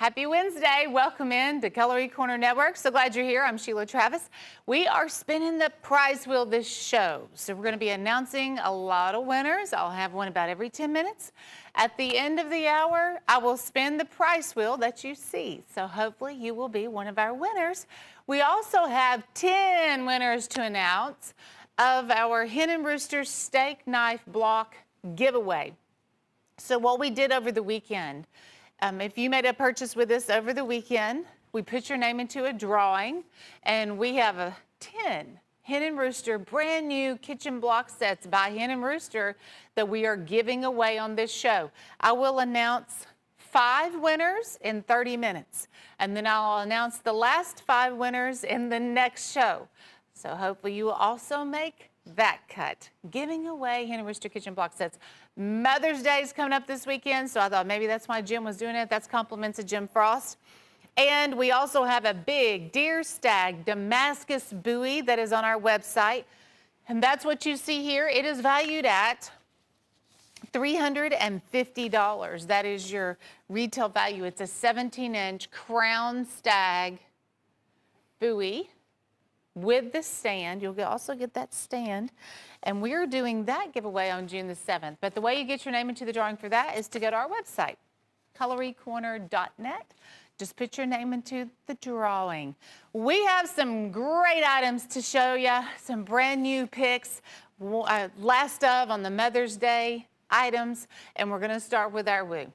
Happy Wednesday. Welcome in to Cutlery Corner Network. So glad you're here. I'm Sheila Travis. We are spinning the prize wheel this show. So we're going to be announcing a lot of winners. I'll have one about every 10 minutes. At the end of the hour, I will spin the prize wheel that you see. So hopefully you will be one of our winners. We also have 10 winners to announce of our Hen and Rooster steak knife block giveaway. So what we did over the weekend, if you made a purchase with us over the weekend, we put your name into a drawing, and we have 10 Hen and Rooster brand new kitchen block sets by Hen and Rooster that we are giving away on this show. I will announce 5 winners in 30 minutes, and then I'll announce the last 5 winners in the next show. So hopefully you will also make that cut, giving away Hen and Rooster kitchen block sets. Mother's Day is coming up this weekend, so I thought maybe that's why Jim was doing it. That's compliments of Jim Frost. And we also have a big deer stag Damascus buoy that is on our website. And that's what you see here. It is valued at $350. That is your retail value. It's a 17-inch crown stag buoy with the stand. You'll also get that stand. And we're doing that giveaway on June the 7th. But the way you get your name into the drawing for that is to go to our website, cutlerycorner.net. Just put your name into the drawing. We have some great items to show you, some brand new picks, last of on the Mother's Day items, and we're gonna start with our woo.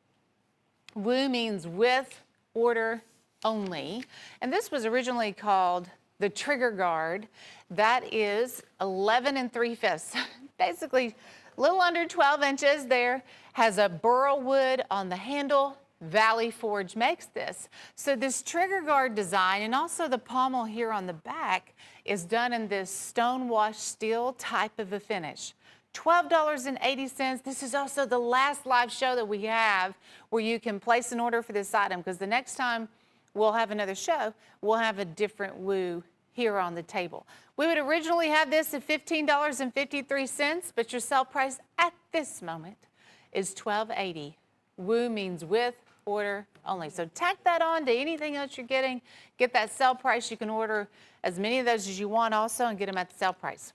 Woo means with order only, and this was originally called the trigger guard. That is 11 3/5, basically a little under 12 inches there, has a burl wood on the handle. Valley Forge makes this. So this trigger guard design, and also the pommel here on the back, is done in this stone wash steel type of a finish. $12.80. This is also the last live show that we have where you can place an order for this item, because the next time we'll have another show, we'll have a different woo here on the table. We would originally have this at $15.53, but your sale price at this moment is $12.80. Woo means with order only. So tack that on to anything else you're getting. Get that sale price. You can order as many of those as you want also and get them at the sale price.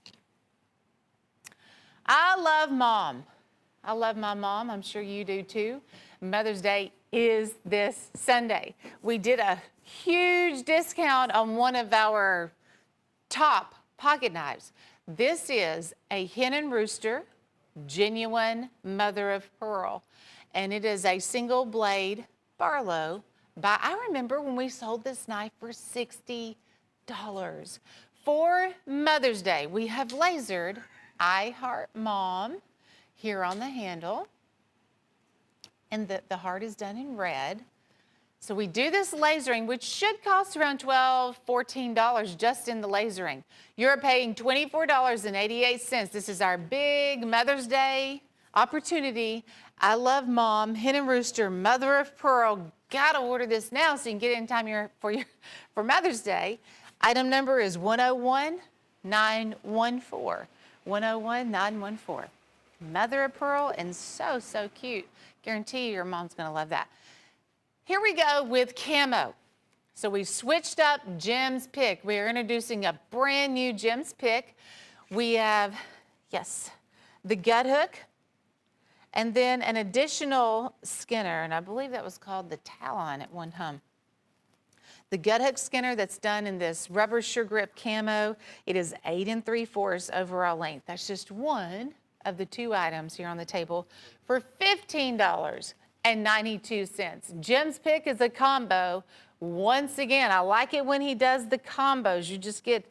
I love mom. I love my mom. I'm sure you do too. Mother's Day is this Sunday. We did a huge discount on one of our top pocket knives. This is a Hen and Rooster genuine mother of pearl, and it is a single blade Barlow. I remember when we sold this knife for $60. For Mother's Day, we have lasered I Heart Mom here on the handle, and the heart is done in red. So we do this lasering, which should cost around $12, $14 just in the lasering. You're paying $24.88. This is our big Mother's Day opportunity. I love mom, Hen and Rooster, mother of pearl. Gotta order this now so you can get it in time for Mother's Day. Item number is 101914. 101914. Mother of pearl, and so, so cute. Guarantee you your mom's gonna love that. Here we go with camo. So we switched up Jim's pick. We are introducing a brand new Jim's pick. We have, yes, the gut hook, and then an additional skinner, and I believe that was called the Talon at one time. The gut hook skinner that's done in this rubber sure grip camo. It is 8 3/4 overall length. That's just one of the 2 items here on the table for $15.92. Jim's pick is a combo. Once again, I like it when he does the combos. You just get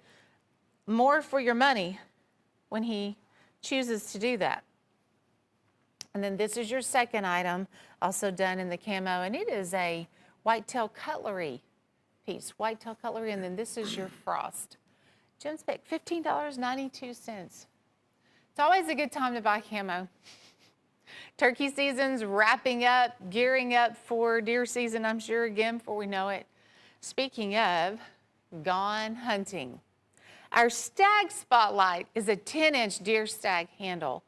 more for your money when he chooses to do that. And then this is your second item, also done in the camo, and it is a whitetail cutlery piece, whitetail cutlery, and then this is your frost. Jim's pick, $15.92. It's always a good time to buy camo. Turkey season's wrapping up, gearing up for deer season, I'm sure, again, before we know it. Speaking of gone hunting, our stag spotlight is a 10-inch deer stag handle,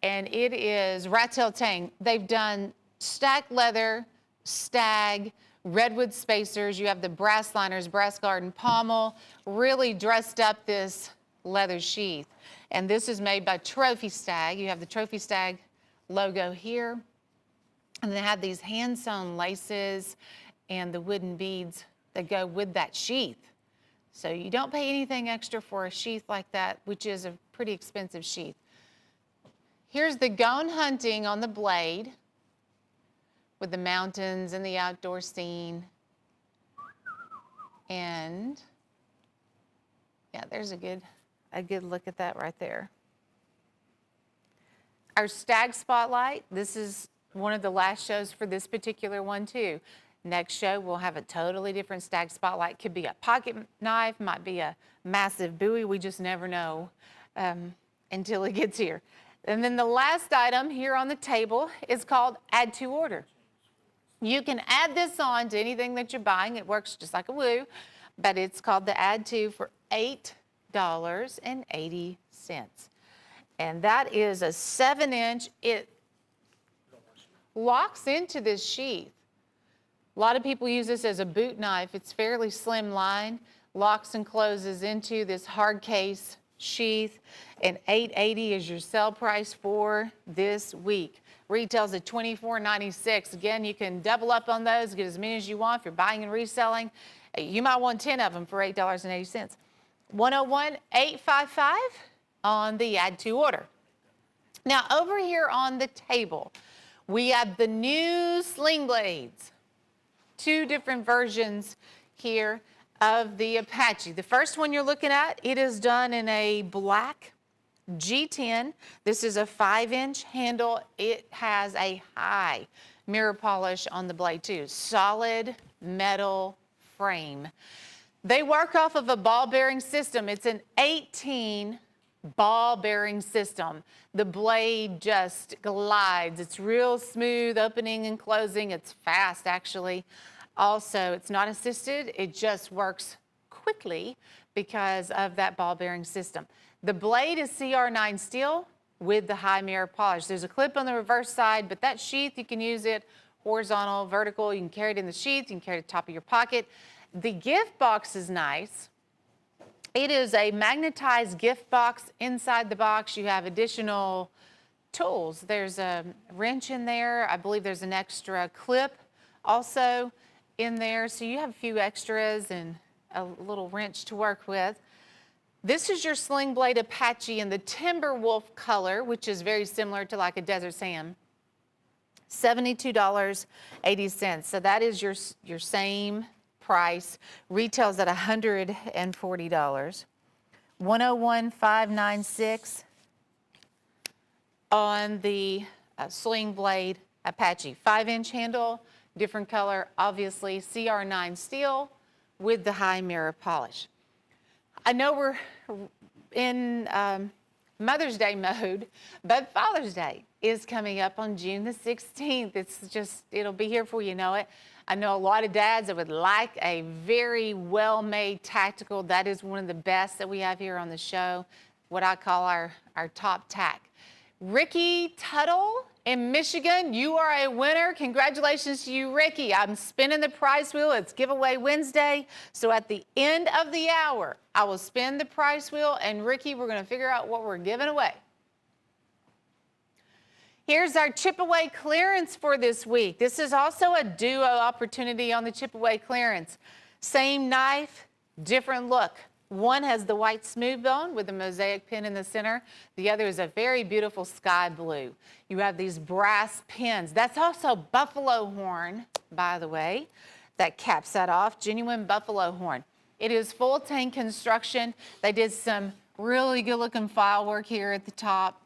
and it is rat tail tang. They've done stack leather, stag, redwood spacers. You have the brass liners, brass garden pommel, really dressed up this leather sheath. And this is made by Trophy Stag. You have the Trophy Stag logo here. And they have these hand-sewn laces and the wooden beads that go with that sheath. So you don't pay anything extra for a sheath like that, which is a pretty expensive sheath. Here's the Gone Hunting on the blade with the mountains and the outdoor scene. And yeah, there's a good look at that right there. Our Stag Spotlight, this is one of the last shows for this particular one too. Next show, we'll have a totally different Stag Spotlight. Could be a pocket knife, might be a massive buoy. We just never know until it gets here. And then the last item here on the table is called Add to Order. You can add this on to anything that you're buying. It works just like a woo, but it's called the Add to for $8.80. And that is a 7-inch. It locks into this sheath. A lot of people use this as a boot knife. It's fairly slim line, locks and closes into this hard case sheath, and $8.80 is your sale price for this week. Retails at $24.96. Again, you can double up on those, get as many as you want if you're buying and reselling. You might want 10 of them for $8.80. 101-855 on the Add to Order. Now, over here on the table, we have the new sling blades. Two different versions here of the Apache. The first one you're looking at, it is done in a black G10. This is a 5-inch handle. It has a high mirror polish on the blade too. Solid metal frame. They work off of a ball bearing system. It's an 18 ball bearing system. The blade just glides. It's real smooth, opening and closing. It's fast, actually. Also, it's not assisted. It just works quickly because of that ball bearing system. The blade is CR9 steel with the high mirror polish. There's a clip on the reverse side, but that sheath, you can use it horizontal, vertical. You can carry it in the sheath. You can carry it at the top of your pocket. The gift box is nice. It is a magnetized gift box. Inside the box, you have additional tools. There's a wrench in there. I believe there's an extra clip also in there. So you have a few extras and a little wrench to work with. This is your Sling Blade Apache in the Timber Wolf color, which is very similar to like a Desert Sand. $72.80. So that is your same price. Retails at $140. 101,596 on the Sling Blade Apache. 5-inch handle, different color, obviously CR9 steel with the high mirror polish. I know we're in Mother's Day mode, but Father's Day is coming up on June the 16th. It'll be here before you know it. I know a lot of dads that would like a very well-made tactical. That is one of the best that we have here on the show, what I call our top tack. Ricky Tuttle in Michigan, you are a winner. Congratulations to you, Ricky. I'm spinning the prize wheel. It's giveaway Wednesday. So at the end of the hour, I will spin the prize wheel, and Ricky, we're going to figure out what we're giving away. Here's our chip away clearance for this week. This is also a duo opportunity on the chip away clearance. Same knife, different look. One has the white smooth bone with the mosaic pin in the center. The other is a very beautiful sky blue. You have these brass pins. That's also buffalo horn, by the way, that caps that off, genuine buffalo horn. It is full tank construction. They did some really good looking file work here at the top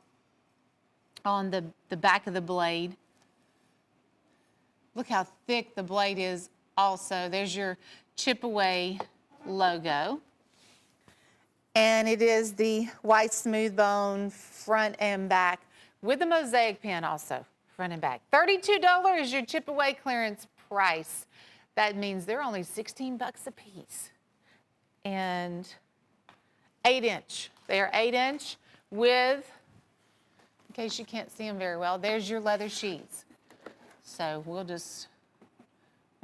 on the back of the blade. Look how thick the blade is also. There's your chip away logo. And it is the white smooth bone front and back with the mosaic pin also, front and back. $32 is your chip away clearance price. That means they're only 16 bucks a piece. And 8-inch. They are 8-inch with, in case you can't see them very well, there's your leather sheets. So we'll just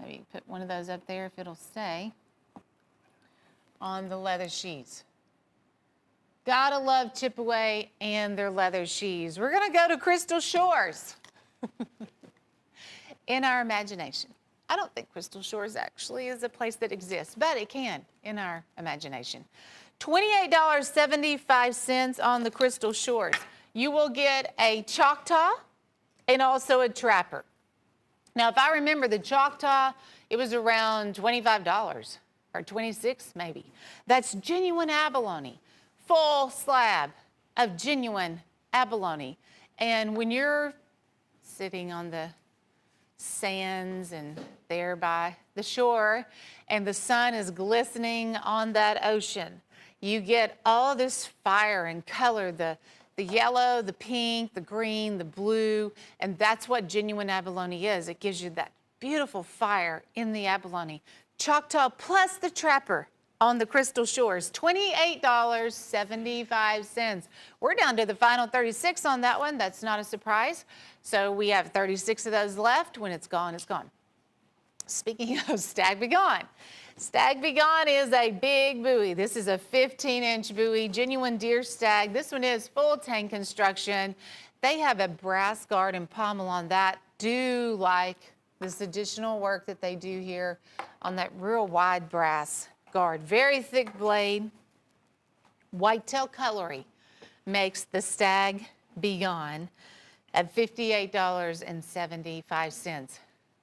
Maybe put one of those up there if it'll stay on the leather sheets. Gotta love Chip Away and their leather sheaths. We're gonna go to Crystal Shores in our imagination. I don't think Crystal Shores actually is a place that exists, but it can in our imagination. $28.75 on the Crystal Shores. You will get a Choctaw and also a Trapper. Now, if I remember the Choctaw, it was around $25 or $26 maybe. That's genuine abalone, full slab of genuine abalone. And when you're sitting on the sands and there by the shore and the sun is glistening on that ocean, you get all this fire and color, the yellow, the pink, the green, the blue, and that's what genuine abalone is. It gives you that beautiful fire in the abalone. Choctaw plus the Trapper on the Crystal Shores, $28.75. We're down to the final 36 on that one. That's not a surprise. So we have 36 of those left. When it's gone, it's gone. Speaking of Stag Be Gone, Stag Be Gone is a big buoy. This is a 15-inch buoy, genuine deer stag. This one is full tank construction. They have a brass guard and pommel on that. Do like this additional work that they do here on that real wide brass guard. Very thick blade. Whitetail Cutlery makes the Stag Be Gone at $58.75.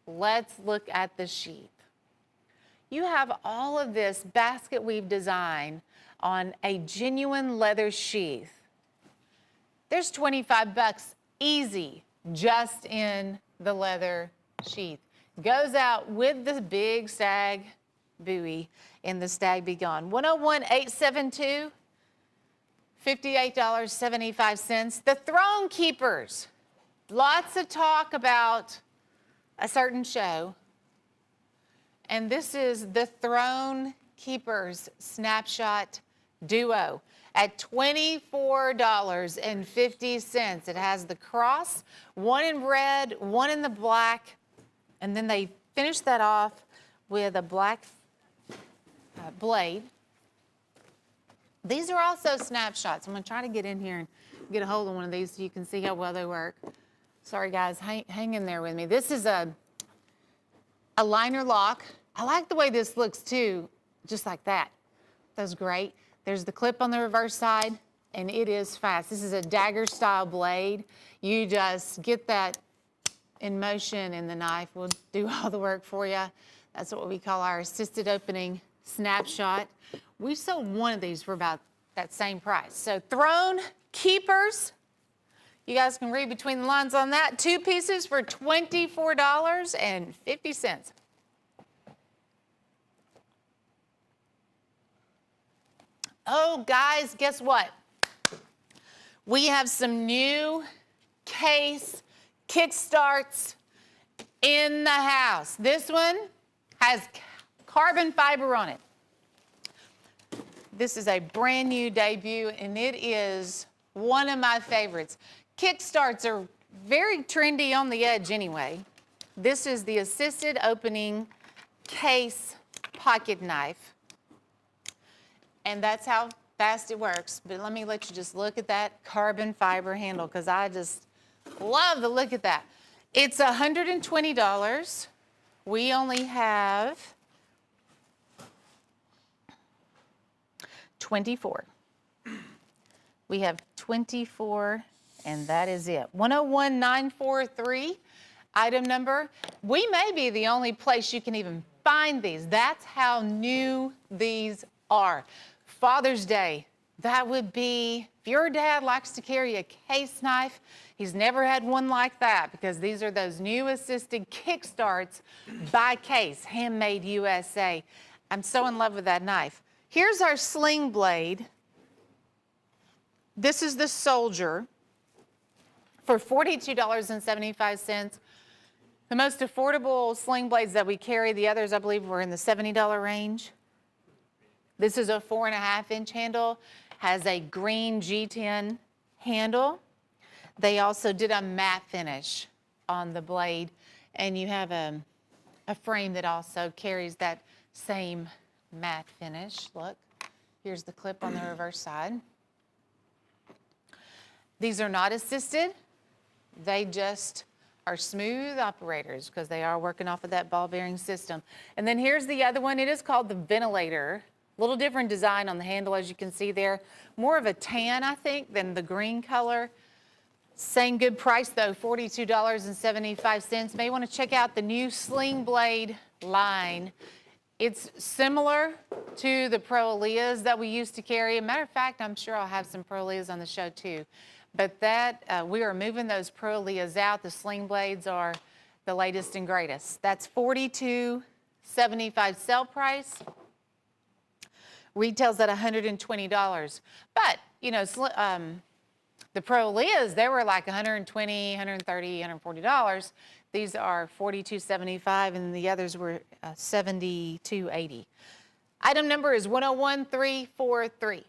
Let's look at the sheath. You have all of this basket weave design on a genuine leather sheath. There's 25 bucks easy just in the leather sheath. Goes out with the big stag buoy in the Stag Be Gone. 101-872, $58.75. The Throne Keepers. Lots of talk about a certain show. And this is the Throne Keepers Snapshot Duo at $24.50. It has the cross, one in red, one in the black, and then they finish that off with a black blade. These are also snapshots. I'm going to try to get in here and get a hold of one of these so you can see how well they work. Sorry, guys, hang in there with me. This is a liner lock. I like the way this looks too, just like that. That's great. There's the clip on the reverse side, and it is fast. This is a dagger style blade. You just get that in motion and the knife will do all the work for you. That's what we call our assisted opening snapshot. We sold one of these for about that same price. So Throne Keepers, you guys can read between the lines on that. 2 pieces for $24.50. Oh, guys, guess what? We have some new case kickstarts in the house. This one has carbon fiber on it. This is a brand new debut, and it is one of my favorites. Kickstarts are very trendy on the edge anyway. This is the assisted opening case pocket knife. And that's how fast it works. But let me let you just look at that carbon fiber handle because I just love the look at that. It's $120. We only have 24. We have 24, and that is it. 101943, item number. We may be the only place you can even find these. That's how new these are. Father's Day, that would be, if your dad likes to carry a case knife, he's never had one like that because these are those new assisted kickstarts by Case, handmade USA. I'm so in love with that knife. Here's our sling blade. This is the Soldier for $42.75. The most affordable sling blades that we carry, the others I believe were in the $70 range. This is a 4.5-inch handle, has a green G10 handle. They also did a matte finish on the blade, and you have a a frame that also carries that same matte finish. Look, here's the clip on the reverse side. These are not assisted. They just are smooth operators because they are working off of that ball bearing system. And then here's the other one. It is called the ventilator. A little different design on the handle, as you can see there. More of a tan, I think, than the green color. Same good price though, $42.75. May want to check out the new Sling Blade line. It's similar to the Pro Aleas that we used to carry. As a matter of fact, I'm sure I'll have some Pro Aleas on the show too. But that we are moving those Pro Aleas out. The Sling Blades are the latest and greatest. That's $42.75 sale price. Retails at $120. But, you know, the Pro Aleas, they were like $120, $130, $140. These are $42.75, and the others were $72.80. Item number is 101343.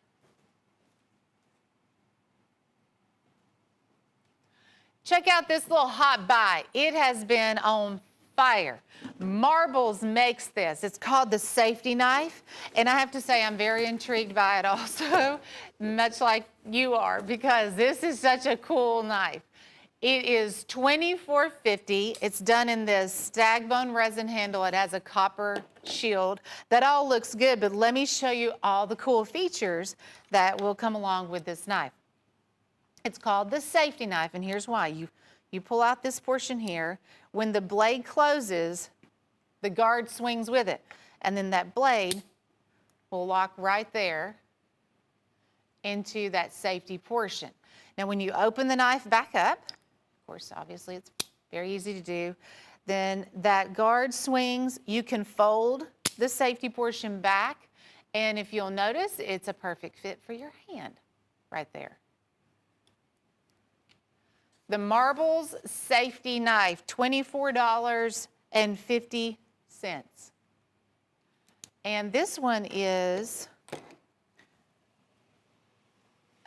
Check out this little hot buy. It has been on fire. Marbles makes this. It's called the safety knife. And I have to say I'm very intrigued by it also, much like you are, because this is such a cool knife. It is $24.50. It's done in this stag bone resin handle. It has a copper shield. That all looks good, but let me show you all the cool features that will come along with this knife. It's called the safety knife, and here's why. You pull out this portion here. When the blade closes, the guard swings with it, and then that blade will lock right there into that safety portion. Now, when you open the knife back up, of course, obviously, it's very easy to do, then that guard swings. You can fold the safety portion back, and if you'll notice, it's a perfect fit for your hand right there. The Marbles safety knife, $24.50. And this one is,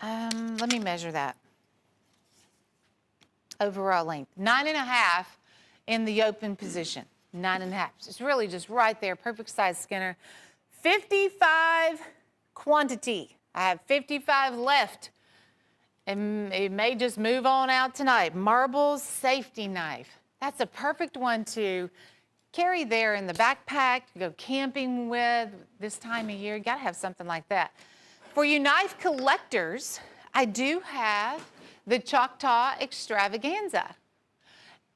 let me measure that. Overall length, 9.5 in the open position, 9.5. It's really just right there, perfect size Skinner. 55 quantity. I have 55 left. And it may just move on out tonight. Marbles safety knife. That's a perfect one to carry there in the backpack, to go camping with this time of year. You gotta have something like that. For you knife collectors, I do have the Choctaw Extravaganza.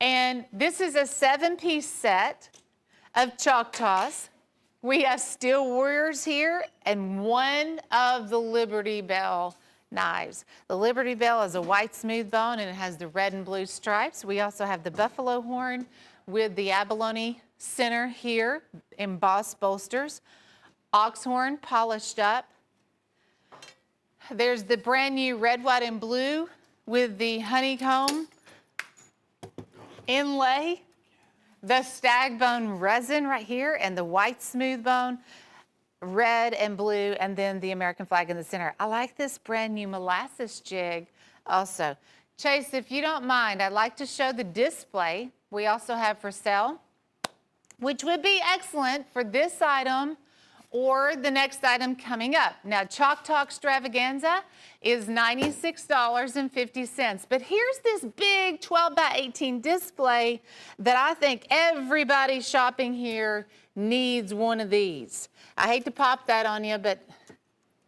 And this is a 7-piece set of Choctaws. We have Steel Warriors here and one of the Liberty Bell knives. The Liberty Bell is a white smooth bone and it has the red and blue stripes. We also have the buffalo horn with the abalone center here, embossed bolsters. Ox horn polished up. There's the brand new red, white, and blue with the honeycomb inlay. The stag bone resin right here and the white smooth bone. Red and blue, and then the American flag in the center. I like this brand new molasses jig also. Chase, if you don't mind, I'd like to show the display we also have for sale, which would be excellent for this item or the next item coming up. Now, Choctaw Extravaganza is $96.50, but here's this big 12x18 display that I think everybody shopping here needs one of these. I hate to pop that on you, but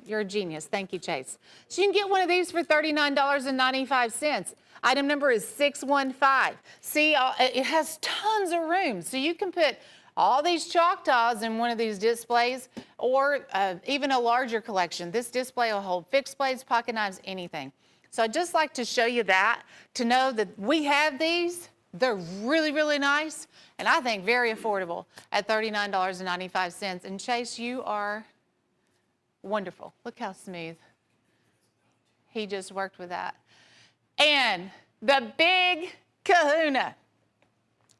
you're a genius. Thank you, Chase. So you can get one of these for $39.95. Item number is 615. See, it has tons of room, so you can put all these Choctaws in one of these displays, or even a larger collection. This display will hold fixed blades, pocket knives, anything. So I'd just like to show you that, to know that we have these. They're really, really nice, and I think very affordable at $39.95. And Chase, you are wonderful. Look how smooth. He just worked with that. And the Big Kahuna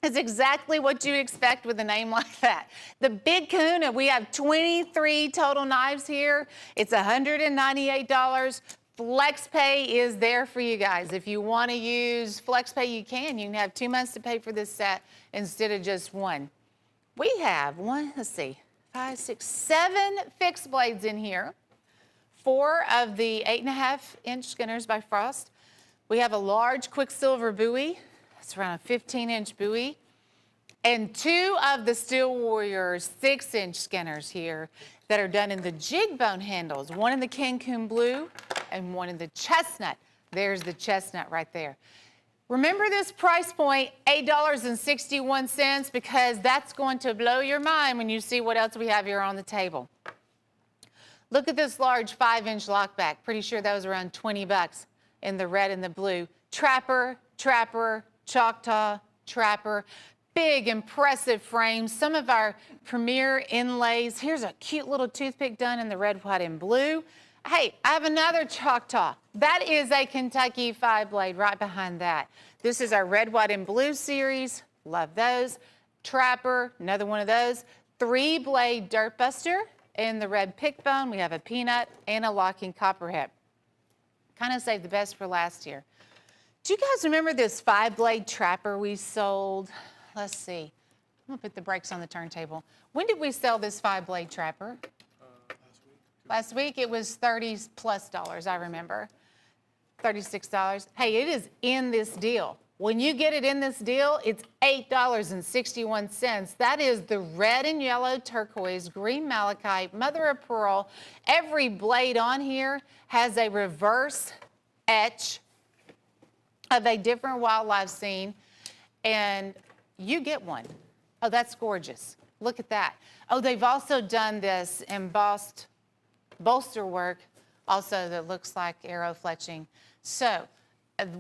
is exactly what you expect with a name like that. The Big Kahuna, we have 23 total knives here. It's $198. FlexPay is there for you guys. If you want to use FlexPay, you can. You can have 2 months to pay for this set instead of just one. We have let's see, 5, 6, 7 fixed blades in here. 4 of the 8.5-inch Skinners by Frost. We have a large Quicksilver buoy. It's around a 15-inch buoy. And 2 of the Steel Warriors 6-inch Skinners here that are done in the jig bone handles. One in the Cancun Blue and one in the Chestnut. There's the Chestnut right there. Remember this price point, $8.61, because that's going to blow your mind when you see what else we have here on the table. Look at this large 5-inch lockback. Pretty sure that was around 20 bucks in the red and the blue. Trapper, Trapper, Choctaw, Trapper. Big, impressive frames. Some of our premier inlays. Here's a cute little toothpick done in the red, white, and blue. Hey, I have another Choctaw. That is a Kentucky 5-blade right behind that. This is our red, white, and blue series. Love those. Trapper, another one of those. 3-blade Dirt Buster in the red pick bone. We have a peanut and a locking copperhead. Kind of saved the best for last year. Do you guys remember this 5-blade Trapper we sold? Let's see. I'm gonna put the brakes on the turntable. When did we sell this 5-blade Trapper? Last week it was $30+ I remember. $36. Hey, it is in this deal. When you get it in this deal, it's $8.61. That is the red and yellow turquoise, green malachite, mother of pearl. Every blade on here has a reverse etch of a different wildlife scene, and you get one. Oh, that's gorgeous. Look at that. Oh, they've also done this embossed bolster work also that looks like arrow fletching. So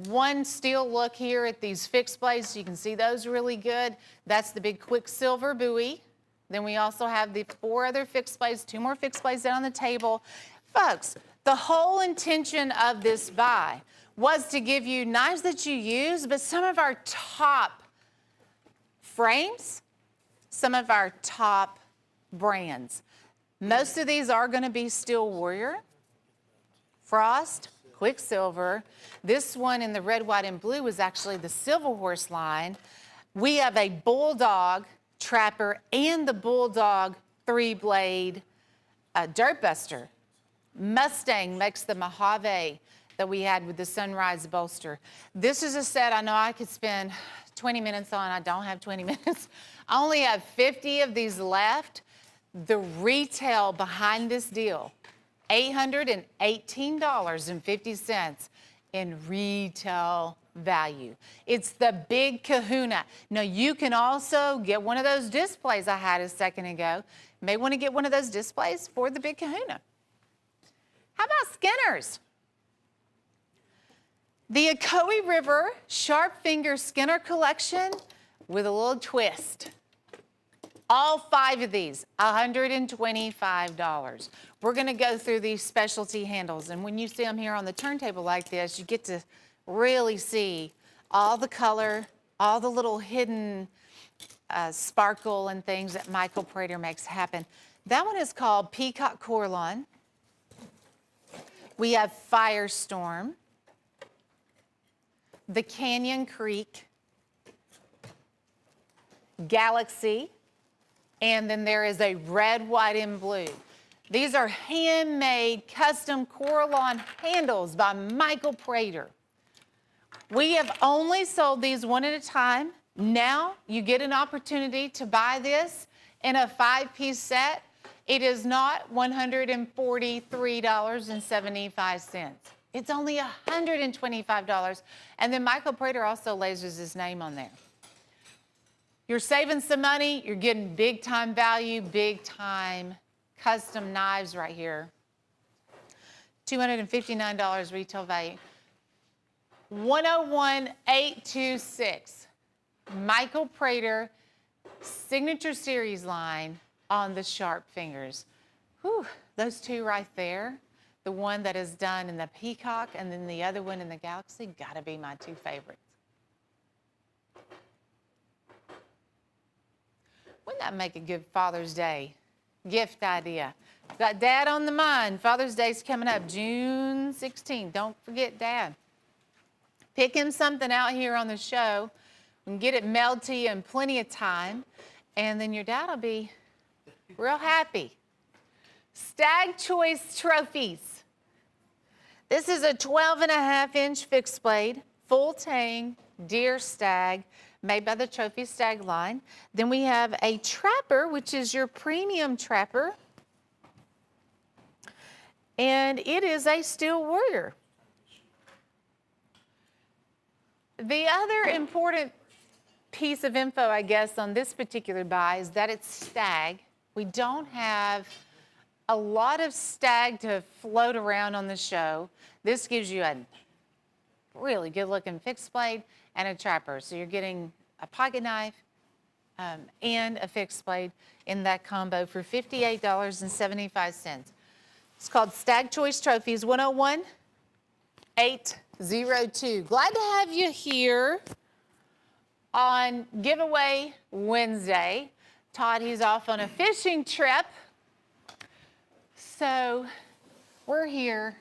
one steel look here at these fixed blades. You can see those really good. That's the big Quicksilver buoy. Then we also have the 4 other fixed blades, 2 more fixed blades down on the table. Folks, the whole intention of this buy was to give you knives that you use, but some of our top frames, some of our top brands. Most of these are going to be Steel Warrior, Frost, Quicksilver. This one in the red, white, and blue was actually the Silver Horse line. We have a Bulldog Trapper and the Bulldog 3-blade Dirt Buster. Mustang makes the Mojave that we had with the Sunrise bolster. This is a set I know I could spend 20 minutes on. I don't have 20 minutes. I only have 50 of these left. The retail behind this deal, $818.50 in retail value. It's the big kahuna. Now, you can also get one of those displays I had a second ago. You may want to get one of those displays for the big kahuna. How about Skinners? The Ocoee River Sharp Finger Skinner collection with a little twist. All 5 of these, $125. We're gonna go through these specialty handles, and when you see them here on the turntable like this, you get to really see all the color, all the little hidden sparkle and things that Michael Prater makes happen. That one is called Peacock Corlon. We have Firestorm, the Canyon Creek, Galaxy, and then there is a red, white, and blue. These are handmade, custom Corlon handles by Michael Prater. We have only sold these one at a time. Now you get an opportunity to buy this in a 5-piece set. It is not $143.75. It's only $125. And then Michael Prater also lasers his name on there. You're saving some money. You're getting big time value, big time custom knives right here. $259 retail value. 101826. Michael Prater Signature Series line on the Sharp Fingers. Whew, those 2 right there. The one that is done in the Peacock and then the other one in the Galaxy, gotta be my 2 favorites. Wouldn't that make a good Father's Day gift idea? Got Dad on the mind. Father's Day's coming up June 16th. Don't forget Dad. Pick him something out here on the show and get it mailed to you in plenty of time. And then your dad will be real happy. Stag Choice Trophies. This is a 12.5-inch fixed blade, full tang, deer stag, made by the Trophy Stag line. Then we have a trapper, which is your premium trapper. And it is a Steel Warrior. The other important piece of info, I guess, on this particular buy is that it's stag. We don't have a lot of stag to float around on the show. This gives you a really good looking fixed blade and a trapper. So you're getting a pocket knife and a fixed blade in that combo for $58.75. It's called Stag Choice Trophies 101-802. Glad to have you here on Giveaway Wednesday. Todd, he's off on a fishing trip. So we're here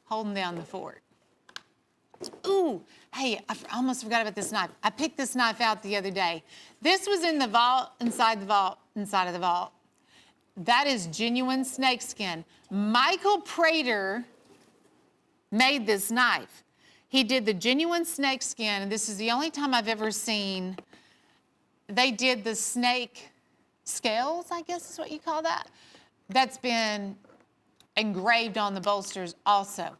holding down the fort. Ooh, hey, I almost forgot about this knife. I picked this knife out the other day. This was in the vault, inside of the vault. That is genuine snakeskin. Michael Prater made this knife. He did the genuine snakeskin, and this is the only time I've ever seen they did the snake scales, I guess is what you call that. That's been engraved on the bolsters also.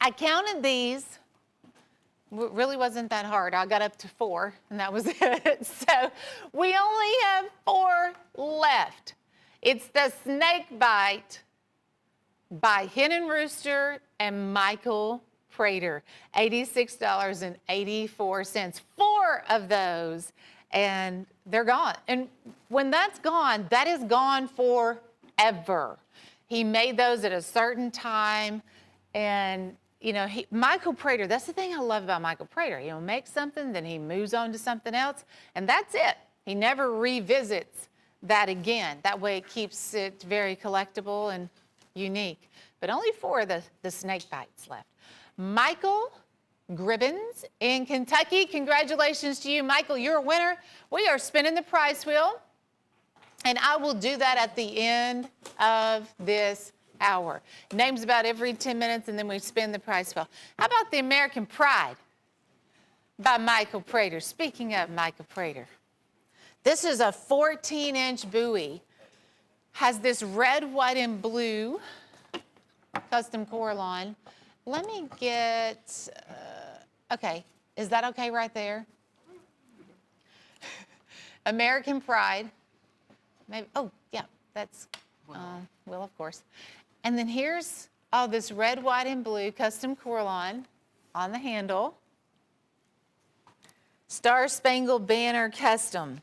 I counted these. It really wasn't that hard. I got up to 4, and that was it. So we only have 4 left. It's the Snake Bite by Hen and Rooster and Michael Prater, $86.84. 4 of those, and they're gone. And when that's gone, that is gone forever. He made those at a certain time, and you know, Michael Prater, that's the thing I love about Michael Prater. He'll make something, then he moves on to something else, and that's it. He never revisits that again. That way it keeps it very collectible and unique. But only 4 of the snake bites left. Michael Gribbins in Kentucky, congratulations to you. Michael, you're a winner. We are spinning the prize wheel, and I will do that at the end of this hour. Names about every 10 minutes, and then we spin the prize wheel. How about the American Pride by Michael Prater? Speaking of Michael Prater, this is a 14-inch buoy. Has this red, white, and blue custom Coraline. Let me get, okay, is that okay right there? American Pride. Maybe, oh, yeah, that's, well, of course. And then here's all this red, white, and blue custom Coraline on the handle. Star Spangled Banner Custom.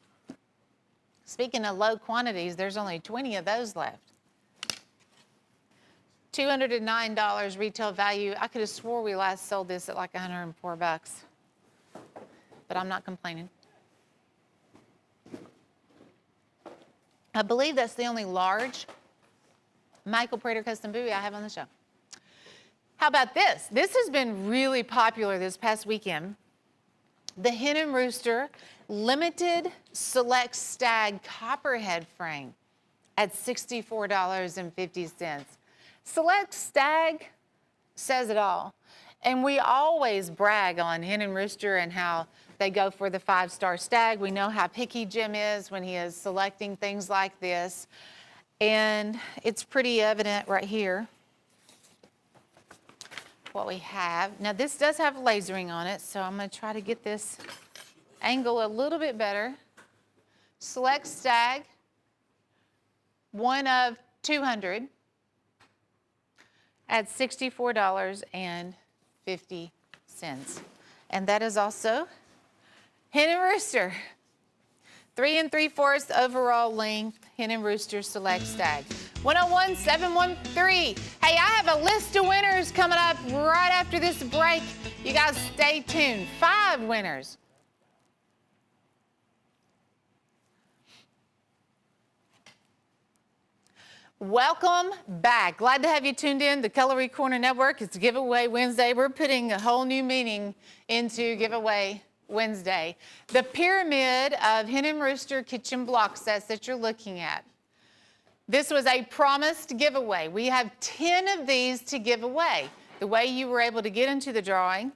Speaking of low quantities, there's only 20 of those left. $209 retail value. I could have swore we last sold this at like $104, but I'm not complaining. I believe that's the only large Michael Prater custom buoy I have on the show. How about this? This has been really popular this past weekend. The Hen and Rooster Limited Select Stag Copperhead Frame at $64.50. Select Stag says it all. And we always brag on Hen and Rooster and how they go for the 5-star stag. We know how picky Jim is when he is selecting things like this. And it's pretty evident right here what we have. Now this does have lasering on it, so I'm going to try to get this angle a little bit better. Select Stag, 1 of 200 at $64.50. And that is also Hen and Rooster. 3 3/4 overall length, Hen and Rooster Select Stag. 101-713. Hey, I have a list of winners coming up right after this break. You guys stay tuned. 5 winners. Welcome back. Glad to have you tuned in. The Cutlery Corner Network. It's Giveaway Wednesday. We're putting a whole new meaning into Giveaway Wednesday. The pyramid of Hen and Rooster kitchen block sets that you're looking at. This was a promised giveaway. We have 10 of these to give away. The way you were able to get into the drawing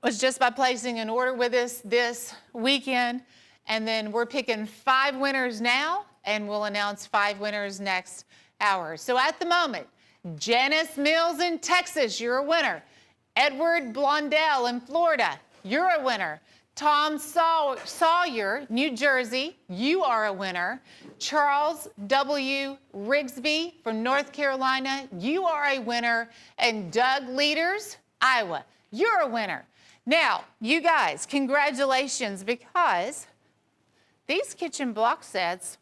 was just by placing an order with us this weekend, and then we're picking 5 winners now, and we'll announce 5 winners next hour. So at the moment, Janice Mills in Texas, you're a winner. Edward Blondell in Florida, you're a winner. Tom Sawyer, New Jersey, you are a winner. Charles W. Rigsby from North Carolina, you are a winner. And Doug Leaders, Iowa, you're a winner. Now, you guys, congratulations, because these kitchen block sets,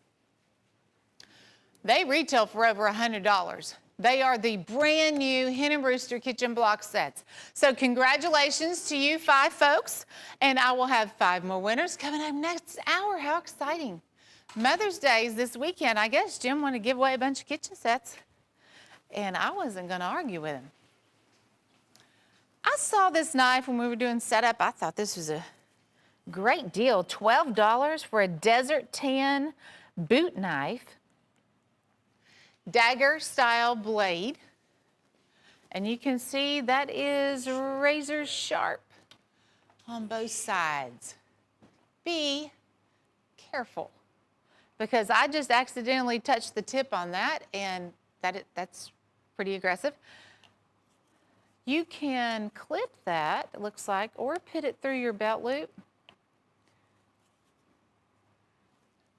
they retail for over $100. They are the brand new Hen and Rooster kitchen block sets. So congratulations to you 5 folks, and I will have 5 more winners coming up next hour. How exciting. Mother's Day is this weekend. I guess Jim wanted to give away a bunch of kitchen sets, and I wasn't going to argue with him. I saw this knife when we were doing setup. I thought this was a great deal. $12 for a desert tan boot knife. Dagger style blade, and you can see that is razor sharp on both sides. Be careful, because I just accidentally touched the tip on that, and that's pretty aggressive. You can clip that, it looks like, or put it through your belt loop.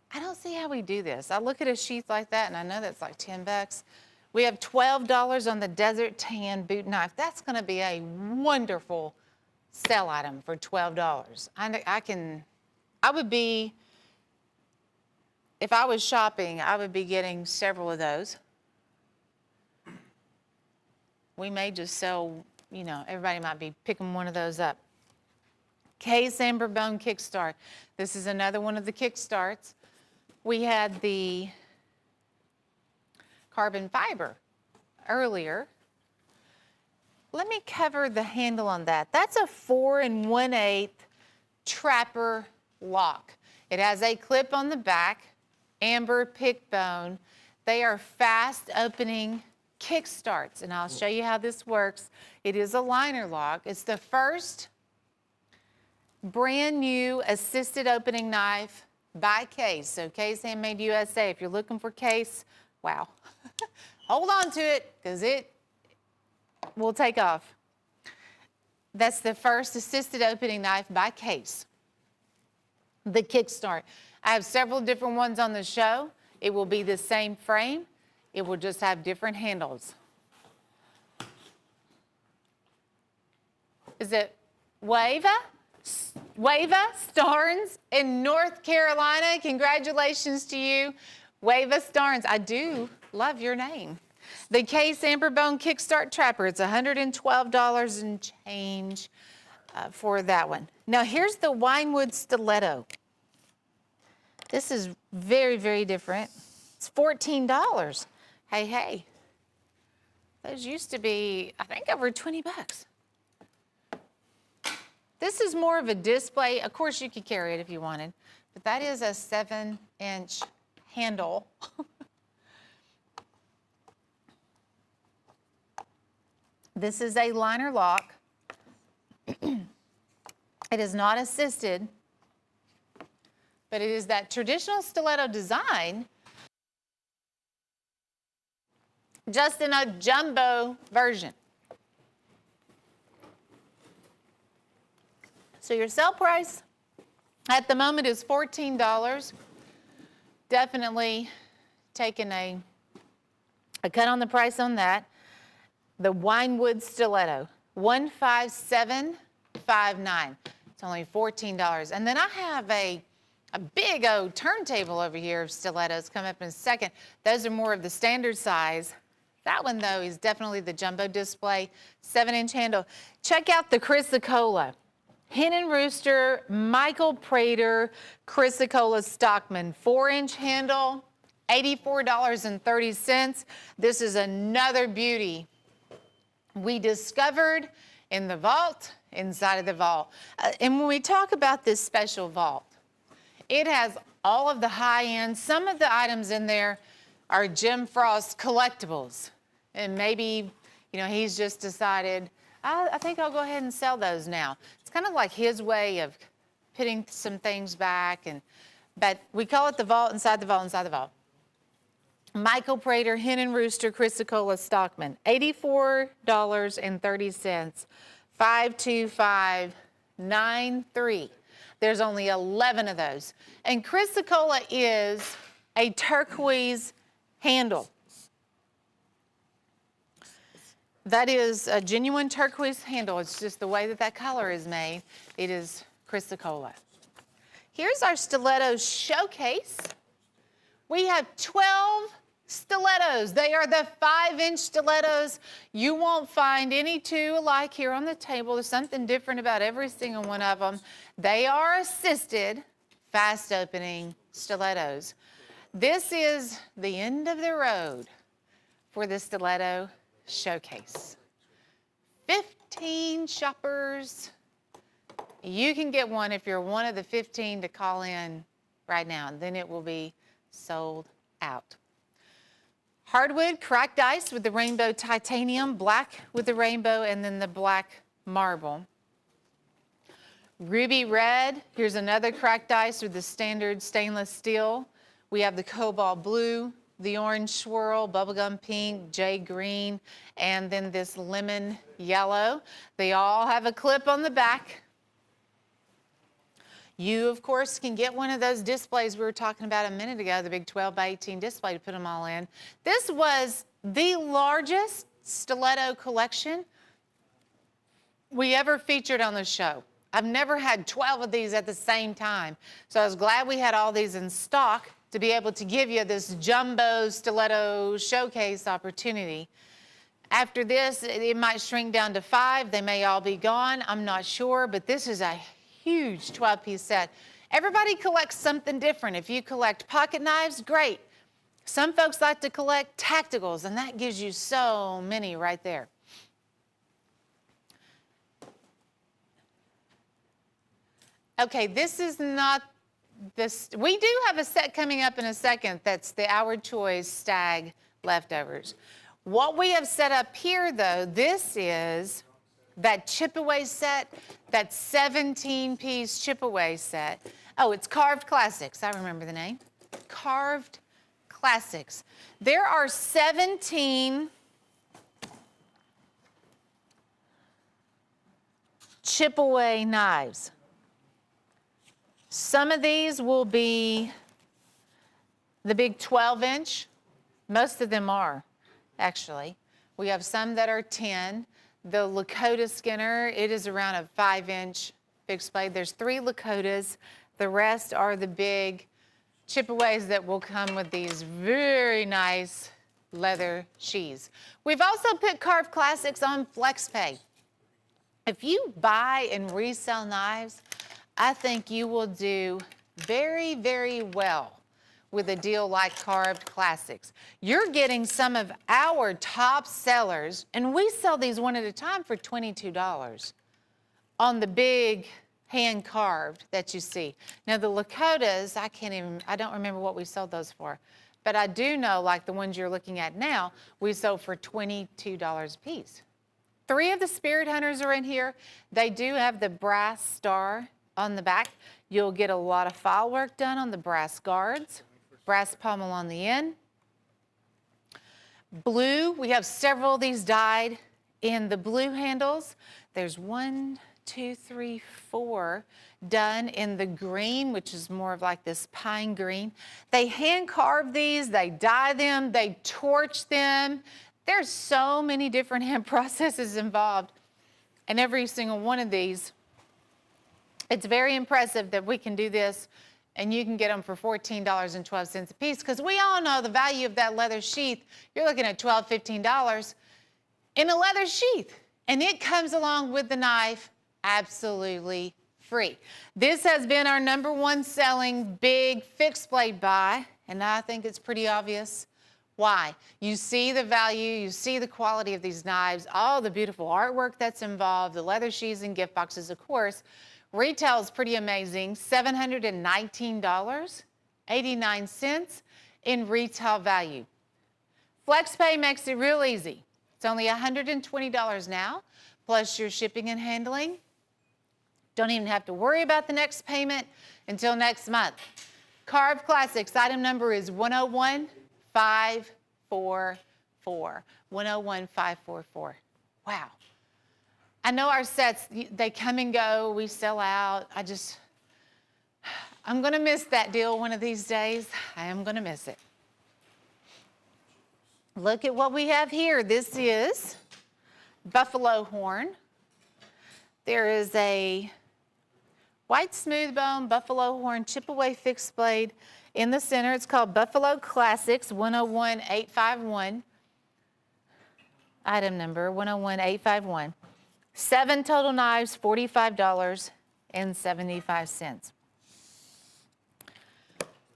I don't see how we do this. I look at a sheath like that, and I know that's like 10 bucks. We have $12 on the Desert Tan boot knife. That's going to be a wonderful sell item for $12. I would be, if I was shopping, I would be getting several of those. We may just sell, you know, everybody might be picking one of those up. Case Amber Bone Kickstart. This is another one of the Kickstarts. We had the carbon fiber earlier. Let me cover the handle on that. That's a 4 1/8 trapper lock. It has a clip on the back, amber pick bone. They are fast opening kickstarts, and I'll show you how this works. It is a liner lock. It's the first brand new assisted opening knife by Case. So Case Handmade USA. If you're looking for Case, wow. Hold on to it, because it will take off. That's the first assisted opening knife by Case. The Kickstart. I have several different ones on the show. It will be the same frame. It will just have different handles. Is it Wava Starnes in North Carolina? Congratulations to you, Wava Starnes. I do love your name. The Case Amber Bone Kickstart Trapper. It's $112 and change for that one. Now here's the Winewood Stiletto. This is very, very different. It's $14. Hey. Those used to be, I think, over 20 bucks. This is more of a display. Of course, you could carry it if you wanted, but that is a 7-inch handle. This is a liner lock. It is not assisted, but it is that traditional stiletto design, just in a jumbo version. So your sale price at the moment is $14. Definitely taking a cut on the price on that. The Winewood Stiletto, $157.59. It's only $14. And then I have a big old turntable over here of stilettos coming up in a second. Those are more of the standard size. That one, though, is definitely the jumbo display, 7-inch handle. Check out the Chrysocolla. Hen and Rooster, Michael Prater, Chrysocolla Stockman, 4-inch handle, $84.30. This is another beauty we discovered in the vault, inside of the vault. And when we talk about this special vault, it has all of the high-end. Some of the items in there are Jim Frost collectibles. And maybe, you know, he's just decided, I think I'll go ahead and sell those now. It's kind of like his way of putting some things back. But we call it the vault, inside the vault, inside the vault. Michael Prater, Hen and Rooster, Chrysocolla Stockman, $84.30, 52593. There's only 11 of those. And Chrysocolla is a turquoise handle. That is a genuine turquoise handle. It's just the way that that color is made. It is Chrysocolla. Here's our stiletto showcase. We have 12 stilettos. They are the 5-inch stilettos. You won't find any two alike here on the table. There's something different about every single one of them. They are assisted, fast opening stilettos. This is the end of the road for the stiletto showcase. 15 shoppers. You can get one if you're one of the 15 to call in right now, and then it will be sold out. Hardwood cracked ice with the rainbow titanium, black with the rainbow, and then the black marble. Ruby red, here's another cracked ice with the standard stainless steel. We have the cobalt blue, the orange swirl, bubblegum pink, jade green, and then this lemon yellow. They all have a clip on the back. You, of course, can get one of those displays we were talking about a minute ago, the big 12 by 18 display to put them all in. This was the largest stiletto collection we ever featured on the show. I've never had 12 of these at the same time. So I was glad we had all these in stock to be able to give you this jumbo stiletto showcase opportunity. After this, it might shrink down to 5. They may all be gone. I'm not sure, but this is a huge 12-piece set. Everybody collects something different. If you collect pocket knives, great. Some folks like to collect tacticals, and that gives you so many right there. Okay, this is not this. We do have a set coming up in a second. That's the Our Choice Stag leftovers. What we have set up here, though, this is that chip away set, that 17-piece chip away set. Oh, it's Carved Classics. I remember the name. Carved Classics. There are 17 chip away knives. Some of these will be the big 12-inch. Most of them are, actually. We have some that are 10. The Lakota Skinner, it is around a 5-inch fixed blade. There's 3 Lakotas. The rest are the big chip-aways that will come with these very nice leather sheaths. We've also put Carved Classics on FlexPay. If you buy and resell knives, I think you will do very, very well with a deal like Carved Classics. You're getting some of our top sellers, and we sell these one at a time for $22 on the big hand carved that you see. Now the Lakotas, I don't remember what we sold those for, but I do know, like the ones you're looking at now, we sold for $22 a piece. 3 of the Spirit Hunters are in here. They do have the brass star on the back. You'll get a lot of file work done on the brass guards. Brass pommel on the end. Blue, we have several of these dyed in the blue handles. There's 1, 2, 3, 4 done in the green, which is more of like this pine green. They hand carve these, they dye them, they torch them. There's so many different hand processes involved in every single one of these. It's very impressive that we can do this, and you can get them for $14.12 a piece, because we all know the value of that leather sheath. You're looking at $12, $15 in a leather sheath, and it comes along with the knife absolutely free. This has been our #1 selling big fixed blade buy, and I think it's pretty obvious Why? You see the value, you see the quality of these knives, all the beautiful artwork that's involved, the leather sheaths and gift boxes, of course. Retail is pretty amazing, $719.89 in retail value. FlexPay makes it real easy. It's only $120 now, plus your shipping and handling. Don't even have to worry about the next payment until next month. Carved Classics, item number is 101544. 101544. Wow. I know our sets, they come and go, we sell out. I'm gonna miss that deal one of these days. I am gonna miss it. Look at what we have here. This is buffalo horn. There is a white smooth bone buffalo horn chip away fixed blade in the center. It's called Buffalo Classics 101851. Item number 101851. 7 total knives, $45.75.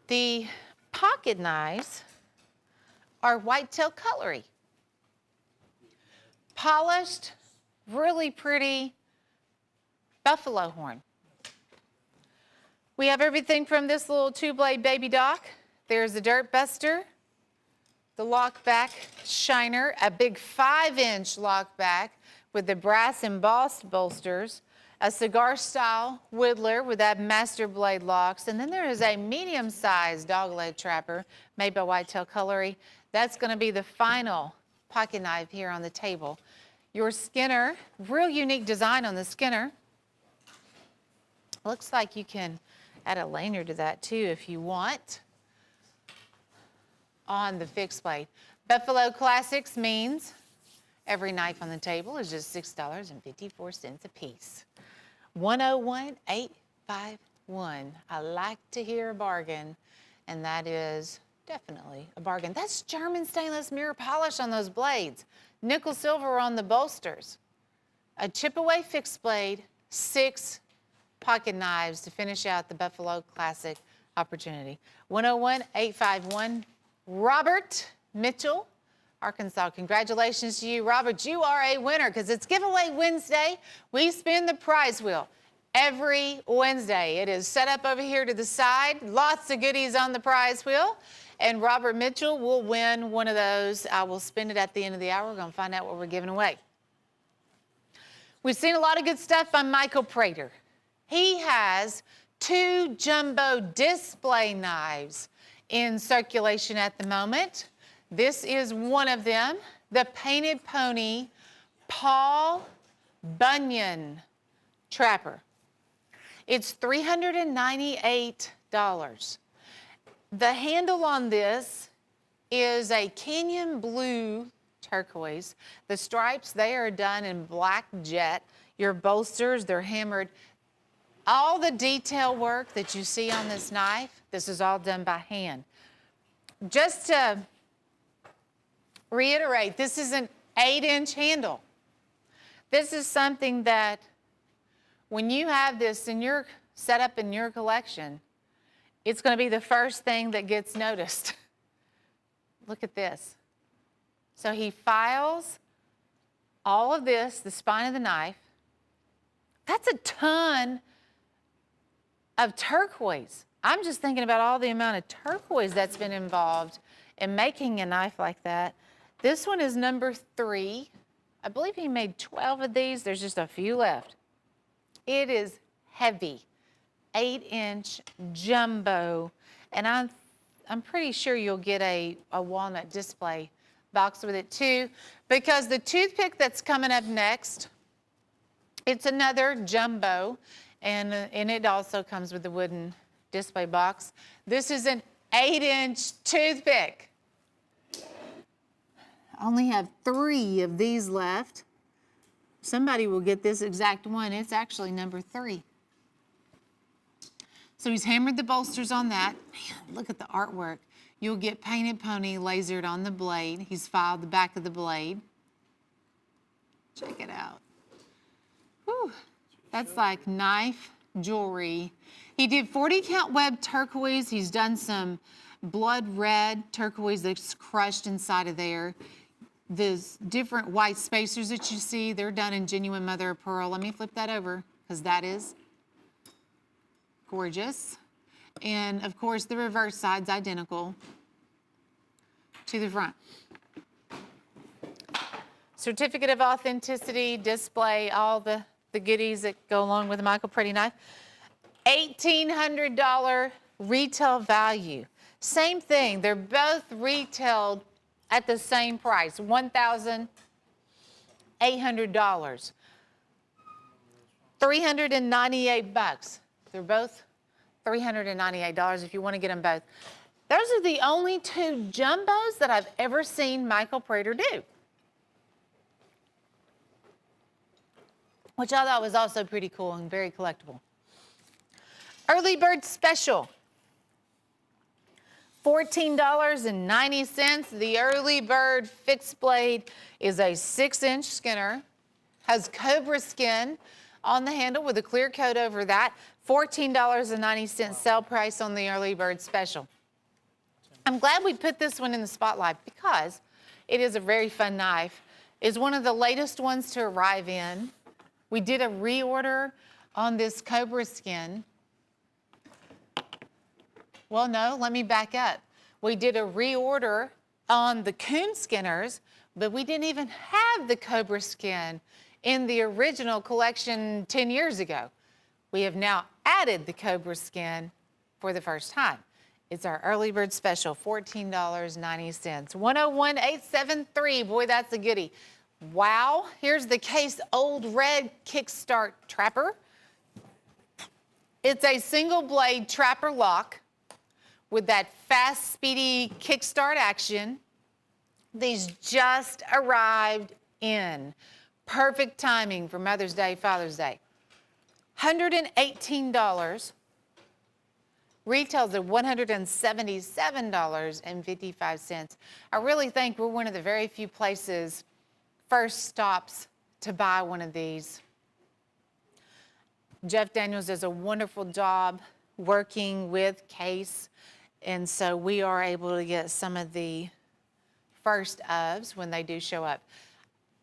The pocket knives are whitetail cutlery. Polished, really pretty buffalo horn. We have everything from this little 2-blade baby dock. There's a dirt buster, the lock back shiner, a big 5-inch lock back with the brass embossed bolsters, a cigar style whittler with that master blade locks, and then there is a medium-sized dogleg trapper made by Whitetail Cutlery. That's going to be the final pocket knife here on the table. Your Skinner, real unique design on the Skinner. Looks like you can add a lanyard to that too if you want on the fixed blade. Buffalo Classics means every knife on the table is just $6.54 a piece. 101851. I like to hear a bargain, and that is definitely a bargain. That's German stainless mirror polish on those blades. Nickel silver on the bolsters. A chip away fixed blade, 6 pocket knives to finish out the Buffalo Classic opportunity. 101851. Robert Mitchell, Arkansas. Congratulations to you, Robert. You are a winner because it's Giveaway Wednesday. We spin the prize wheel every Wednesday. It is set up over here to the side. Lots of goodies on the prize wheel. And Robert Mitchell will win one of those. I will spin it at the end of the hour. We're going to find out what we're giving away. We've seen a lot of good stuff by Michael Prater. He has 2 jumbo display knives in circulation at the moment. This is one of them, the Painted Pony Paul Bunyan Trapper. It's $398. The handle on this is a Canyon Blue turquoise. The stripes, they are done in black jet. Your bolsters, they're hammered. All the detail work that you see on this knife, this is all done by hand. Just to reiterate, this is an 8-inch handle. This is something that when you have this in your setup in your collection, it's going to be the first thing that gets noticed. Look at this. So he files all of this, the spine of the knife. That's a ton of turquoise. I'm just thinking about all the amount of turquoise that's been involved in making a knife like that. This one is number 3. I believe he made 12 of these. There's just a few left. It is heavy, 8-inch jumbo, and I'm pretty sure you'll get a walnut display box with it too, because the toothpick that's coming up next, it's another jumbo, and it also comes with the wooden display box. This is an 8-inch toothpick. I only have 3 of these left. Somebody will get this exact one. It's actually number 3. So he's hammered the bolsters on that. Man, look at the artwork. You'll get Painted Pony lasered on the blade. He's filed the back of the blade. Check it out. Whew. That's like knife jewelry. He did 40 count web turquoise. He's done some blood red turquoise that's crushed inside of there. Those different white spacers that you see, they're done in genuine mother of pearl. Let me flip that over because that is gorgeous. And of course, the reverse side's identical to the front. Certificate of authenticity, display, all the goodies that go along with the Michael Pretty knife. $1,800 retail value. Same thing, they're both retailed at the same price, $1,800. 398 bucks. They're both $398 if you want to get them both. Those are the only two jumbos that I've ever seen Michael Prater do, which I thought was also pretty cool and very collectible. Early bird special, $14.90. The early bird fixed blade is a 6-inch skinner, has cobra skin on the handle with a clear coat over that. $14.90 sale price on the early bird special. I'm glad we put this one in the spotlight because it is a very fun knife. It's one of the latest ones to arrive in. We did a reorder on this cobra skin. Well, no, let me back up. We did a reorder on the coon skinners, but we didn't even have the cobra skin in the original collection 10 years ago. We have now added the cobra skin for the first time. It's our early bird special, $14.90. 101873, boy, that's a goodie. Wow, here's the Case Old Red Kickstart Trapper. It's a single blade trapper lock with that fast, speedy kickstart action. These just arrived in. Perfect timing for Mother's Day, Father's Day. $118. Retails at $177.55. I really think we're one of the very few places, first stops to buy one of these. Jeff Daniels does a wonderful job working with Case, and so we are able to get some of the first ofs when they do show up.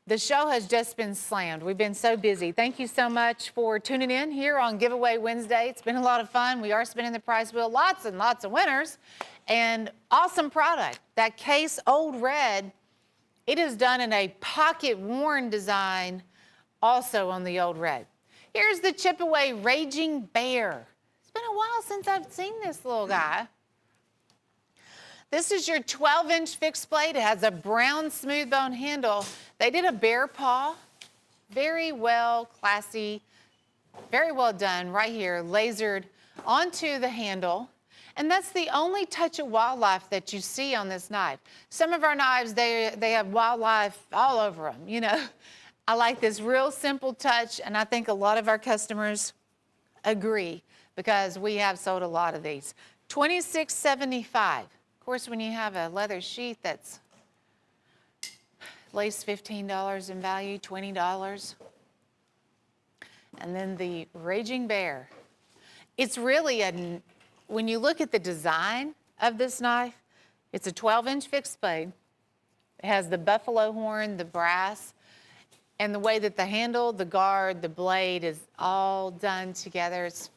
The show has just been slammed. We've been so busy. Thank you so much for tuning in here on Giveaway Wednesday. It's been a lot of fun. We are spinning the prize wheel, lots and lots of winners, and awesome product. That Case Old Red, it is done in a pocket-worn design also on the Old Red. Here's the Chip-Away Raging Bear. It's been a while since I've seen this little guy. This is your 12-inch fixed blade. It has a brown smooth bone handle. They did a bear paw. Very well, classy, very well done right here, lasered onto the handle. And that's the only touch of wildlife that you see on this knife. Some of our knives, they have wildlife all over them, you know. I like this real simple touch, and I think a lot of our customers agree because we have sold a lot of these. $26.75. Of course, when you have a leather sheath that's at least $15 in value, $20. And then the Raging Bear. It's really when you look at the design of this knife, it's a 12-inch fixed blade. It has the buffalo horn, the brass, and the way that the handle, the guard, the blade is all done together. It's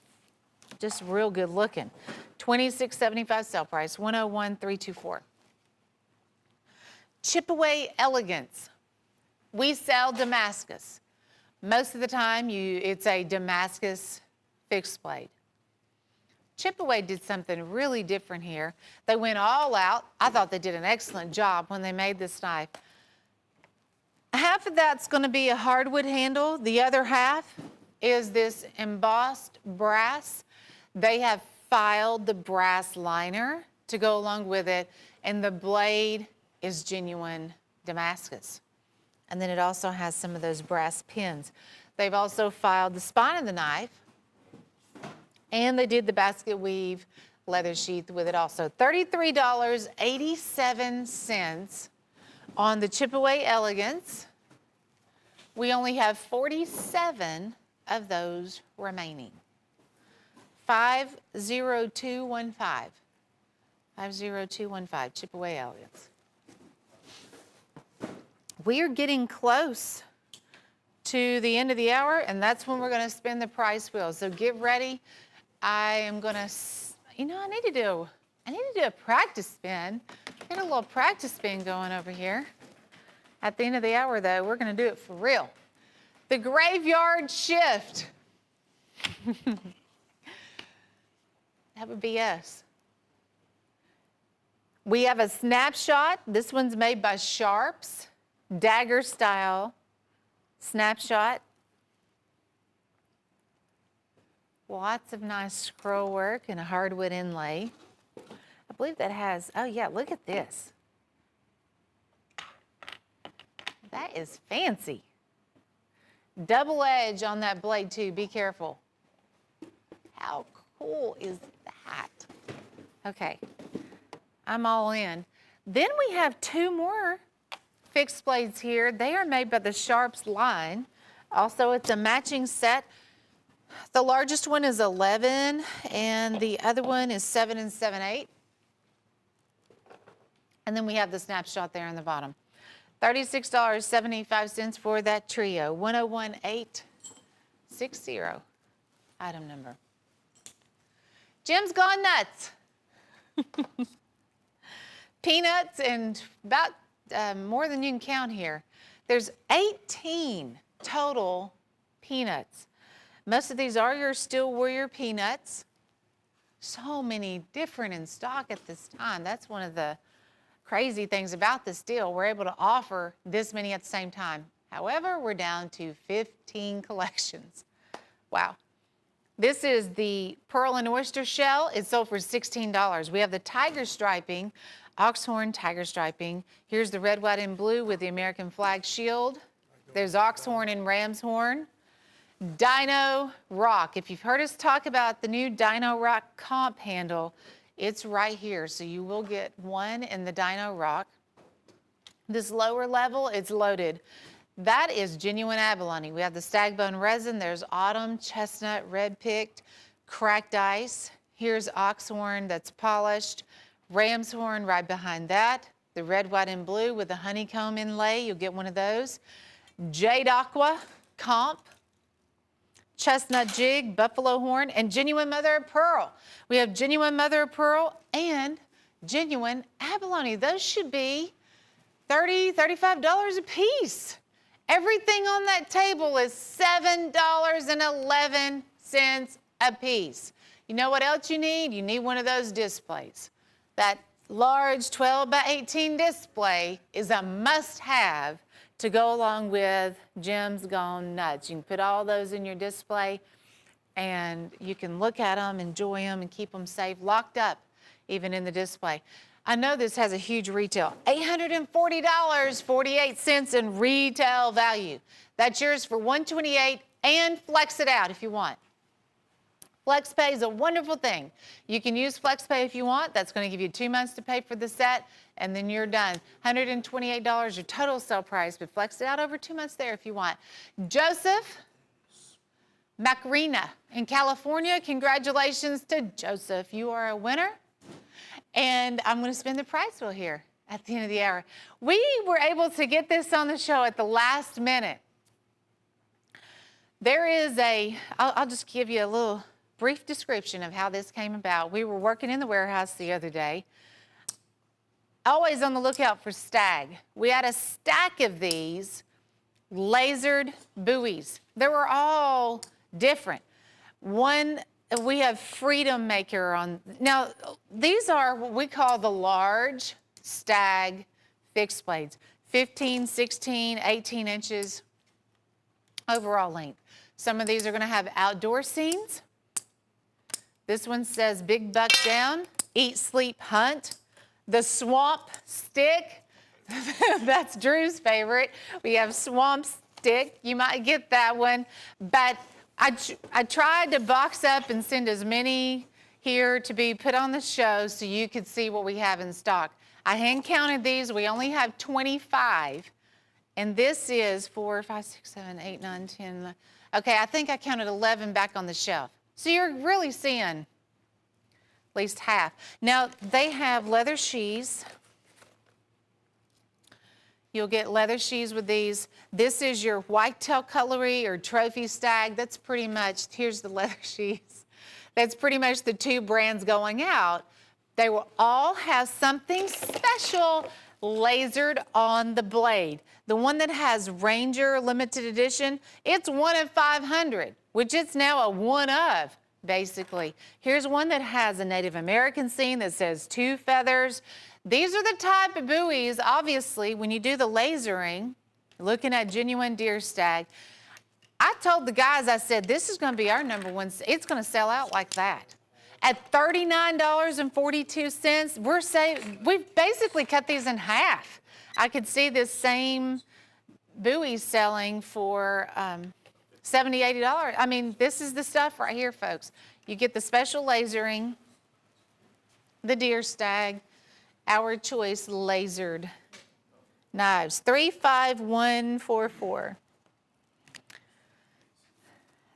just real good looking. $26.75 sale price, $101,324. Chip-Away Elegance. We sell Damascus. Most of the time, it's a Damascus fixed blade. Chip-Away did something really different here. They went all out. I thought they did an excellent job when they made this knife. Half of that's going to be a hardwood handle. The other half is this embossed brass. They have filed the brass liner to go along with it, and the blade is genuine Damascus. And then it also has some of those brass pins. They've also filed the spine of the knife, and they did the basket weave leather sheath with it also. $33.87 on the Chip-Away Elegance. We only have 47 of those remaining. 50215. 50215. Chip away, Elliott. We are getting close to the end of the hour, and that's when we're going to spin the prize wheel. So get ready. I am going to, I need to do a practice spin. Get a little practice spin going over here. At the end of the hour, though, we're going to do it for real. The graveyard shift. That would be us. We have a snapshot. This one's made by Sharps, dagger style snapshot. Lots of nice scroll work and a hardwood inlay. I believe that has, oh yeah, look at this. That is fancy. Double edge on that blade too, be careful. How cool is that? Okay, I'm all in. Then we have two more fixed blades here. They are made by the Sharps line. Also, it's a matching set. The largest one is 11 and the other one is 7 7/8. And then we have the snapshot there on the bottom. $36.75 for that trio. 101860, item number. Jim's gone nuts. Peanuts and about more than you can count here. There's 18 total peanuts. Most of these are your Steel Warrior peanuts. So many different in stock at this time. That's one of the crazy things about this deal. We're able to offer this many at the same time. However, we're down to 15 collections. Wow. This is the pearl and oyster shell. It's sold for $16. We have the tiger striping, oxhorn tiger striping. Here's the red, white, and blue with the American flag shield. There's oxhorn and ram's horn. Dino Rock. If you've heard us talk about the new Dino Rock comp handle, it's right here. So you will get one in the Dino Rock. This lower level, it's loaded. That is genuine abalone. We have the stag bone resin. There's autumn, chestnut, red picked, cracked ice. Here's oxhorn that's polished. Ram's horn right behind that. The red, white, and blue with the honeycomb inlay. You'll get one of those. Jade Aqua comp. Chestnut jig, buffalo horn, and genuine mother of pearl. We have genuine mother of pearl and genuine abalone. Those should be $30, $35 a piece. Everything on that table is $7.11 a piece. You know what else you need? You need one of those displays. That large 12 by 18 display is a must-have to go along with Jim's Gone Nuts. You can put all those in your display and you can look at them, enjoy them, and keep them safe, locked up even in the display. I know this has a huge retail, $840.48 in retail value. That's yours for $128 and flex it out if you want. FlexPay is a wonderful thing. You can use FlexPay if you want. That's going to give you 2 months to pay for the set, and then you're done. $128 your total sale price, but flex it out over 2 months there if you want. Joseph Macarena in California. Congratulations to Joseph. You are a winner. And I'm going to spin the prize wheel here at the end of the hour. We were able to get this on the show at the last minute. There is I'll just give you a little brief description of how this came about. We were working in the warehouse the other day, always on the lookout for stag. We had a stack of these lasered buoys. They were all different. One, we have Freedom Maker on. Now, these are what we call the large stag fixed blades, 15, 16, 18 inches overall length. Some of these are going to have outdoor scenes. This one says Big Buck Down, Eat, Sleep, Hunt. The Swamp Stick, that's Drew's favorite. We have Swamp Stick. You might get that one, but I tried to box up and send as many here to be put on the show so you could see what we have in stock. I hand counted these. We only have 25, and this is 4, 5, 6, 7, 8, 9, 10. Okay, I think I counted 11 back on the shelf. So you're really seeing at least half. Now, they have leather sheaths. You'll get leather sheaths with these. This is your whitetail cutlery or trophy stag. That's pretty much, here's the leather sheaths. That's pretty much the two brands going out. They will all have something special lasered on the blade. The one that has Ranger limited edition, it's 1 of 500, which it's now a one of, basically. Here's one that has a Native American scene that says 2 feathers. These are the type of buoys, obviously, when you do the lasering, looking at genuine deer stag. I told the guys, I said, this is going to be our #1. It's going to sell out like that. At $39.42, we've basically cut these in half. I could see this same buoy selling for $70, $80. I mean, this is the stuff right here, folks. You get the special lasering, the deer stag, our choice lasered knives. 35144.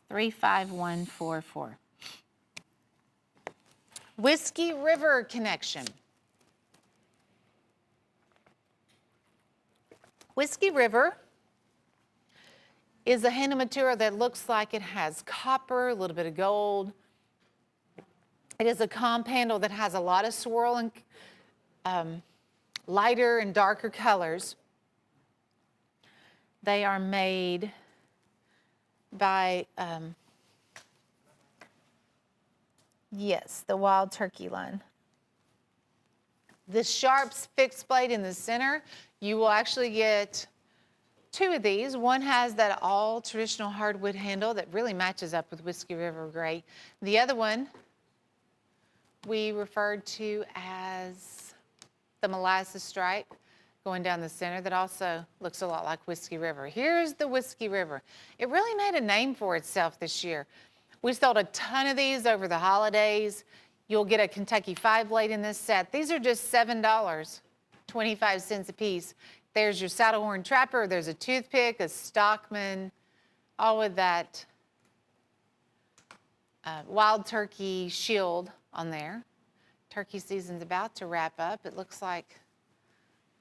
35144. Whiskey River connection. Whiskey River is a handle material that looks like it has copper, a little bit of gold. It is a comp handle that has a lot of swirl and lighter and darker colors. They are made by, yes, the Wild Turkey line. The Sharps fixed blade in the center, you will actually get 2 of these. One has that all traditional hardwood handle that really matches up with Whiskey River great. The other one we referred to as the molasses stripe going down the center that also looks a lot like Whiskey River. Here's the Whiskey River. It really made a name for itself this year. We sold a ton of these over the holidays. You'll get a Kentucky 5-blade in this set. These are just $7.25 a piece. There's your saddle horn trapper. There's a toothpick, a Stockman, all with that wild turkey shield on there. Turkey season's about to wrap up. It looks like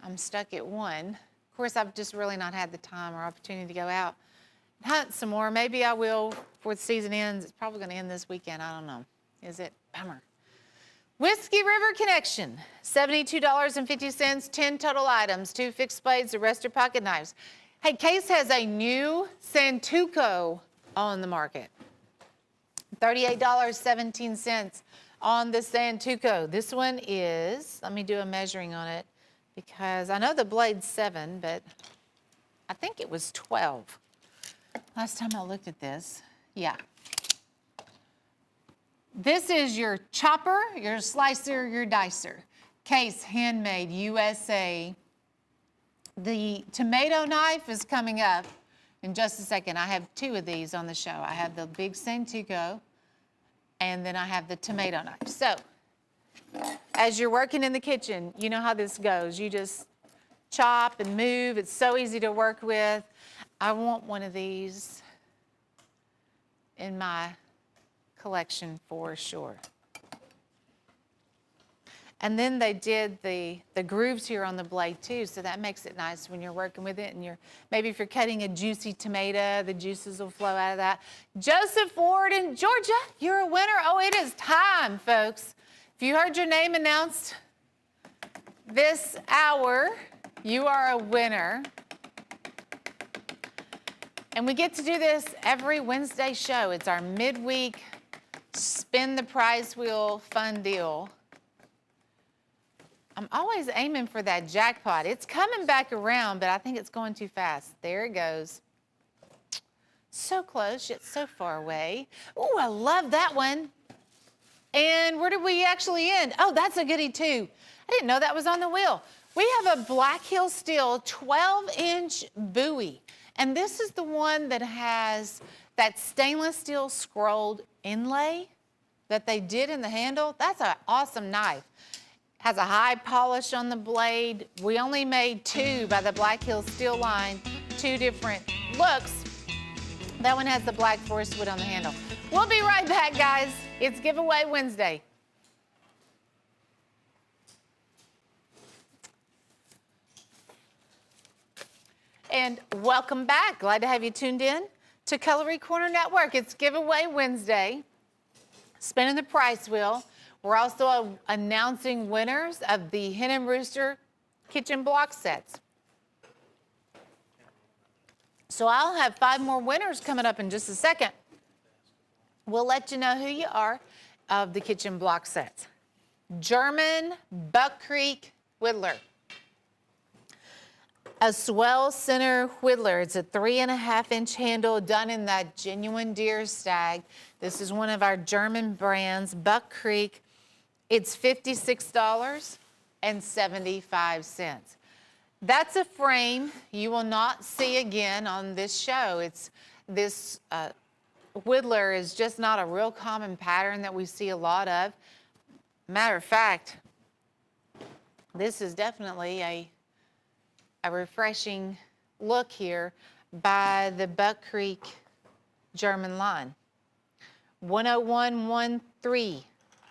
I'm stuck at 1. Of course, I've just really not had the time or opportunity to go out and hunt some more. Maybe I will before the season ends. It's probably going to end this weekend. I don't know. Is it? Bummer. Whiskey River connection, $72.50, 10 total items, 2 fixed blades, the rest are pocket knives. Hey, Case has a new Santuco on the market. $38.17 on the Santuco. This one is, let me do a measuring on it because I know the blade's 7, but I think it was 12. Last time I looked at this, yeah. This is your chopper, your slicer, your dicer. Case, handmade, USA. The tomato knife is coming up in just a second. I have 2 of these on the show. I have the big Santuco, and then I have the tomato knife. So, as you're working in the kitchen, you know how this goes. You just chop and move. It's so easy to work with. I want one of these in my collection for sure. And then they did the grooves here on the blade too, so that makes it nice when you're working with it, and maybe if you're cutting a juicy tomato, the juices will flow out of that. Joseph Ford in Georgia, you're a winner. Oh, it is time, folks. If you heard your name announced this hour, you are a winner. And we get to do this every Wednesday show. It's our midweek spin the prize wheel fun deal. I'm always aiming for that jackpot. It's coming back around, but I think it's going too fast. There it goes. So close, yet so far away. Oh, I love that one. And where did we actually end? Oh, that's a goodie too. I didn't know that was on the wheel. We have a Black Hill Steel 12-inch buoy. And this is the one that has that stainless steel scrolled inlay that they did in the handle. That's an awesome knife. Has a high polish on the blade. We only made 2 by the Black Hill Steel line, 2 different looks. That one has the black forest wood on the handle. We'll be right back, guys. It's Giveaway Wednesday. And welcome back. Glad to have you tuned in to Cutlery Corner Network. It's Giveaway Wednesday. Spinning the price wheel. We're also announcing winners of the Hen and Rooster kitchen block sets. So I'll have 5 more winners coming up in just a second. We'll let you know who you are of the kitchen block sets. German Buck Creek Whittler. A swell center whittler. It's a 3.5-inch handle done in that genuine deer stag. This is one of our German brands, Buck Creek. It's $56.75. That's a frame you will not see again on this show. This whittler is just not a real common pattern that we see a lot of. Matter of fact, this is definitely a refreshing look here by the Buck Creek German line. 10113.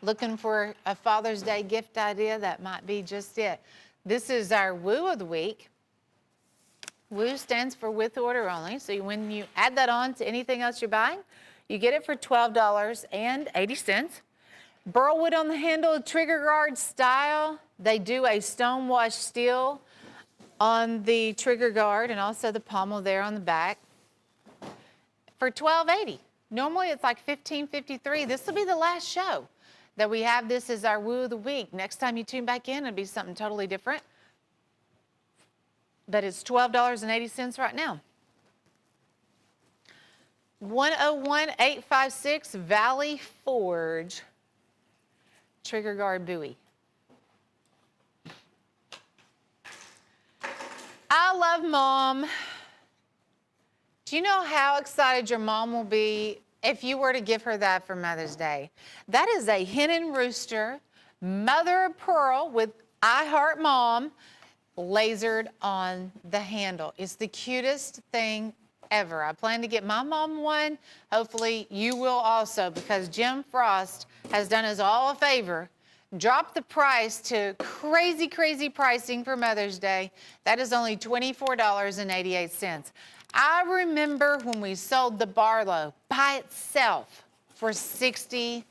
Looking for a Father's Day gift idea? That might be just it. This is our Woo of the week. Woo stands for with order only. So when you add that on to anything else you're buying, you get it for $12.80. Burlwood on the handle, trigger guard style. They do a stonewashed steel on the trigger guard and also the pommel there on the back for $12.80. Normally it's like $15.53. This will be the last show that we have this as our Woo of the week. Next time you tune back in, it'll be something totally different. But it's $12.80 right now. 101856 Valley Forge trigger guard buoy. I love Mom. Do you know how excited your mom will be if you were to give her that for Mother's Day? That is a Hen and Rooster mother of pearl with I Heart Mom lasered on the handle. It's the cutest thing ever. I plan to get my mom one. Hopefully you will also, because Jim Frost has done us all a favor. Drop the price to crazy, crazy pricing for Mother's Day. That is only $24.88. I remember when we sold the Barlow by itself for $60.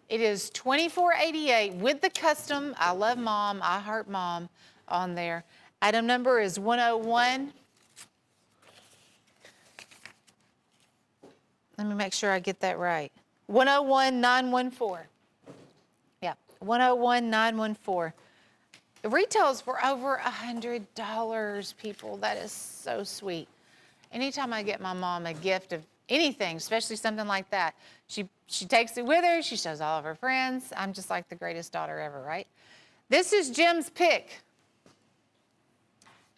It is $24.88 with the custom I Love Mom, I Heart Mom on there. Item number is 101. Let me make sure I get that right. 101914. Yeah, 101914. It retails for over $100, people. That is so sweet. Anytime I get my mom a gift of anything, especially something like that, she takes it with her. She shows all of her friends. I'm just like the greatest daughter ever, right? This is Jim's pick.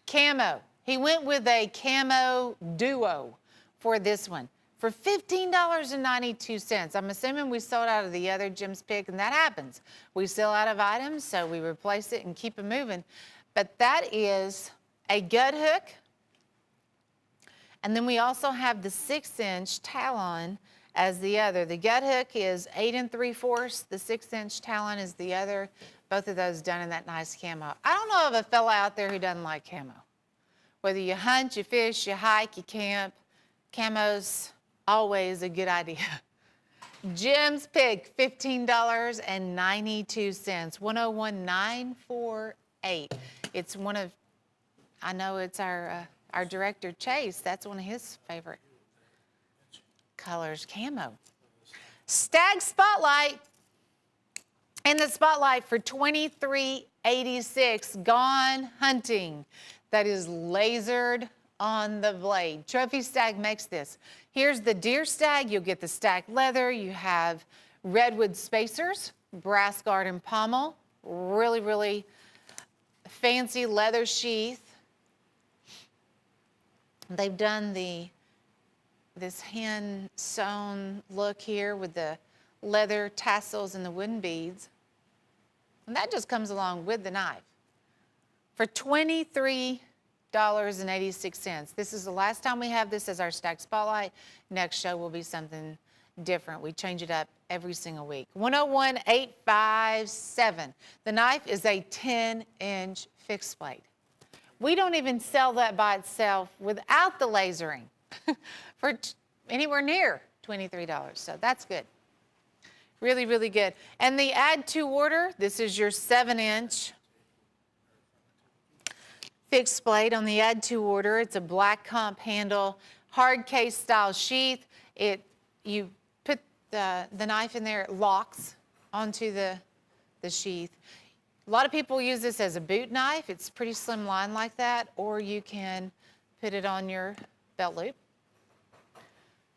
Camo. He went with a camo duo for this one for $15.92. I'm assuming we sold out of the other Jim's pick, and that happens. We sell out of items, so we replace it and keep it moving. But that is a gut hook. And then we also have the 6-inch talon as the other. The gut hook is 8 3/4. The 6-inch talon is the other. Both of those done in that nice camo. I don't know of a fella out there who doesn't like camo. Whether you hunt, you fish, you hike, you camp, camo's always a good idea. Jim's pick, $15.92, 101948. It's one of, I know it's our director, Chase. That's one of his favorite colors, camo. Stag Spotlight. And the Spotlight for $23.86, Gone Hunting. That is lasered on the blade. Trophy Stag makes this. Here's the deer stag. You'll get the stacked leather. You have redwood spacers, brass guard and pommel. Really, really fancy leather sheath. They've done this hand sewn look here with the leather tassels and the wooden beads. And that just comes along with the knife for $23. $25.86. This is the last time we have this as our Stack Spotlight. Next show will be something different. We change it up every single week. 101,857. The knife is a 10-inch fixed blade. We don't even sell that by itself without the lasering for anywhere near $23. So that's good. Really, really good. And the add to order, this is your 7-inch fixed blade on the add to order. It's a black comp handle, hard case style sheath. You put the knife in there, it locks onto the sheath. A lot of people use this as a boot knife. It's pretty slim line like that, or you can put it on your belt loop.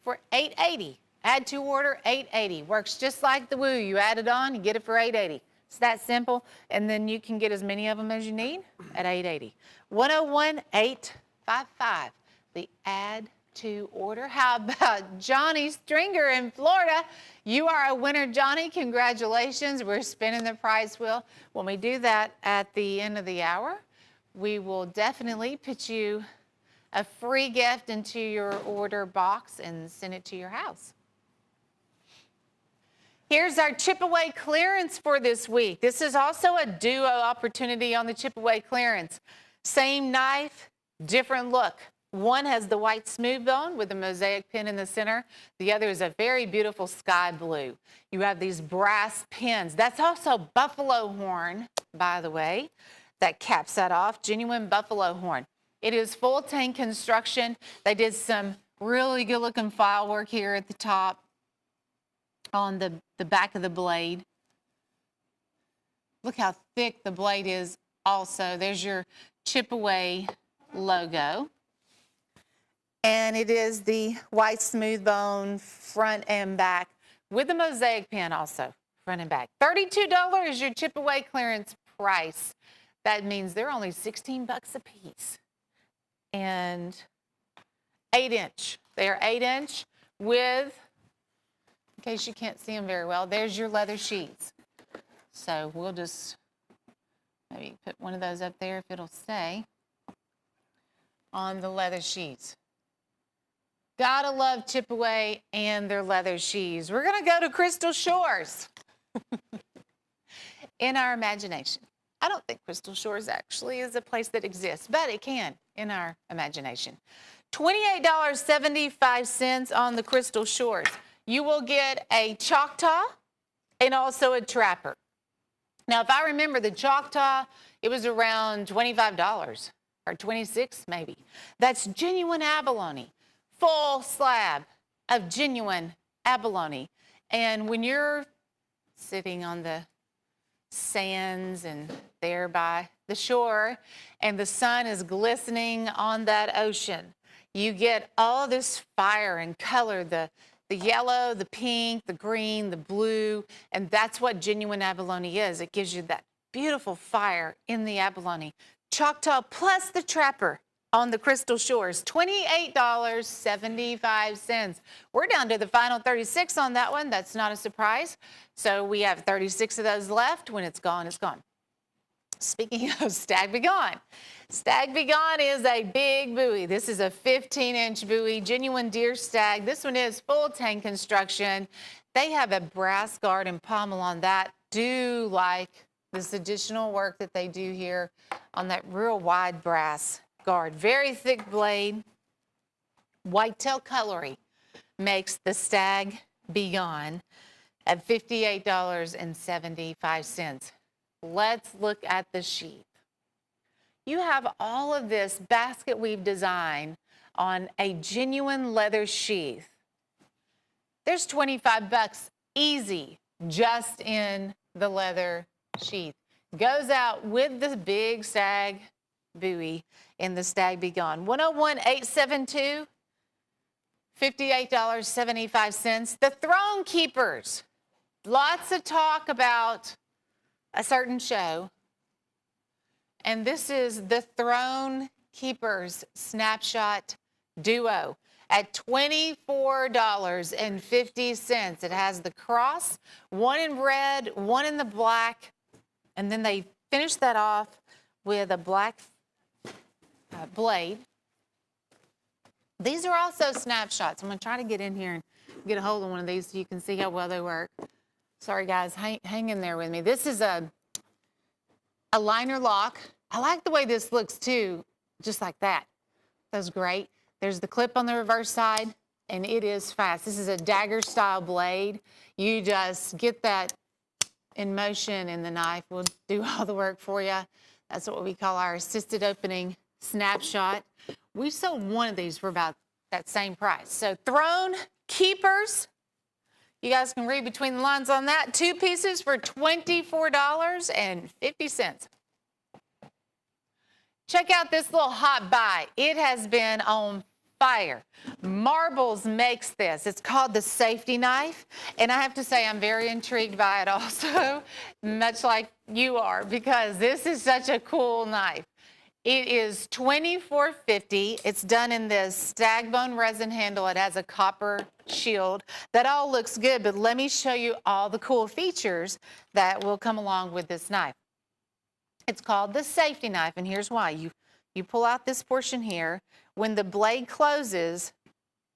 For $8.80, add to order $8.80. Works just like the Woo. You add it on, you get it for $8.80. It's that simple, and then you can get as many of them as you need at $8.80. 101,855, the add to order. How about Johnny Stringer in Florida? You are a winner, Johnny. Congratulations. We're spinning the prize wheel. When we do that at the end of the hour, we will definitely put you a free gift into your order box and send it to your house. Here's our chip away clearance for this week. This is also a duo opportunity on the chip away clearance. Same knife, different look. One has the white smooth bone with a mosaic pin in the center. The other is a very beautiful sky blue. You have these brass pins. That's also buffalo horn, by the way, that caps that off. Genuine buffalo horn. It is full tank construction. They did some really good looking file work here at the top on the back of the blade. Look how thick the blade is also. There's your chip away logo. And it is the white smooth bone front and back with a mosaic pin also, front and back. $32 is your chip away clearance price. That means they're only 16 bucks a piece. And 8-inch. They are 8-inch with, in case you can't see them very well, there's your leather sheets. So we'll just maybe put one of those up there if it'll stay on the leather sheets. Gotta love chip away and their leather sheaths. We're gonna go to Crystal Shores in our imagination. I don't think Crystal Shores actually is a place that exists, but it can in our imagination. $28.75 on the Crystal Shores. You will get a Choctaw and also a Trapper. Now, if I remember the Choctaw, it was around $25 or $26 maybe. That's genuine abalone. Full slab of genuine abalone. And when you're sitting on the sands and there by the shore and the sun is glistening on that ocean, you get all this fire and color, the yellow, the pink, the green, the blue, and that's what genuine abalone is. It gives you that beautiful fire in the abalone. Choctaw plus the Trapper on the Crystal Shores, $28.75. We're down to the final 36 on that one. That's not a surprise. So we have 36 of those left. When it's gone, it's gone. Speaking of Stag Be Gone, Stag Be Gone is a big buoy. This is a 15-inch buoy, genuine deer stag. This one is full tank construction. They have a brass guard and pommel on that. Do like this additional work that they do here on that real wide brass guard. Very thick blade. Whitetail Cutlery makes the Stag Be Gone at $58.75. Let's look at the sheath. You have all of this basket weave design on a genuine leather sheath. There's 25 bucks easy just in the leather sheath. Goes out with the big stag buoy in the Stag Be Gone. 101,872, $58.75. The Throne Keepers. Lots of talk about a certain show. And this is the Throne Keepers Snapshot Duo at $24.50. It has the cross, one in red, one in the black, and then they finish that off with a black blade. These are also snapshots. I'm going to try to get in here and get a hold of one of these so you can see how well they work. Sorry, guys. Hang in there with me. This is a liner lock. I like the way this looks, too, just like that. That's great. There's the clip on the reverse side, and it is fast. This is a dagger-style blade. You just get that in motion, and the knife will do all the work for you. That's what we call our assisted opening snapshot. We sold one of these for about that same price. So throne keepers, you guys can read between the lines on that. 2 pieces for $24.50. Check out this little hot buy. It has been on fire. Marbles makes this. It's called the safety knife. And I have to say, I'm very intrigued by it also, much like you are, because this is such a cool knife. It is $24.50. It's done in this stag bone resin handle. It has a copper shield. That all looks good, but let me show you all the cool features that will come along with this knife. It's called the safety knife, and here's why. You pull out this portion here. When the blade closes,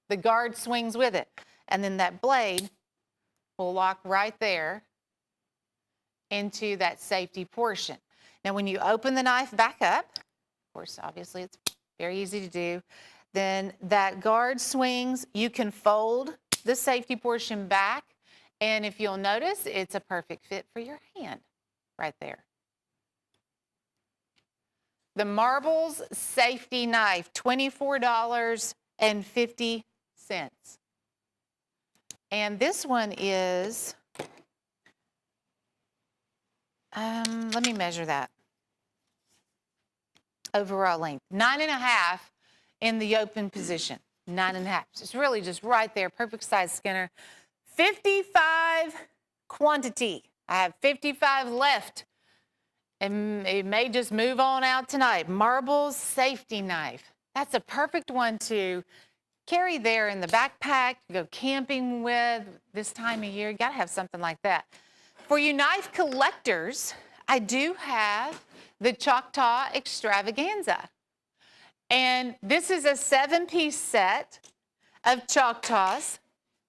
the guard swings with it, and then that blade will lock right there into that safety portion. Now, when you open the knife back up, of course, obviously, it's very easy to do, then that guard swings. You can fold the safety portion back, and if you'll notice, it's a perfect fit for your hand right there. The Marbles safety knife, $24.50. And this one is, let me measure that. Overall length, 9.5 in the open position, 9.5. So it's really just right there, perfect size Skinner. 55 quantity. I have 55 left. And it may just move on out tonight. Marbles safety knife. That's a perfect one to carry there in the backpack, go camping with this time of year. You gotta have something like that. For you knife collectors, I do have the Choctaw Extravaganza. And this is a 7-piece set of Choctaws.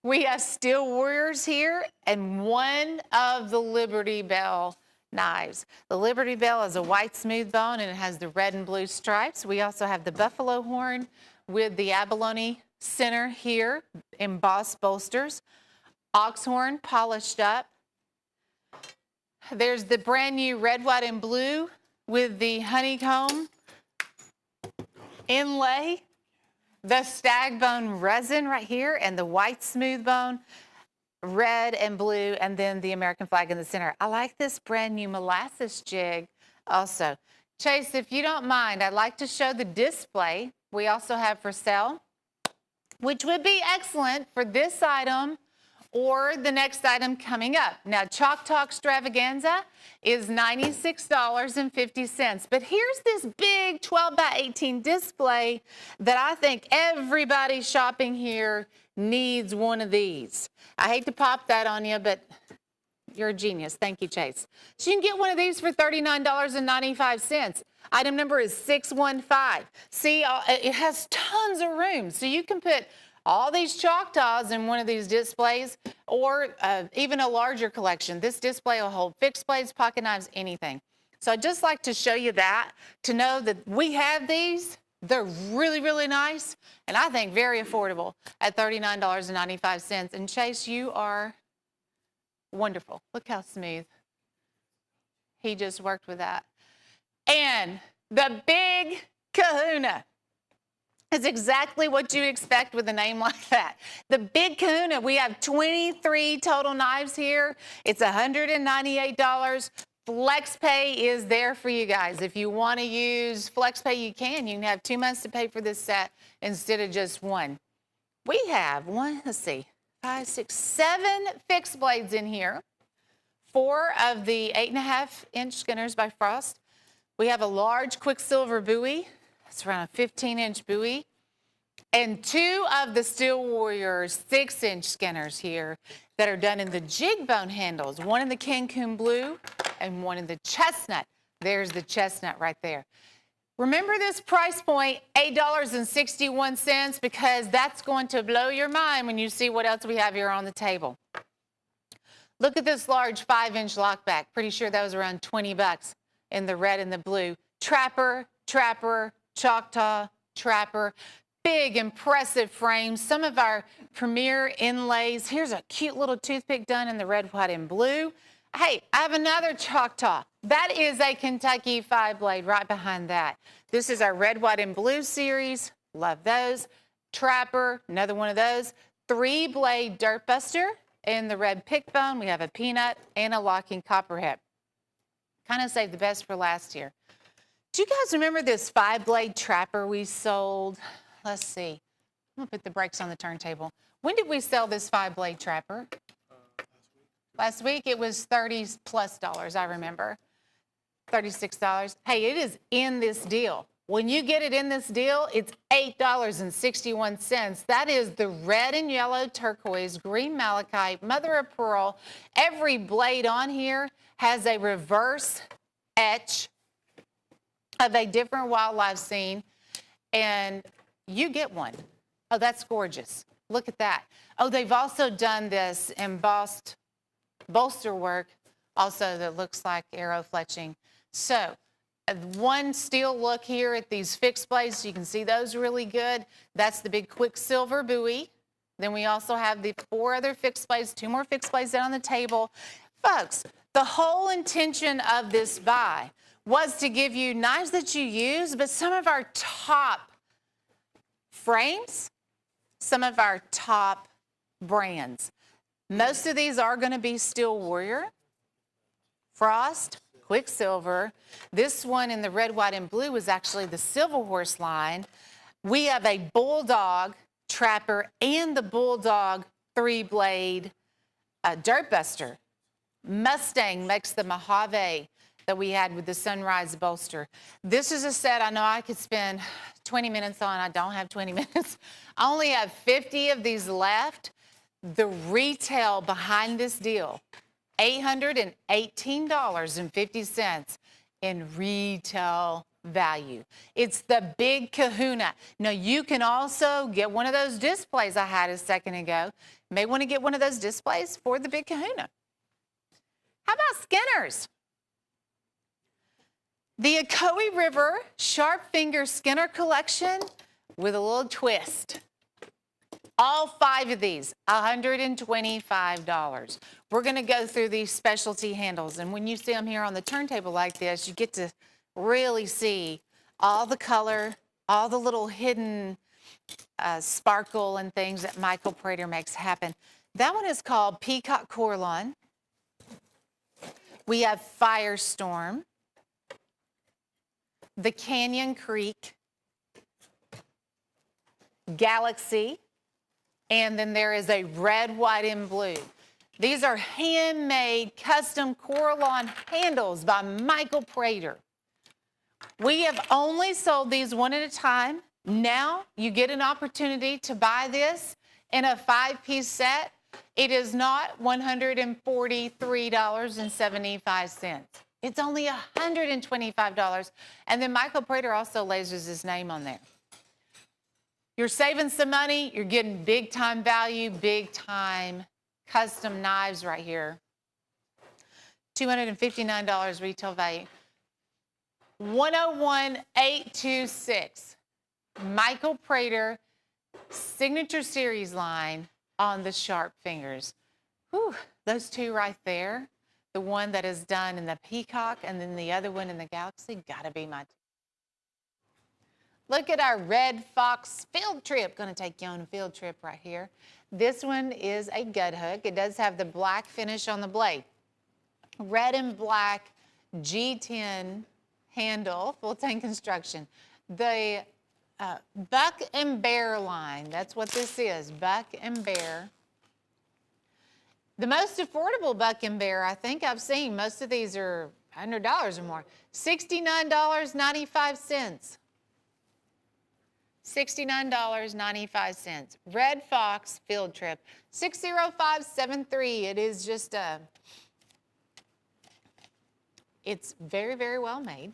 We have Steel Warriors here and one of the Liberty Bell knives. The Liberty Bell is a white smooth bone and it has the red and blue stripes. We also have the buffalo horn with the abalone center here, embossed bolsters. Ox horn polished up. There's the brand new red, white, and blue with the honeycomb inlay. The stag bone resin right here and the white smooth bone. Red and blue, and then the American flag in the center. I like this brand new molasses jig also. Chase, if you don't mind, I'd like to show the display we also have for sale, which would be excellent for this item or the next item coming up. Now, Choctaw Extravaganza is $96.50, but here's this big 12x18 display that I think everybody shopping here needs one of these. I hate to pop that on you, but you're a genius. Thank you, Chase. So you can get one of these for $39.95. Item number is 615. See, it has tons of room, so you can put all these Choctaws in one of these displays or even a larger collection. This display will hold fixed blades, pocket knives, anything. So I'd just like to show you that to know that we have these. They're really, really nice, and I think very affordable at $39.95. And Chase, you are wonderful. Look how smooth. He just worked with that. And the Big Kahuna is exactly what you expect with a name like that. The Big Kahuna, we have 23 total knives here. It's $198. FlexPay is there for you guys. If you want to use FlexPay, you can. You can have 2 months to pay for this set instead of just one. We have 5, 6, 7 fixed blades in here. 4 of the 8.5-inch Skinners by Frost. We have a large Quicksilver buoy. It's around a 15-inch buoy. And 2 of the Steel Warriors 6-inch Skinners here that are done in the jig bone handles. One in the Cancun blue and one in the chestnut. There's the chestnut right there. Remember this price point, $8.61, because that's going to blow your mind when you see what else we have here on the table. Look at this large 5-inch lockback. Pretty sure that was around 20 bucks in the red and the blue. Trapper, Trapper, Choctaw, Trapper. Big, impressive frames. Some of our premier inlays. Here's a cute little toothpick done in the red, white, and blue. Hey, I have another Choctaw. That is a Kentucky 5-blade right behind that. This is our red, white, and blue series. Love those. Trapper, another one of those. 3-blade Dirt Buster in the red pick bone. We have a peanut and a locking copperhead. Kind of saved the best for last here. Do you guys remember this 5-blade Trapper we sold? Let's see. I'm going to put the brakes on the turntable. When did we sell this 5-blade Trapper? Last week. It was $30+, I remember. $36. Hey, it is in this deal. When you get it in this deal, it's $8.61. That is the red and yellow turquoise, green malachite, mother of pearl. Every blade on here has a reverse etch of a different wildlife scene, and you get one. Oh, that's gorgeous. Look at that. Oh, they've also done this embossed bolster work also that looks like arrow fletching. So one steel look here at these fixed blades. You can see those really good. That's the big Quicksilver buoy. Then we also have the 4 other fixed blades, 2 more fixed blades down on the table. Folks, the whole intention of this buy was to give you knives that you use, but some of our top frames, some of our top brands. Most of these are going to be Steel Warrior, Frost, Quicksilver. This one in the red, white, and blue is actually the Silver Horse line. We have a Bulldog Trapper and the Bulldog 3-blade Dirt Buster. Mustang makes the Mojave that we had with the Sunrise bolster. This is a set I know I could spend 20 minutes on. I don't have 20 minutes. I only have 50 of these left. The retail behind this deal, $818.50 in retail value. It's the big kahuna. Now, you can also get one of those displays I had a second ago. You may want to get one of those displays for the big kahuna. How about Skinners? The Ocoee River Sharp Finger Skinner collection with a little twist. All 5 of these, $125. We're going to go through these specialty handles, and when you see them here on the turntable like this, you get to really see all the color, all the little hidden sparkle and things that Michael Prater makes happen. That one is called Peacock Coralon. We have Firestorm, the Canyon Creek, Galaxy, and then there is a red, white, and blue. These are handmade custom Coralon handles by Michael Prater. We have only sold these one at a time. Now you get an opportunity to buy this in a 5-piece set. It is not $143.75. It's only $125. And then Michael Prater also lasers his name on there. You're saving some money. You're getting big time value, big time custom knives right here. $259 retail value. 101826. Michael Prater Signature Series line on the Sharp Fingers. Whew, those 2 right there. The one that is done in the Peacock and then the other one in the Galaxy, gotta be my. Look at our Red Fox field trip. Gonna take you on a field trip right here. This one is a gut hook. It does have the black finish on the blade. Red and black G10 handle, full tank construction. The Buck and Bear line, that's what this is, Buck and Bear. The most affordable Buck and Bear I think I've seen, most of these are $100 or more, $69.95. $69.95. Red Fox field trip, 60573. It is just it's very, very well made.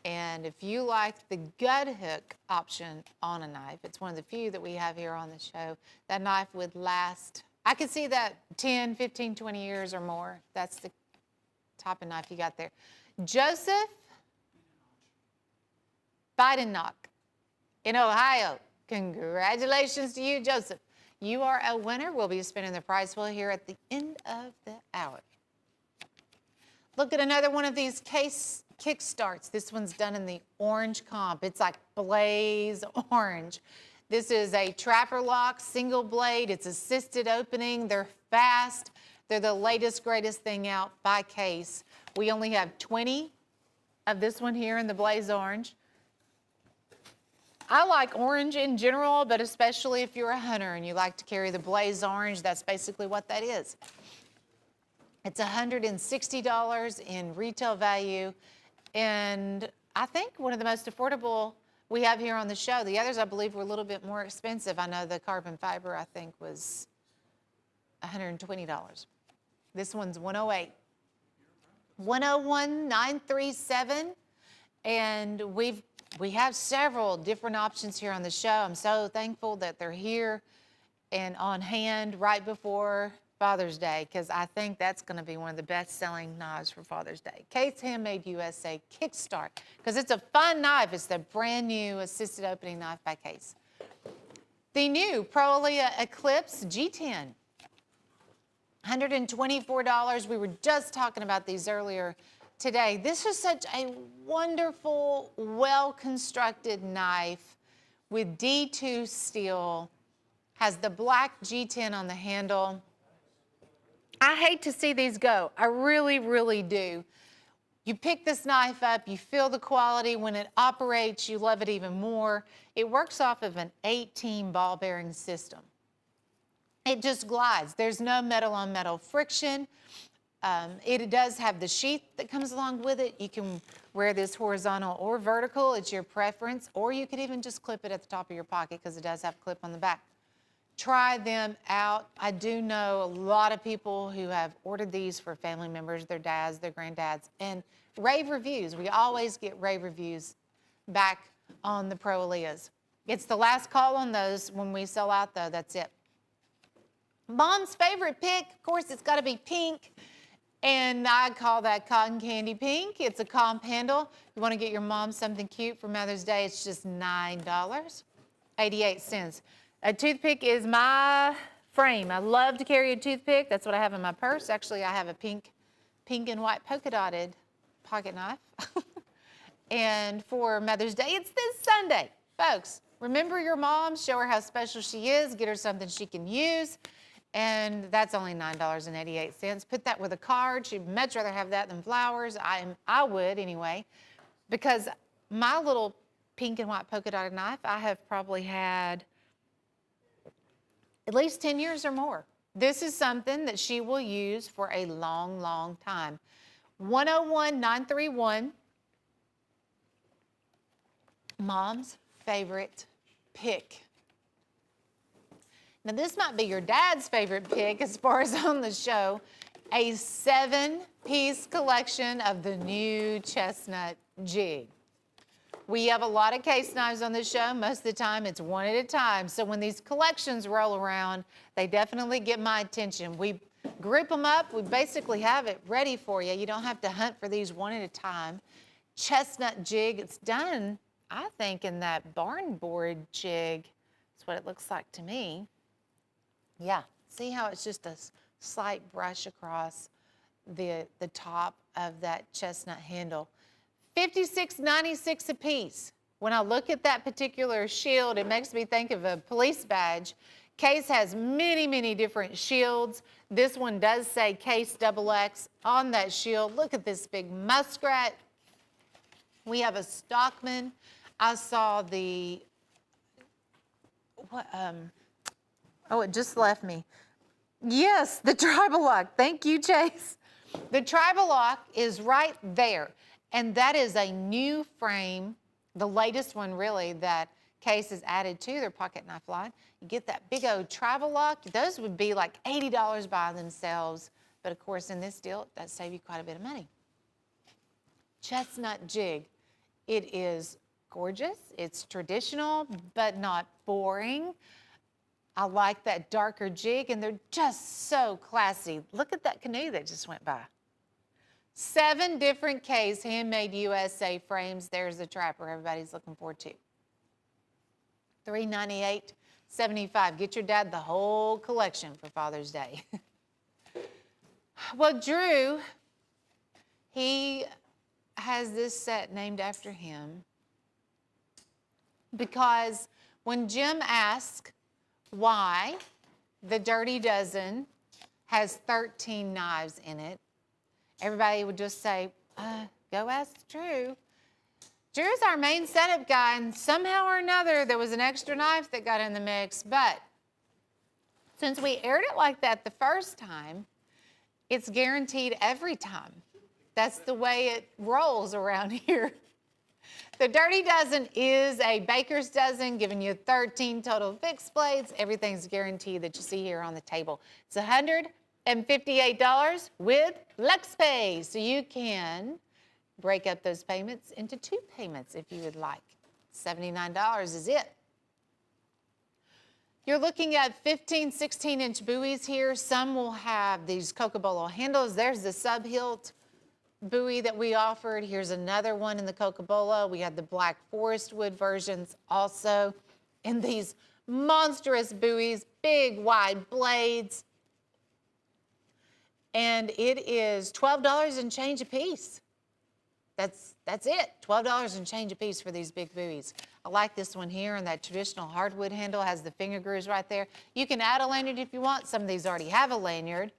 And if you like the gut hook option on a knife, it's one of the few that we have here on the show, that knife would last, I could see that 10, 15, 20 years or more. That's the type of knife you got there. Joseph Bidenock in Ohio. Congratulations to you, Joseph. You are a winner. We'll be spinning the prize wheel here at the end of the hour. Look at another one of these case kickstarts. This one's done in the orange comp. It's like blaze orange. This is a trapper lock, single blade. It's assisted opening. They're fast. They're the latest, greatest thing out by Case. We only have 20 of this one here in the blaze orange. I like orange in general, but especially if you're a hunter and you like to carry the blaze orange, that's basically what that is. It's $160 in retail value, and I think one of the most affordable we have here on the show. The others, I believe, were a little bit more expensive. I know the carbon fiber, I think, was $120. This one's $108. 101,937, and we have several different options here on the show. I'm so thankful that they're here and on hand right before Father's Day, because I think that's going to be one of the best-selling knives for Father's Day. Case Handmade USA Kickstart, because it's a fun knife. It's the brand new assisted opening knife by Case. The new Prolia Eclipse G10, $124. We were just talking about these earlier today. This is such a wonderful, well-constructed knife with D2 steel, has the black G10 on the handle. I hate to see these go. I really, really do. You pick this knife up, you feel the quality. When it operates, you love it even more. It works off of an 18 ball bearing system. It just glides. There's no metal-on-metal friction. It does have the sheath that comes along with it. You can wear this horizontal or vertical. It's your preference. Or you could even just clip it at the top of your pocket because it does have a clip on the back. Try them out. I do know a lot of people who have ordered these for family members, their dads, their granddads, and rave reviews. We always get rave reviews back on the Proalias. It's the last call on those. When we sell out, though, that's it. Mom's favorite pick, of course, it's got to be pink, and I call that cotton candy pink. It's a comp handle. You want to get your mom something cute for Mother's Day, it's just $9.88. A toothpick is my frame. I love to carry a toothpick. That's what I have in my purse. Actually, I have a pink and white polka dotted pocket knife. And for Mother's Day, it's this Sunday. Folks, remember your mom, show her how special she is, get her something she can use. And that's only $9.88. Put that with a card. She'd much rather have that than flowers. I would anyway, because my little pink and white polka dotted knife, I have probably had at least 10 years or more. This is something that she will use for a long, long time. 101,931. Mom's favorite pick. Now, this might be your dad's favorite pick as far as on the show. A 7-piece collection of the new chestnut jig. We have a lot of case knives on the show. Most of the time, it's one at a time. So when these collections roll around, they definitely get my attention. We group them up. We basically have it ready for you. You don't have to hunt for these one at a time. Chestnut jig, it's done, I think, in that barn board jig. That's what it looks like to me. Yeah, see how it's just a slight brush across the top of that chestnut handle. $56.96 a piece. When I look at that particular shield, it makes me think of a police badge. Case has many, many different shields. This one does say Case XX on that shield. Look at this big muskrat. We have a Stockman. I saw the, oh, it just left me. Yes, the Tribal Lock. Thank you, Chase. The Tribal Lock is right there. And that is a new frame, the latest one really, that Case has added to their pocket knife line. You get that big old Tribal Lock. Those would be like $80 by themselves. But of course, in this deal, that save you quite a bit of money. Chestnut jig. It is gorgeous. It's traditional, but not boring. I like that darker jig, and they're just so classy. Look at that canoe that just went by. 7 different case handmade USA frames. There's the trapper everybody's looking forward to. $398.75. Get your dad the whole collection for Father's Day. Well, Drew, he has this set named after him because when Jim asked why the Dirty Dozen has 13 knives in it, everybody would just say, go ask Drew. Drew's our main setup guy, and somehow or another there was an extra knife that got in the mix, but since we aired it like that the first time, it's guaranteed every time. That's the way it rolls around here. The Dirty Dozen is a baker's dozen, giving you 13 total fixed blades. Everything's guaranteed that you see here on the table. It's $158 with FlexPay, so you can break up those payments into 2 payments if you would like. $79 is it. You're looking at 15, 16-inch buoys here. Some will have these Cocobolo handles. There's the sub-hilt buoy that we offered. Here's another one in the Cocobolo. We had the Black Forest wood versions also in these monstrous buoys, big wide blades. And it is $12 and change a piece. That's it, $12 and change a piece for these big buoys. I like this one here, and that traditional hardwood handle has the finger grooves right there. You can add a lanyard if you want. Some of these already have a lanyard.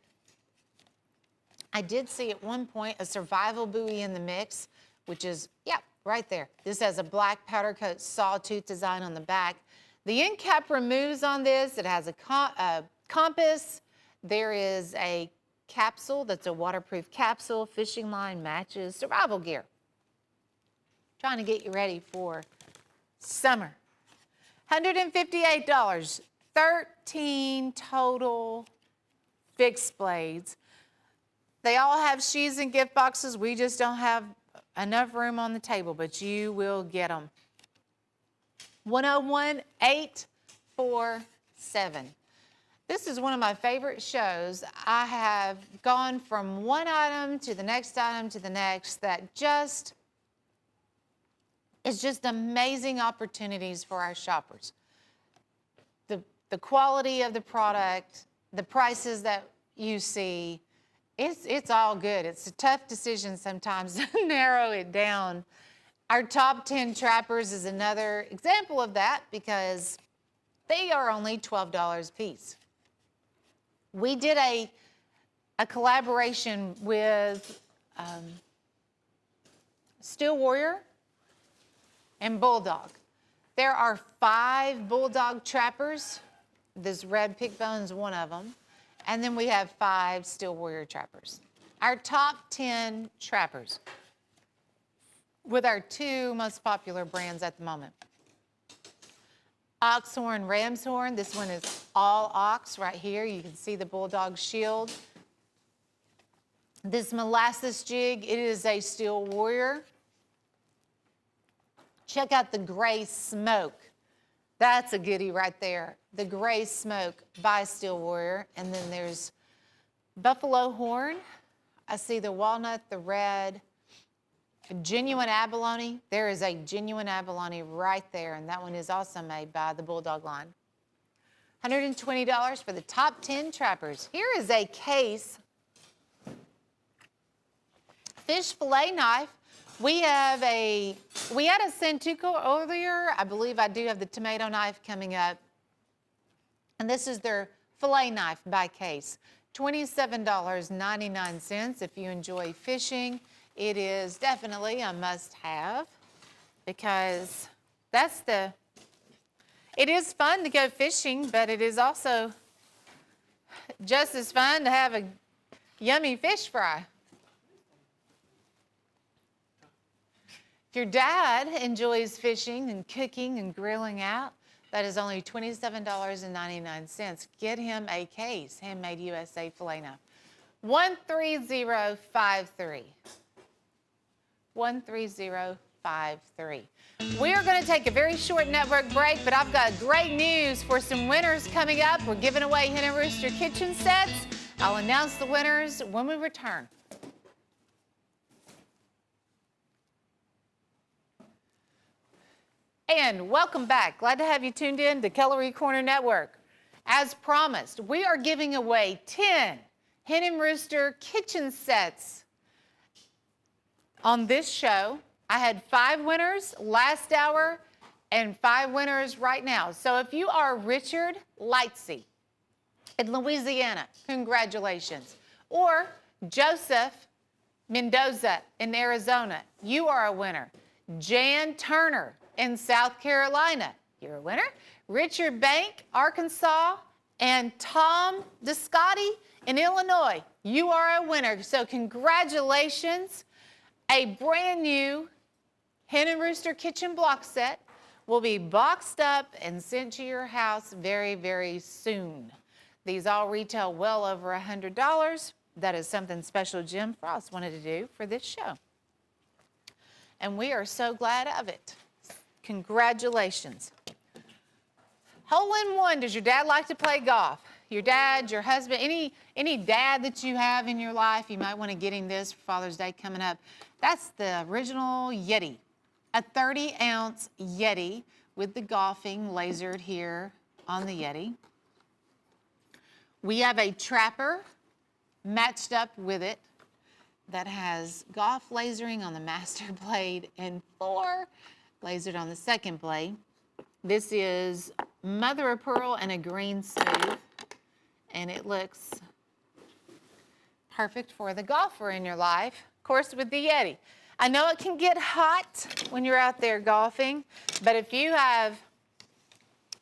I did see at one point a survival buoy in the mix, which is, yeah, right there. This has a black powder coat sawtooth design on the back. The end cap removes on this. It has a compass. There is a capsule that's a waterproof capsule, fishing line, matches, survival gear. Trying to get you ready for summer. $158, 13 total fixed blades. They all have sheaths and gift boxes. We just don't have enough room on the table, but you will get them. 101-847. This is one of my favorite shows. I have gone from one item to the next item to the next that just, it's just amazing opportunities for our shoppers. The quality of the product, the prices that you see, it's all good. It's a tough decision sometimes to narrow it down. Our top 10 trappers is another example of that because they are only $12 a piece. We did a collaboration with Steel Warrior and Bulldog. There are 5 Bulldog trappers. This red pickbone is one of them. And then we have 5 Steel Warrior trappers. Our top 10 trappers with our 2 most popular brands at the moment. Oxhorn, Ram's Horn. This one is all ox right here. You can see the Bulldog shield. This molasses jig, it is a Steel Warrior. Check out the gray smoke. That's a goodie right there. The gray smoke by Steel Warrior. And then there's buffalo horn. I see the walnut, the red, genuine abalone. There is a genuine abalone right there, and that one is also made by the Bulldog line. $120 for the top 10 trappers. Here is a case fish fillet knife. We had a Santuco earlier. I believe I do have the tomato knife coming up. And this is their fillet knife by case. $27.99 if you enjoy fishing. It is definitely a must-have because it is fun to go fishing, but it is also just as fun to have a yummy fish fry. If your dad enjoys fishing and cooking and grilling out, that is only $27.99. Get him a case, handmade USA filet knife. 13053. 13053. 953. We are going to take a very short network break, but I've got great news for some winners coming up. We're giving away Hen and Rooster kitchen sets. I'll announce the winners when we return. And welcome back. Glad to have you tuned in to Cutlery Corner Network. As promised, we are giving away 10 Hen and Rooster kitchen sets on this show. I had 5 winners last hour and 5 winners right now. So if you are Richard Lightsey in Louisiana, congratulations. Or Joseph Mendoza in Arizona, you are a winner. Jan Turner in South Carolina, you're a winner. Richard Bank, Arkansas, and Tom Descotti in Illinois, you are a winner. So congratulations. A brand new Hen and Rooster kitchen block set will be boxed up and sent to your house very, very soon. These all retail well over $100. That is something special Jim Frost wanted to do for this show. And we are so glad of it. Congratulations. Hole in one, does your dad like to play golf? Your dad, your husband, any dad that you have in your life, you might want to get him this for Father's Day coming up. That's the original Yeti, a 30-ounce Yeti with the golfing lasered here on the Yeti. We have a trapper matched up with it that has golf lasering on the master blade and 4 lasered on the second blade. This is mother of pearl and a green smooth, and it looks perfect for the golfer in your life. Of course, with the Yeti. I know it can get hot when you're out there golfing, but if you have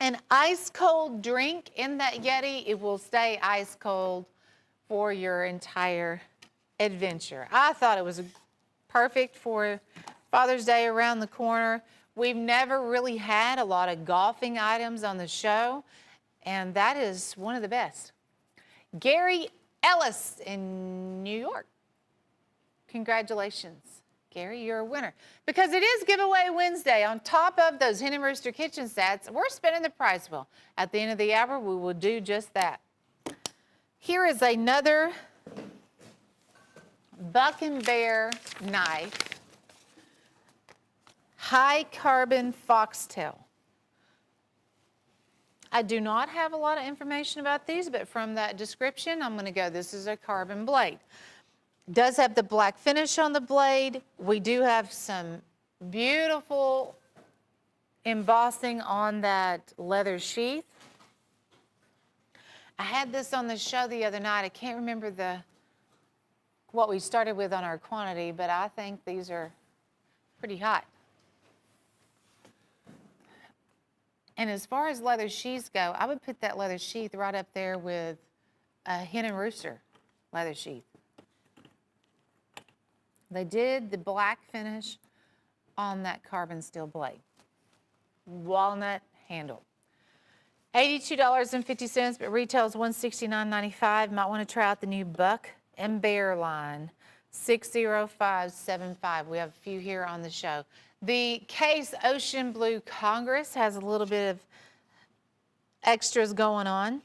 an ice cold drink in that Yeti, it will stay ice cold for your entire adventure. I thought it was perfect for Father's Day around the corner. We've never really had a lot of golfing items on the show, and that is one of the best. Gary Ellis in New York. Congratulations, Gary, you're a winner. Because it is Giveaway Wednesday, on top of those Hen and Rooster kitchen sets, we're spinning the prize wheel. At the end of the hour, we will do just that. Here is another Buck and Bear knife. High carbon foxtail. I do not have a lot of information about these, but from that description, I'm going to go, this is a carbon blade. Does have the black finish on the blade. We do have some beautiful embossing on that leather sheath. I had this on the show the other night. I can't remember what we started with on our quantity, but I think these are pretty hot. And as far as leather sheaths go, I would put that leather sheath right up there with a Hen and Rooster leather sheath. They did the black finish on that carbon steel blade. Walnut handle. $82.50, but retails $169.95. Might want to try out the new Buck and Bear line. 60575. We have a few here on the show. The Case Ocean Blue Congress has a little bit of extras going on.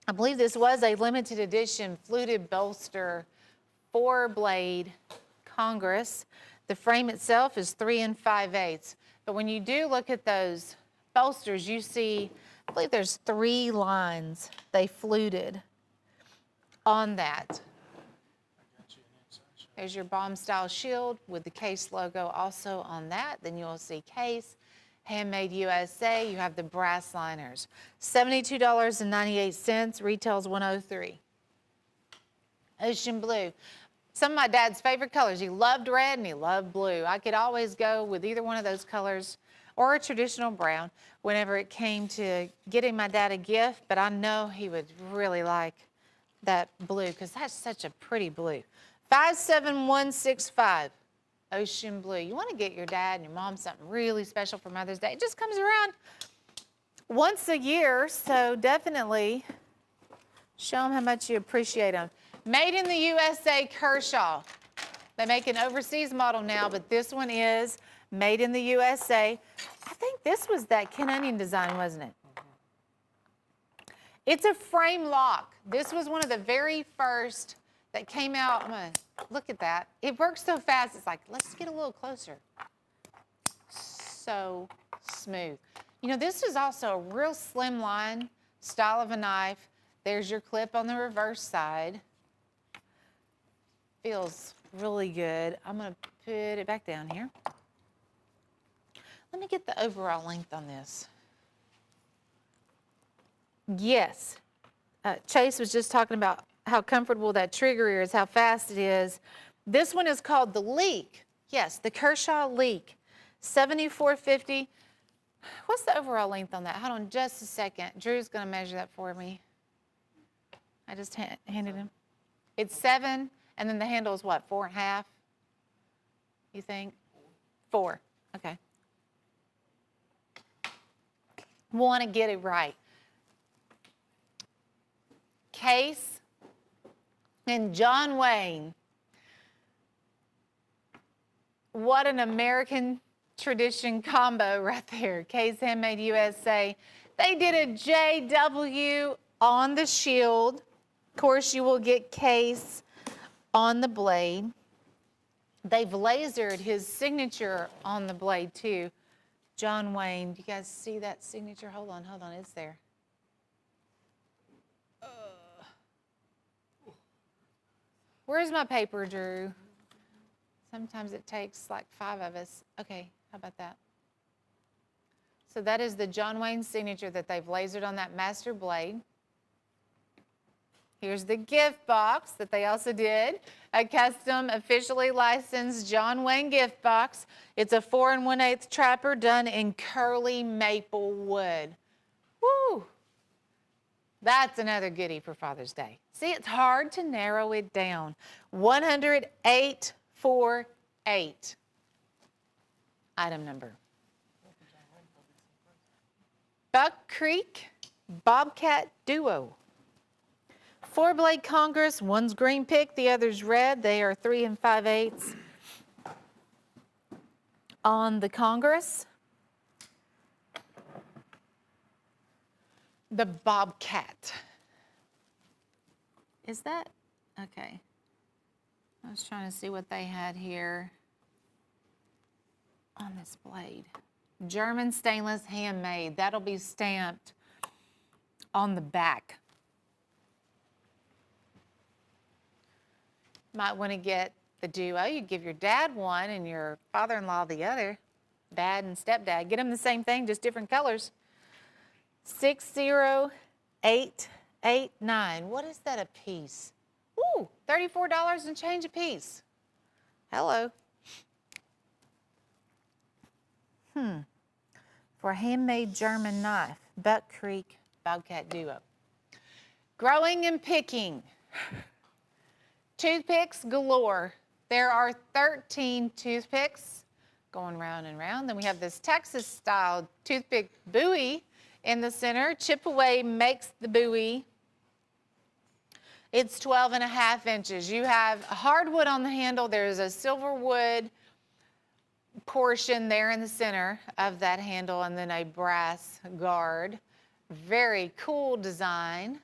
I believe this was a limited edition fluted bolster 4-blade Congress. The frame itself is 3 5/8. But when you do look at those bolsters, you see, I believe there's 3 lines they fluted on that. There's your bomb style shield with the Case logo also on that. Then you'll see Case, Handmade USA. You have the brass liners. $72.98, retails $103. Ocean blue. Some of my dad's favorite colors. He loved red and he loved blue. I could always go with either one of those colors or a traditional brown whenever it came to getting my dad a gift, but I know he would really like that blue because that's such a pretty blue. 57165, ocean blue. You want to get your dad and your mom something really special for Mother's Day. It just comes around once a year, so definitely show them how much you appreciate them. Made in the USA Kershaw. They make an overseas model now, but this one is made in the USA. I think this was that Ken Onion design, wasn't it? It's a frame lock. This was one of the very first that came out. I'm gonna look at that. It works so fast. It's like, let's get a little closer. So smooth. You know, this is also a real slim line style of a knife. There's your clip on the reverse side. Feels really good. I'm gonna put it back down here. Let me get the overall length on this. Yes, Chase was just talking about how comfortable that trigger is, how fast it is. This one is called the Leak. Yes, the Kershaw Leak, 7450. What's the overall length on that? Hold on just a second. Drew's gonna measure that for me. I just handed him. It's 7, and then the handle is what, 4.5? You think? 4, okay. Want to get it right. Case and John Wayne. What an American tradition combo right there. Case Handmade USA. They did a JW on the shield. Of course, you will get Case on the blade. They've lasered his signature on the blade too. John Wayne, do you guys see that signature? Hold on, it's there. Where's my paper, Drew? Sometimes it takes like 5 of us. Okay, how about that? So that is the John Wayne signature that they've lasered on that master blade. Here's the gift box that they also did, a custom officially licensed John Wayne gift box. It's a 4 1/8 trapper done in curly maple wood. Woo! That's another goodie for Father's Day. See, it's hard to narrow it down. 10848. Item number. Buck Creek Bobcat Duo. 4-blade Congress, one's green pick, the other's red. They are 3 5/8 on the Congress. The Bobcat. Is that? Okay. I was trying to see what they had here on this blade. German stainless handmade. That'll be stamped on the back. Might want to get the duo. You give your dad one and your father-in-law the other. Dad and stepdad. Get them the same thing, just different colors. 60889. What is that a piece? Ooh, $34 and change a piece. Hello. For a handmade German knife, Buck Creek Bobcat Duo. Growing and picking. Toothpicks galore. There are 13 toothpicks going round and round. Then we have this Texas-style toothpick buoy in the center. Chip Away makes the buoy. It's 12.5 inches. You have hardwood on the handle. There's a silver wood portion there in the center of that handle, and then a brass guard. Very cool design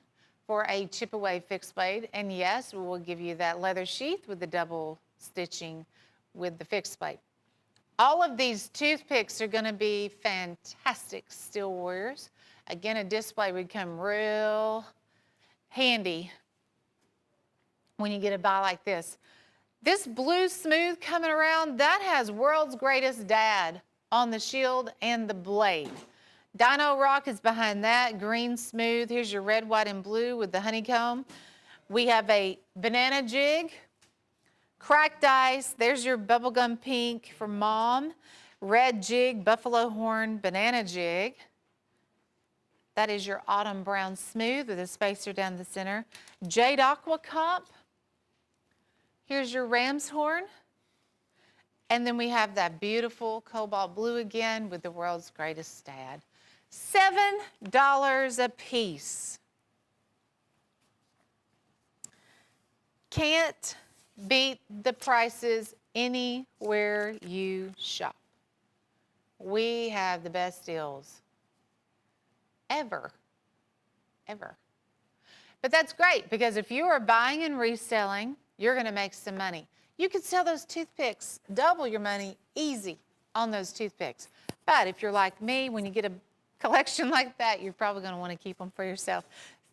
for a Chip Away fixed blade. And yes, we will give you that leather sheath with the double stitching with the fixed blade. All of these toothpicks are gonna be fantastic steel warriors. Again, a display would come real handy when you get a buy like this. This blue smooth coming around, that has World's Greatest Dad on the shield and the blade. Dino Rock is behind that, green smooth. Here's your red, white, and blue with the honeycomb. We have a banana jig, cracked ice. There's your bubblegum pink for mom. Red jig, buffalo horn, banana jig. That is your autumn brown smooth with a spacer down the center. Jade aqua comp. Here's your ram's horn. And then we have that beautiful cobalt blue again with the World's Greatest Dad. $7 a piece. Can't beat the prices anywhere you shop. We have the best deals ever. But that's great, because if you are buying and reselling, you're going to make some money. You could sell those toothpicks, double your money easy on those toothpicks. But if you're like me, when you get a collection like that, you're probably going to want to keep them for yourself.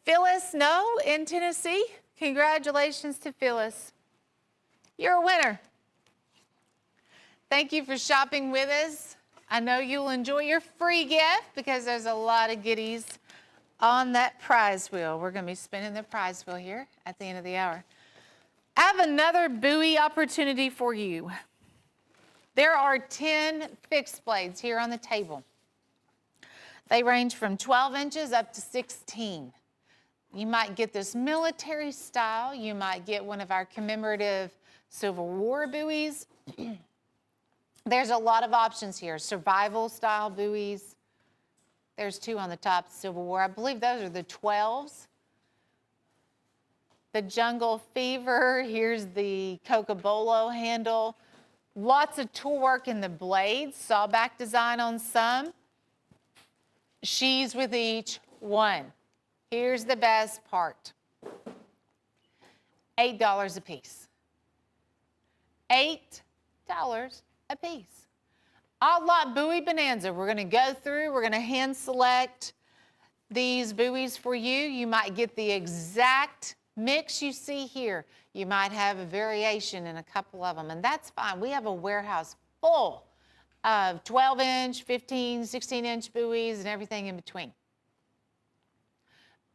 Phyllis No in Tennessee, congratulations to Phyllis. You're a winner. Thank you for shopping with us. I know you'll enjoy your free gift, because there's a lot of goodies on that prize wheel. We're going to be spinning the prize wheel here at the end of the hour. I have another buoy opportunity for you. There are 10 fixed blades here on the table. They range from 12 inches up to 16. You might get this military style. You might get one of our commemorative Civil War buoys. There's a lot of options here. Survival style buoys. There's 2 on the top, Civil War. I believe those are the 12s. The Jungle Fever. Here's the Cocobolo handle. Lots of tool work in the blades. Sawback design on some. Sheaths with each one. Here's the best part. $8 a piece. $8 a piece. Odd Lot Buoy Bonanza. We're going to go through. We're going to hand select these buoys for you. You might get the exact mix you see here. You might have a variation in a couple of them, and that's fine. We have a warehouse full of 12-inch, 15, 16-inch buoys and everything in between.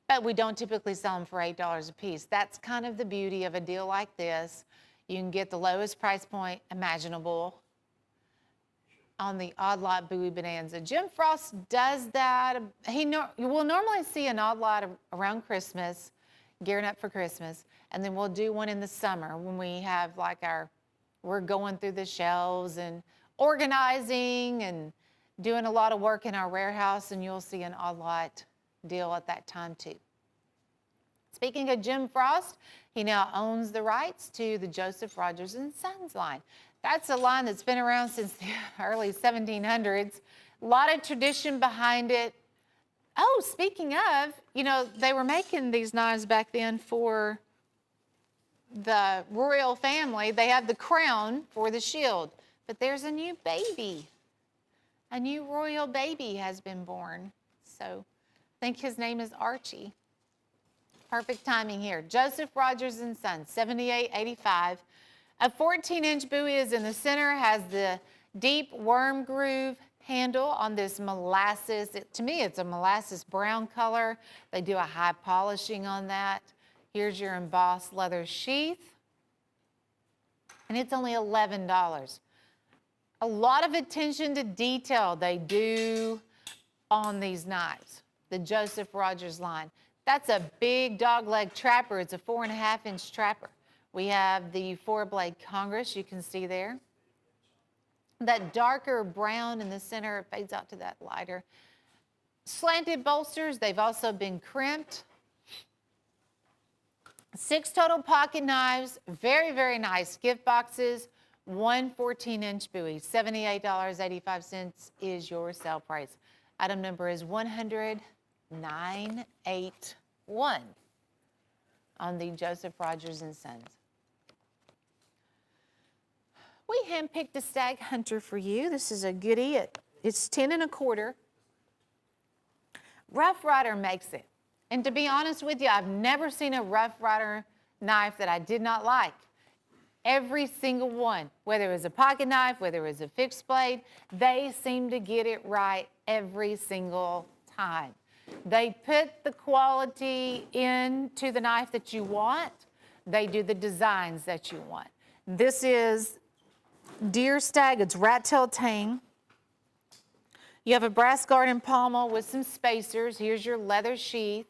But we don't typically sell them for $8 a piece. That's kind of the beauty of a deal like this. You can get the lowest price point imaginable on the Odd Lot Buoy Bonanza. Jim Frost does that. You will normally see an Odd Lot around Christmas, gearing up for Christmas, and then we'll do one in the summer when we have like we're going through the shelves and organizing and doing a lot of work in our warehouse, and you'll see an Odd Lot deal at that time too. Speaking of Jim Frost, he now owns the rights to the Joseph Rogers and Sons line. That's a line that's been around since the early 1700s. A lot of tradition behind it. Oh, speaking of, they were making these knives back then for the royal family. They have the crown for the shield, but there's a new baby. A new royal baby has been born. So I think his name is Archie. Perfect timing here. Joseph Rogers and Sons, 7885. A 14-inch buoy is in the center, has the deep worm groove handle on this molasses. To me, it's a molasses brown color. They do a high polishing on that. Here's your embossed leather sheath. And it's only $11. A lot of attention to detail they do on these knives, the Joseph Rogers line. That's a big dogleg trapper. It's a 4.5-inch trapper. We have the 4-blade Congress, you can see there. That darker brown in the center fades out to that lighter. Slanted bolsters, they've also been crimped. 6 total pocket knives, very, very nice. Gift boxes, 1 14-inch buoy, $78.85 is your sale price. Item number is 10981 on the Joseph Rogers and Sons. We handpicked a Stag Hunter for you. This is a goodie. It's 10 1/4. Rough Rider makes it. And to be honest with you, I've never seen a Rough Rider knife that I did not like. Every single one, whether it was a pocket knife, whether it was a fixed blade, they seem to get it right every single time. They put the quality into the knife that you want. They do the designs that you want. This is Deer Stag, it's rat-tailed tang. You have a brass guard and pommel with some spacers. Here's your leather sheath,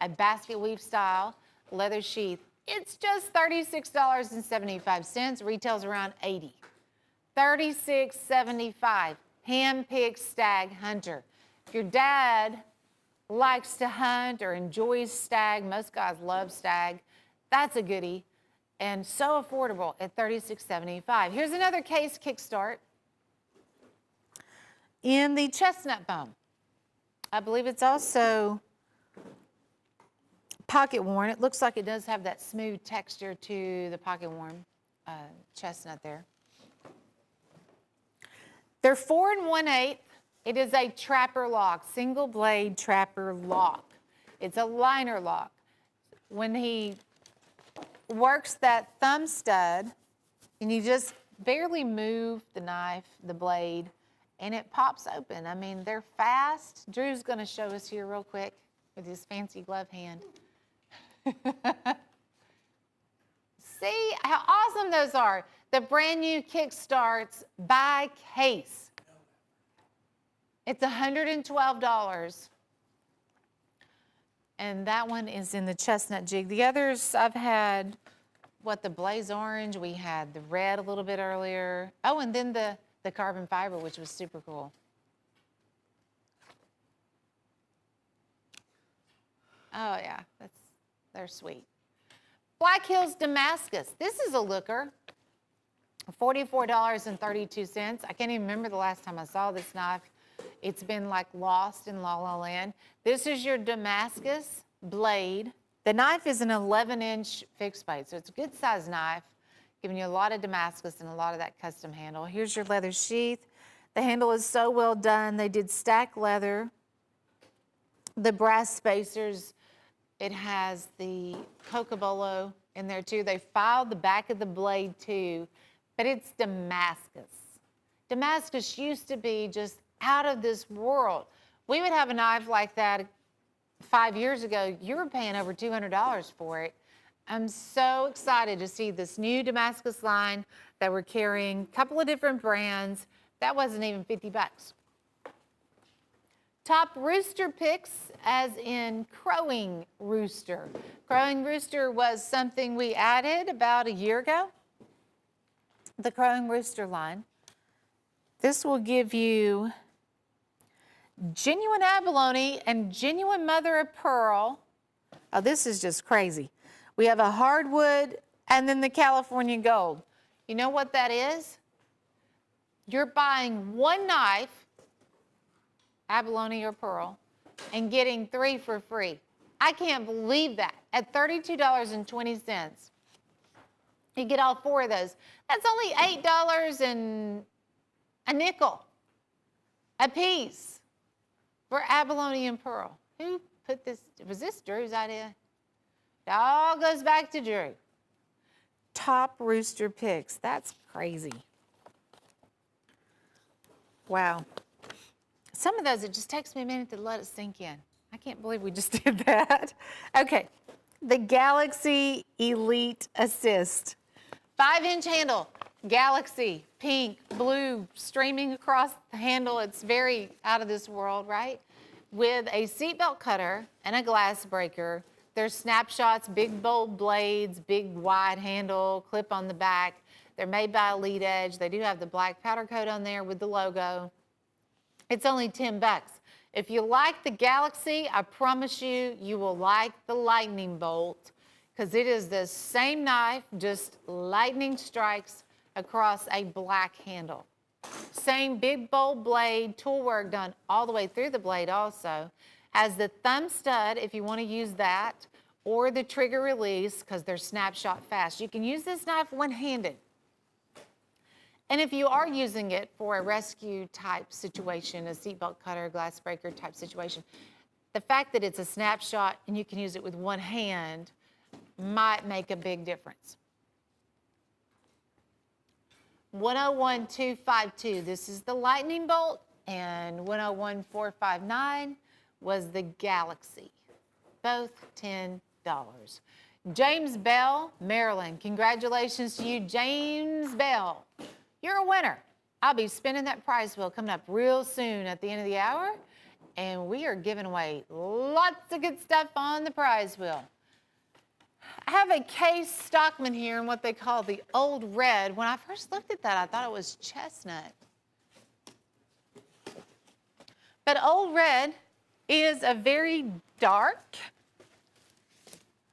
a basket weave style leather sheath. It's just $36.75. Retails around $80. $36.75. Hand-picked Stag Hunter. If your dad likes to hunt or enjoys stag, most guys love stag, that's a goodie. and so affordable at $36.75. Here's another case kickstart in the chestnut bone. I believe it's also pocket worn. It looks like it does have that smooth texture to the pocket worn chestnut there. They're 4 1/8. It is a trapper lock, single blade trapper lock. It's a liner lock. When he works that thumb stud, and you just barely move the knife, the blade, and it pops open. I mean, they're fast. Drew's gonna show us here real quick with his fancy glove hand. See how awesome those are. The brand new Kickstarts by case. It's $112. And that one is in the chestnut jig. The others I've had, the blaze orange. We had the red a little bit earlier. Oh, and then the carbon fiber, which was super cool. Oh yeah, they're sweet. Black Hills Damascus. This is a looker. $44.32. I can't even remember the last time I saw this knife. It's been like lost in La La Land. This is your Damascus blade. The knife is an 11-inch fixed blade, so it's a good size knife, giving you a lot of Damascus and a lot of that custom handle. Here's your leather sheath. The handle is so well done. They did stack leather. The brass spacers, it has the cocobolo in there too. They filed the back of the blade too, but it's Damascus. Damascus used to be just out of this world. We would have a knife like that 5 years ago. You were paying over $200 for it. I'm so excited to see this new Damascus line that we're carrying. A couple of different brands. That wasn't even 50 bucks. Top rooster picks, as in crowing rooster. Crowing rooster was something we added about a year ago. The crowing rooster line. This will give you genuine abalone and genuine mother of pearl. Oh, this is just crazy. We have a hardwood and then the California gold. You know what that is? You're buying one knife, abalone or pearl, and getting 3 for free. I can't believe that. At $32.20, you get all 4 of those. That's only $8 and a nickel a piece for abalone and pearl. Who put this? Was this Drew's idea? It all goes back to Drew. Top rooster picks. That's crazy. Wow. Some of those, it just takes me a minute to let it sink in. I can't believe we just did that. Okay, the Galaxy Elite Assist. 5-inch handle, Galaxy, pink, blue, streaming across the handle. It's very out of this world, right? With a seatbelt cutter and a glass breaker. There's snapshots, big bold blades, big wide handle, clip on the back. They're made by Elite Edge. They do have the black powder coat on there with the logo. It's only 10 bucks. If you like the Galaxy, I promise you, you will like the lightning bolt, because it is the same knife, just lightning strikes across a black handle. Same big bold blade, tool work done all the way through the blade also. Has the thumb stud if you want to use that, or the trigger release, because they're snapshot fast. You can use this knife one-handed. And if you are using it for a rescue type situation, a seatbelt cutter, glass breaker type situation, the fact that it's a snapshot and you can use it with one hand might make a big difference. 101252, this is the lightning bolt, and 101459 was the Galaxy. Both $10. James Bell, Maryland. Congratulations to you, James Bell. You're a winner. I'll be spinning that prize wheel coming up real soon at the end of the hour, and we are giving away lots of good stuff on the prize wheel. I have a Case Stockman here in what they call the Old Red. When I first looked at that, I thought it was chestnut. But Old Red is a very dark,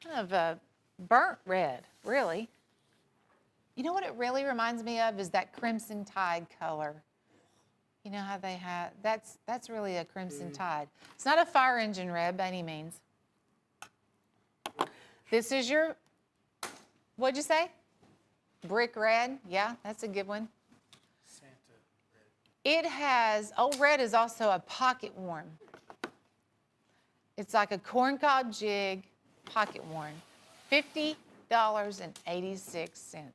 kind of a burnt red, really. You know what it really reminds me of is that Crimson Tide color. You know how they have, that's really a Crimson Tide. It's not a fire engine red by any means. This is your, what'd you say? Brick red, yeah, that's a good one. Santa red. It has, old red is also a pocket worn. It's like a corncob jig, pocket worn. $50.86.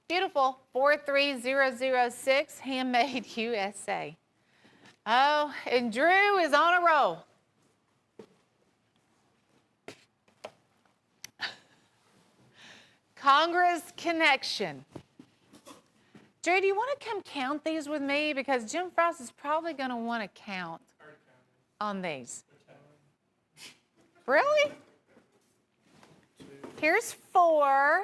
Beautiful, 43006, Handmade USA. Oh, and Drew is on a roll. Congress Connection. Drew, do you want to come count these with me? Because Jim Frost is probably going to want to count on these. Really? Here's 4,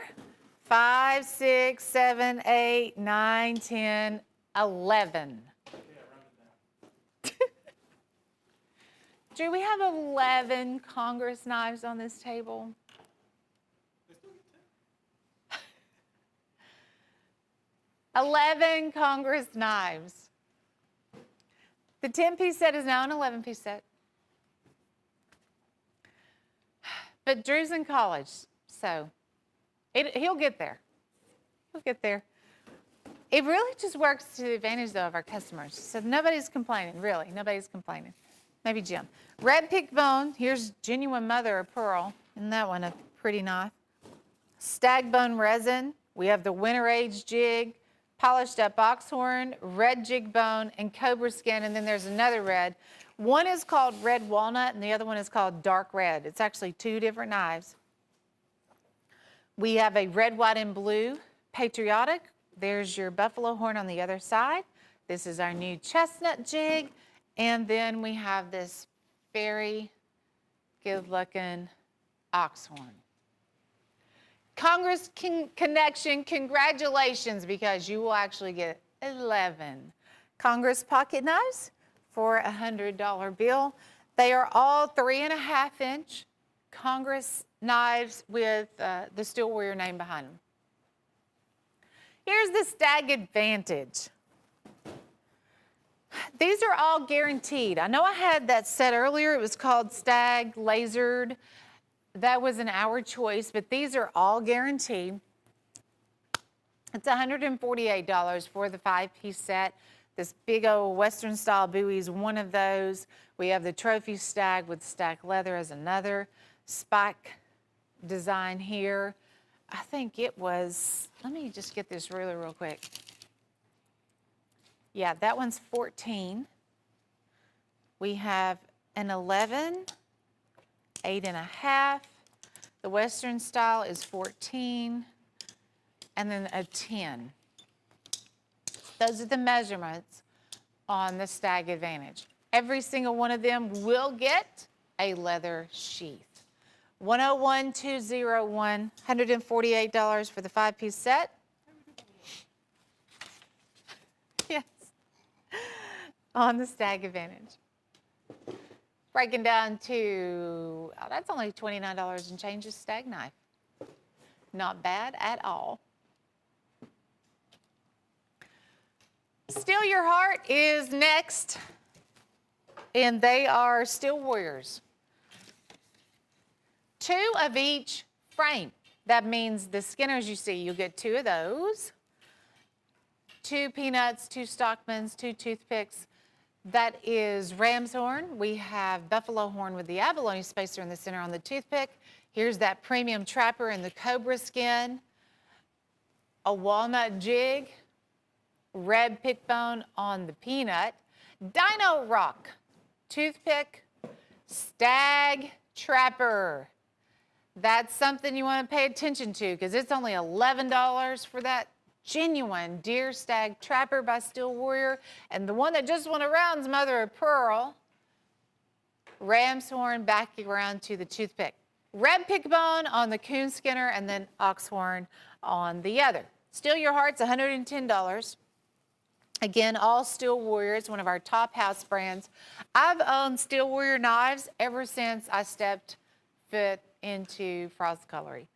5, 6, 7, 8, 9, 10, 11. Drew, we have 11 Congress knives on this table. 11 Congress knives. The 10-piece set is now an 11-piece set. But Drew's in college, so he'll get there. He'll get there. It really just works to the advantage, though, of our customers. So nobody's complaining, really. Nobody's complaining. Maybe Jim. Red pick bone. Here's genuine mother of pearl. Isn't that one a pretty knife? Stag bone resin. We have the winter age jig, polished up oxhorn, red jig bone, and cobra skin. And then there's another red. One is called red walnut, and the other one is called dark red. It's actually two different knives. We have a red, white, and blue patriotic. There's your buffalo horn on the other side. This is our new chestnut jig. And then we have this very good-looking oxhorn. Congress Connection, congratulations, because you will actually get 11 Congress pocket knives for a $100 bill. They are all 3.5-inch Congress knives with the steel warrior name behind them. Here's the Stag Advantage. These are all guaranteed. I know I had that set earlier. It was called Stag Lasered. That was our choice, but these are all guaranteed. It's $148 for the 5-piece set. This big old Western style buoy is one of those. We have the trophy stag with stack leather as another. Spike design here. I think it was, let me just get this ruler real quick. Yeah, that one's 14. We have an 11, 8.5. The Western style is 14, and then a 10. Those are the measurements on the Stag Advantage. Every single one of them will get a leather sheath. 101-201, $148 for the 5-piece set. Yes, on the Stag Advantage. Breaking down to, oh, that's only $29 and change a stag knife. Not bad at all. Steal Your Heart is next, and they are steel warriors. 2 of each frame. That means the skinners you see, you'll get 2 of those. 2 peanuts, 2 stockmans, 2 toothpicks. That is ram's horn. We have buffalo horn with the abalone spacer in the center on the toothpick. Here's that premium trapper in the cobra skin. A walnut jig. Red pick bone on the peanut. Dino rock. Toothpick. Stag trapper. That's something you want to pay attention to because it's only $11 for that genuine deer stag trapper by Steel Warrior. And the one that just went around is mother of pearl. Ram's horn back around to the toothpick. Red pick bone on the coon skinner and then oxhorn on the other. Steal Your Heart's $110. Again, all Steel Warrior. It's one of our top house brands. I've owned Steel Warrior knives ever since I stepped foot into Frost Cutlery.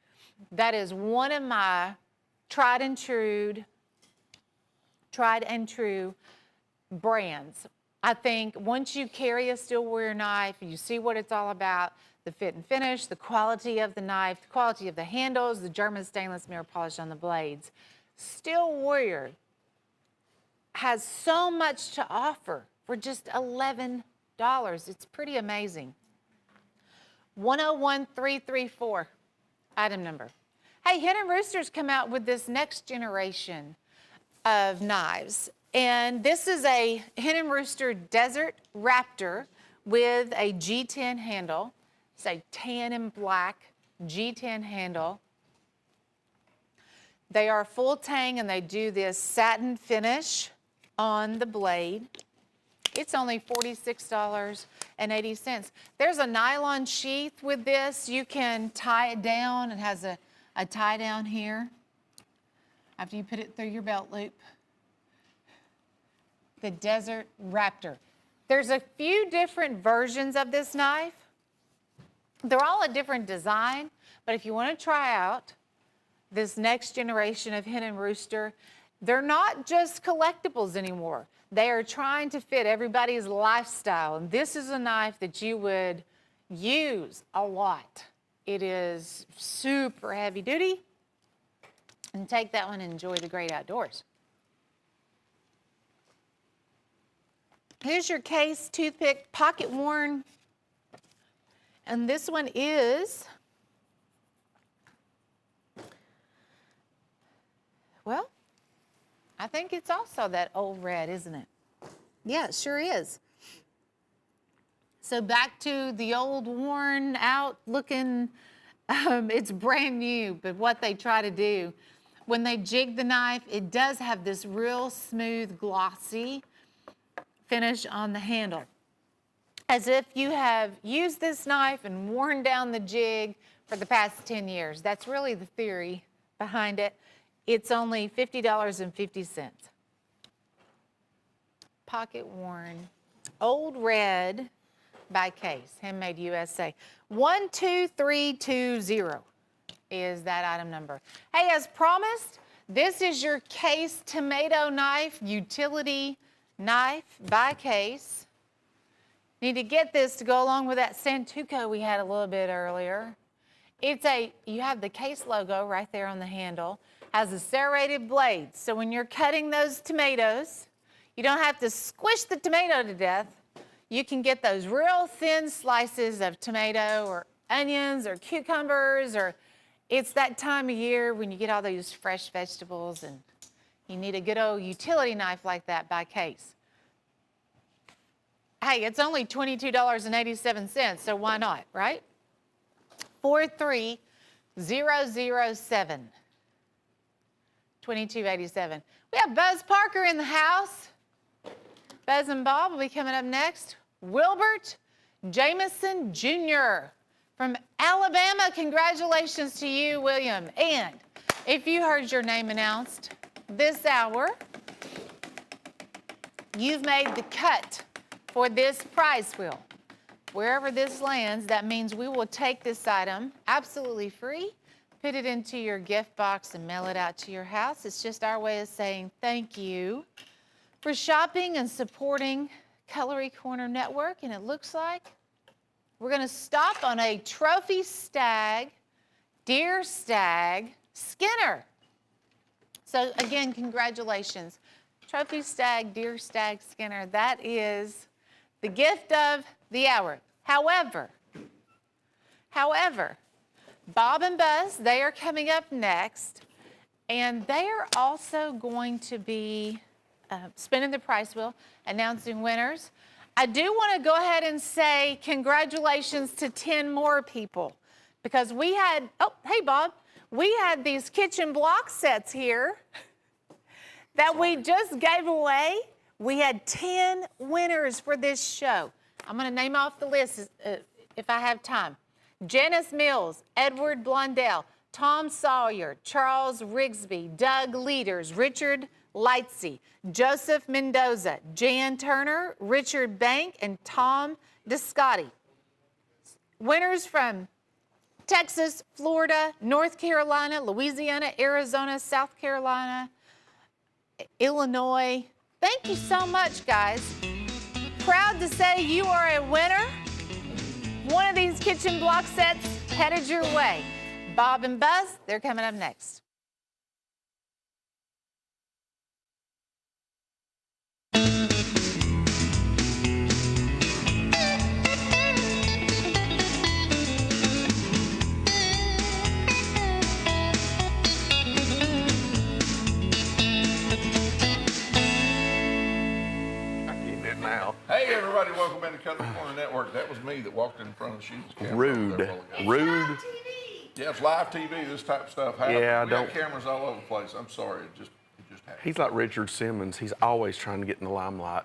That is one of my tried and true brands. I think once you carry a stillware knife, you see what it's all about, the fit and finish, the quality of the knife, the quality of the handles, the German stainless mirror polish on the blades. Stillware has so much to offer for just $11. It's pretty amazing. 101334, item number. Hey, Hen and Rooster's come out with this next generation of knives. And this is a Hen and Rooster Desert Raptor with a G10 handle. It's a tan and black G10 handle. They are full tang and they do this satin finish on the blade. It's only $46.80. There's a nylon sheath with this. You can tie it down. It has a tie down here after you put it through your belt loop. The Desert Raptor. There's a few different versions of this knife. They're all a different design, but if you want to try out this next generation of Hen and Rooster, they're not just collectibles anymore. They are trying to fit everybody's lifestyle. And this is a knife that you would use a lot. It is super heavy duty. And take that one and enjoy the great outdoors. Here's your case toothpick, pocket worn. And this one is, well, I think it's also that old red, isn't it? Yeah, it sure is. So back to the old worn out looking, it's brand new, but what they try to do, when they jig the knife, it does have this real smooth, glossy finish on the handle. As if you have used this knife and worn down the jig for the past 10 years. That's really the theory behind it. It's only $50.50. Pocket worn, old red by Case, handmade USA. 12320 is that item number. Hey, as promised, this is your Case tomato knife, utility knife by Case. Need to get this to go along with that Santuco we had a little bit earlier. You have the Case logo right there on the handle. Has a serrated blade. So when you're cutting those tomatoes, you don't have to squish the tomato to death. You can get those real thin slices of tomato or onions or cucumbers, or it's that time of year when you get all those fresh vegetables and you need a good old utility knife like that by Case. Hey, it's only $22.87, so why not, right? 43007. $22.87. We have Buzz Parker in the house. Buzz and Bob will be coming up next. Wilbert Jameson Jr. from Alabama. Congratulations to you, William. And if you heard your name announced this hour, you've made the cut for this prize wheel. Wherever this lands, that means we will take this item absolutely free, put it into your gift box and mail it out to your house. It's just our way of saying thank you for shopping and supporting Cutlery Corner Network. And it looks like we're gonna stop on a trophy stag, deer stag, Skinner. So again, congratulations. Trophy stag, deer stag, Skinner. That is the gift of the hour. However, Bob and Buzz, they are coming up next, and they are also going to be spinning the prize wheel, announcing winners. I do want to go ahead and say congratulations to 10 more people, because we had, oh, hey Bob, we had these kitchen block sets here that we just gave away. We had 10 winners for this show. I'm going to name off the list if I have time. Janice Mills, Edward Blondell, Tom Sawyer, Charles Rigsby, Doug Leaders, Richard Lightsey, Joseph Mendoza, Jan Turner, Richard Bank, and Tom Descotti. Winners from Texas, Florida, North Carolina, Louisiana, Arizona, South Carolina, Illinois. Thank you so much, guys. Proud to say you are a winner. One of these kitchen block sets headed your way. Bob and Buzz, they're coming up next. Hey everybody, welcome into Cutlery Corner Network. That was me that walked in front of the Sheila's camera. Rude. Yeah, it's live TV. This type of stuff happens. Yeah, we got cameras all over the place. I'm sorry, it just happened. He's like Richard Simmons. He's always trying to get in the limelight.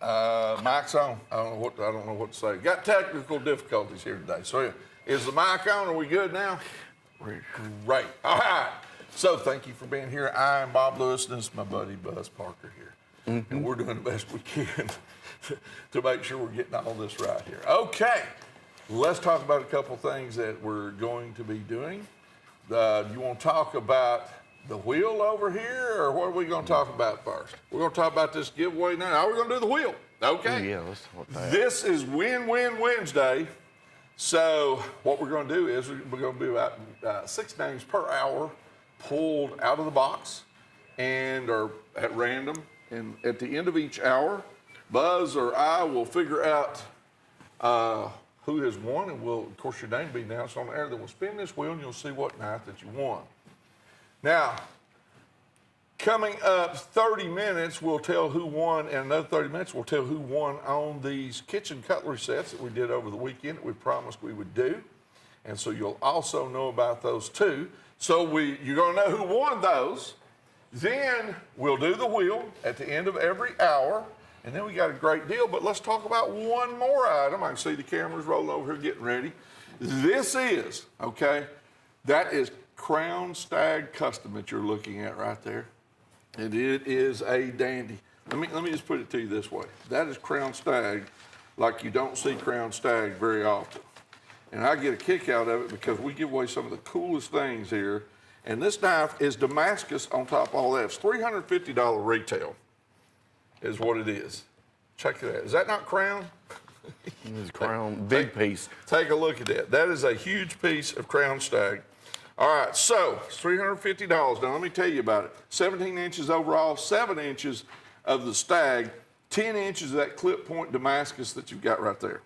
Mic's on. I don't know what to say. Got technical difficulties here today. So is the mic on? Are we good now? Great. All right. So thank you for being here. I'm Bob Lewis, and this is my buddy Buzz Parker here. And we're doing the best we can to make sure we're getting all this right here. Okay, let's talk about a couple things that we're going to be doing. You want to talk about the wheel over here, or what are we going to talk about first? We're going to talk about this giveaway now. Now we're going to do the wheel. Okay. Yeah, let's talk about that. This is Win-Win Wednesday. So what we're going to do is we're going to do about 6 names per hour pulled out of the box and are at random. And at the end of each hour, Buzz or I will figure out who has won, and will, of course, your name be announced on the air. Then we'll spin this wheel, and you'll see what night that you won. Now, coming up 30 minutes, we'll tell who won, and another 30 minutes, we'll tell who won on these kitchen cutlery sets that we did over the weekend that we promised we would do. And so you'll also know about those too. So you're going to know who won those. Then we'll do the wheel at the end of every hour, and then we got a great deal. But let's talk about one more item. I can see the cameras rolling over here getting ready. This is, okay, that is Crown Stag Custom that you're looking at right there. And it is a dandy. Let me just put it to you this way. That is Crown Stag like you don't see Crown Stag very often. And I get a kick out of it because we give away some of the coolest things here. And this knife is Damascus on top of all that. It's $350 retail is what it is. Check it out. Is that not Crown? It's Crown, big piece. Take a look at that. That is a huge piece of Crown Stag. All right, so it's $350. Now let me tell you about it. 17 inches overall, 7 inches of the Stag, 10 inches of that clip point Damascus that you've got right there.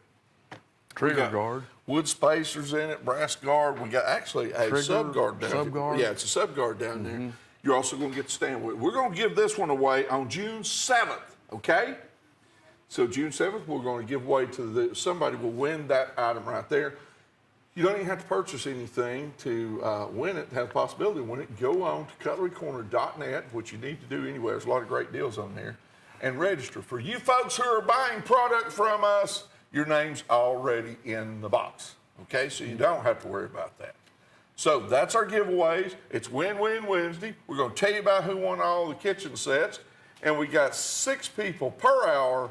Trigger guard. Wood spacers in it, brass guard. We got actually a sub guard down there. Yeah, it's a sub guard down there. You're also going to get the stand with it. We're going to give this one away on June 7th, okay? So June 7th, we're going to give away to somebody will win that item right there. You don't even have to purchase anything to win it, to have the possibility of winning it. Go on to cutlerycorner.net, which you need to do anyway. There's a lot of great deals on there, and register. For you folks who are buying product from us, your name's already in the box, okay? So you don't have to worry about that. So that's our giveaways. It's Win-Win Wednesday. We're going to tell you about who won all the kitchen sets, and we got 6 people per hour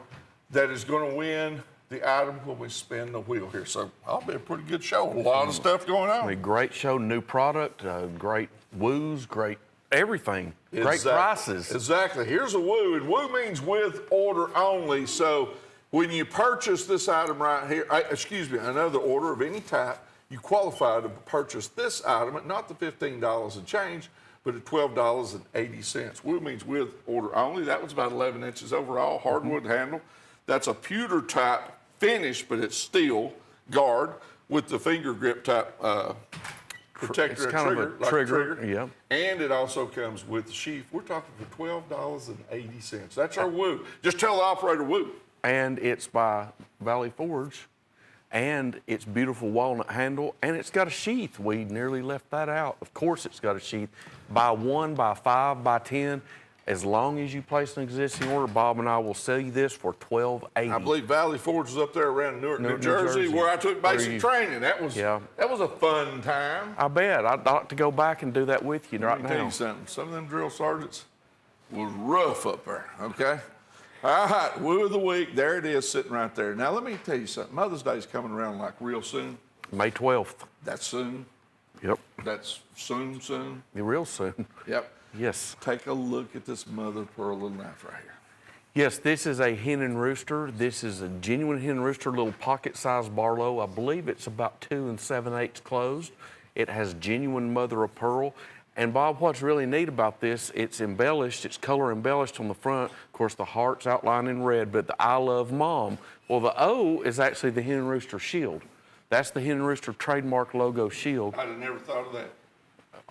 that is going to win the item when we spin the wheel here. So I'll be a pretty good show. A lot of stuff going on. A great show, new product, great woos, great everything, great prices. Exactly. Here's a woo, and woo means with order only. So when you purchase this item right here, another order of any type, you qualify to purchase this item at not the $15 and change, but at $12.80. Woo means with order only. That was about 11 inches overall, hardwood handle. That's a pewter type finish, but it's steel guard with the finger grip type protector. It's kind of a trigger. Yeah. And it also comes with the sheath. We're talking for $12.80. That's our woo. Just tell the operator woo. And it's by Valley Forge, and it's beautiful walnut handle, and it's got a sheath. We nearly left that out. Of course it's got a sheath. By 1, by 5, by 10, as long as you place an existing order, Bob and I will sell you this for $12.80. I believe Valley Forge is up there around Newark, New Jersey, where I took basic training. That was a fun time. I bet. I'd like to go back and do that with you right now. Let me tell you something. Some of them drill sergeants was rough up there, okay? All right, woo of the week. There it is, sitting right there. Now, let me tell you something. Mother's Day is coming around like real soon. May 12th. That's soon. Yep. That's soon. Real soon. Yep. Yes. Take a look at this mother of pearl little knife right here. Yes, this is a hen and rooster. This is a genuine hen and rooster, little pocket-sized Barlow. I believe it's about 2 7/8 closed. It has genuine mother of pearl. And Bob, what's really neat about this, it's embellished, it's color embellished on the front. Of course, the heart's outlined in red, but the I love mom. Well, the O is actually the hen and rooster shield. That's the hen and rooster trademark logo shield. I'd have never thought of that.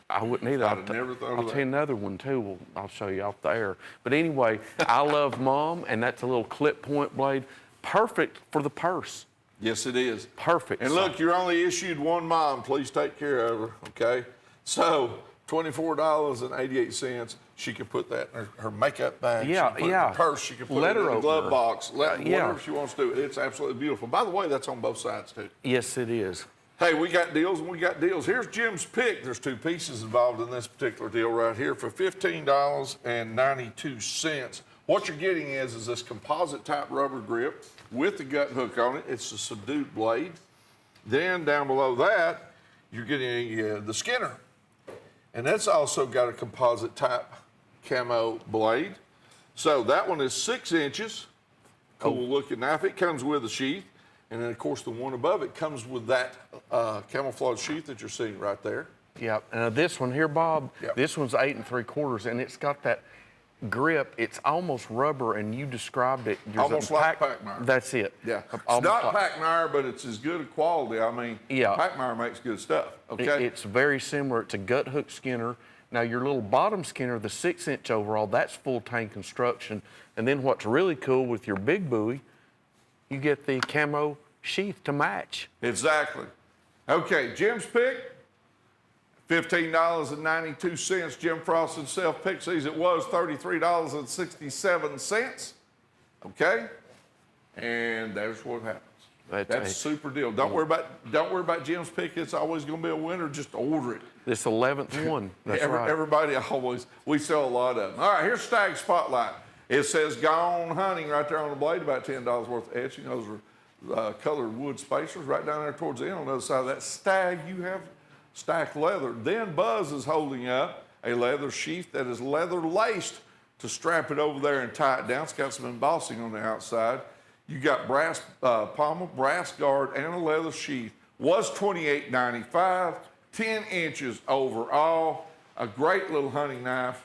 I wouldn't either. I'd have never thought of I'll that. tell you another one too. I'll show you off the air. But anyway, I love mom, and that's a little clip point blade. Perfect for the purse. Yes, it is. Perfect. And look, you're only issued one mom. Please take care of her, okay? So, $24.88. She can put that in her makeup bag. Yeah, she can put it in yeah. her purse. She can put Letter it in the glove opener. box. Yeah. Whatever she wants to do. It's absolutely beautiful. By the way, that's on both sides, too. Yes, it is. Hey, we got deals and we got deals. Here's Jim's pick. There's 2 pieces involved in this particular deal right here for $15.92. What you're getting is this composite type rubber grip with the gut hook on it. It's a subdued blade. Then down below that, you're getting the Skinner. And that's also got a composite type camo blade. So that one is 6 inches. Cool looking knife. It comes with a sheath. And then, of course, the one above it comes with that camouflage sheath that you're seeing right there. Yep. This one here, Bob, Yep. this one's 8 3/4, and it's got that grip. It's almost rubber, and you described it. There's Almost like Packmeyer. That's it. Yeah. It's Almost not like- Packmeyer, but it's as good a quality. I mean, Yeah. Packmeyer makes good stuff, okay? It's very similar. It's a gut hook Skinner. Now, your little bottom Skinner, the 6-inch overall, that's full tank construction. And then what's really cool with your big buoy, you get the camo sheath to match. Exactly. Okay, Jim's pick, $15.92. Jim Frost himself picks these. It was $33.67. Okay? And there's what happens. That's a super deal. Don't worry about Jim's pick. It's always going to be a winner. Just order it. This 11th one. That's right. Everybody we sell a lot of them. All right, here's Stag Spotlight. It says Gone Hunting right there on the blade, about $10 worth of etching. Those are colored wood spacers right down there towards the end. On the other side of that Stag, you have stacked leather. Then Buzz is holding up a leather sheath that is leather laced to strap it over there and tie it down. It's got some embossing on the outside. You got brass pommel, brass guard, and a leather sheath. Was $28.95, 10 inches overall. A great little hunting knife.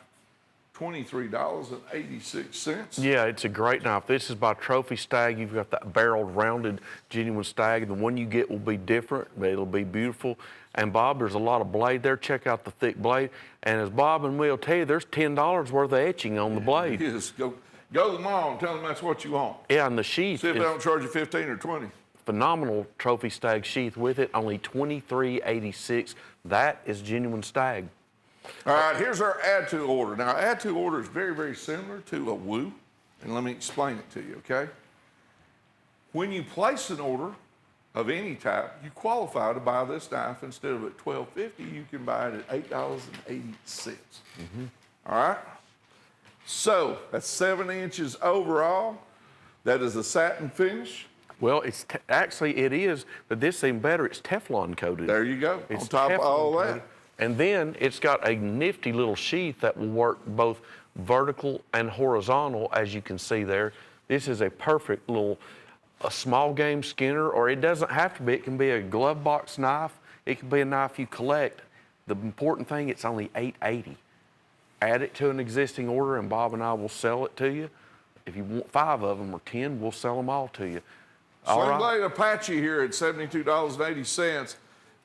$23.86. Yeah, it's a great knife. This is by Trophy Stag. You've got that barreled, rounded, genuine stag. The one you get will be different, but it'll be beautiful. And Bob, there's a lot of blade there. Check out the thick blade. And as Bob and we'll tell you, there's $10 worth of etching on the blade. Yes, go to the mall and tell them that's what you want. Yeah, and the sheath See if is they don't charge you 15 or 20. phenomenal Trophy Stag sheath with it, only $23.86. That is genuine stag. All right, here's our add to order. Now, add to order is very, very similar to a woo, and let me explain it to you, okay? When you place an order of any type, you qualify to buy this knife. Instead of at $12.50, you can buy it at $8.80. All right? So, that's 7 inches overall. That is a satin finish. Well, actually it is, but this even better. It's Teflon coated. There you go, It's on top of Teflon all that. coated. And then it's got a nifty little sheath that will work both vertical and horizontal, as you can see there. This is a perfect little a small game Skinner, or it doesn't have to be. It can be a glove box knife. It can be a knife you collect. The important thing, it's only $8.80. Add it to an existing order, and Bob and I will sell it to you. If you want 5 of them or 10, we'll sell them all to you. All Sling right. Blade Apache here at $72.80.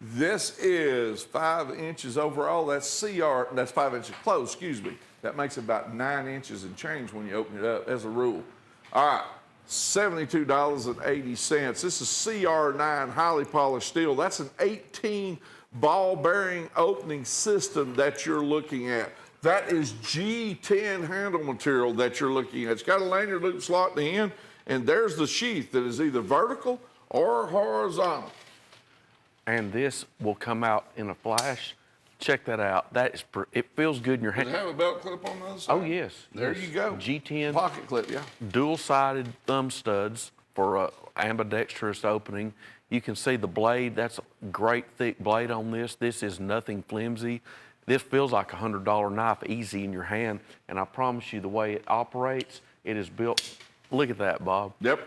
This is 5 inches overall. That's CR, that's 5 inches closed, excuse me. That makes about 9 inches and change when you open it up as a rule. All right, $72.80. This is CR9 highly polished steel. That's an 18 ball bearing opening system that you're looking at. That is G10 handle material that you're looking at. It's got a lanyard loop slot in the end, and there's the sheath that is either vertical or horizontal. And this will come out in a flash Check that out. It feels good in your Does hand. it have a belt clip on the other side? Oh, yes. There yes. you go. G10. Pocket clip, yeah. Dual-sided thumb studs for ambidextrous opening. You can see the blade. That's a great thick blade on this. This is nothing flimsy. This feels like a $100 knife easy in your hand, and I promise you the way it operates, it is built. Look at that, Bob. Yep.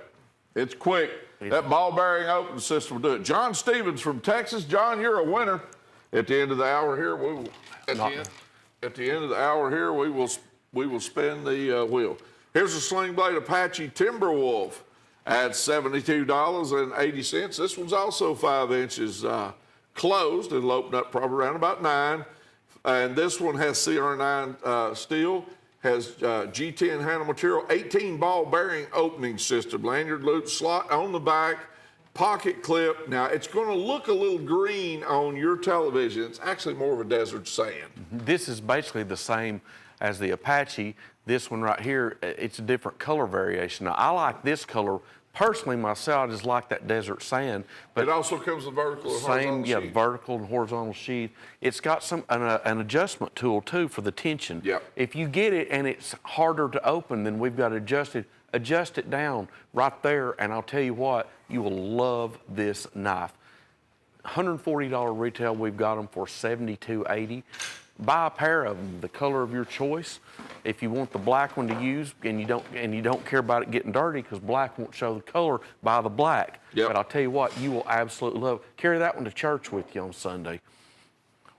It's quick. That ball bearing open system will do it. John Stevens from Texas. John, you're a winner. At the end of the hour here, we will spin the wheel. Here's a Sling Blade Apache Timberwolf at $72.80. This one's also 5 inches closed. It'll open up probably around about 9. And this one has CR9 steel, has G10 handle material, 18 ball bearing opening system, lanyard loop slot on the back, pocket clip. Now, it's going to look a little green on your television. It's actually more of a desert sand. This is basically the same as the Apache. This one right here, it's a different color variation. Now, I like this color. Personally, myself, I just like that desert sand. But it also comes with vertical and horizontal sheath. Vertical and horizontal sheath. It's got an adjustment tool, too, for the tension. Yep. If you get it and it's harder to open, then we've got to adjust it down right there, and I'll tell you what, you will love this knife. $140 retail, we've got them for $72.80. Buy a pair of them, the color of your choice. If you want the black one to use and you don't care about it getting dirty because black won't show the color, buy the black. Yep. But I'll tell you what, you will absolutely love it. Carry that one to church with you on Sunday.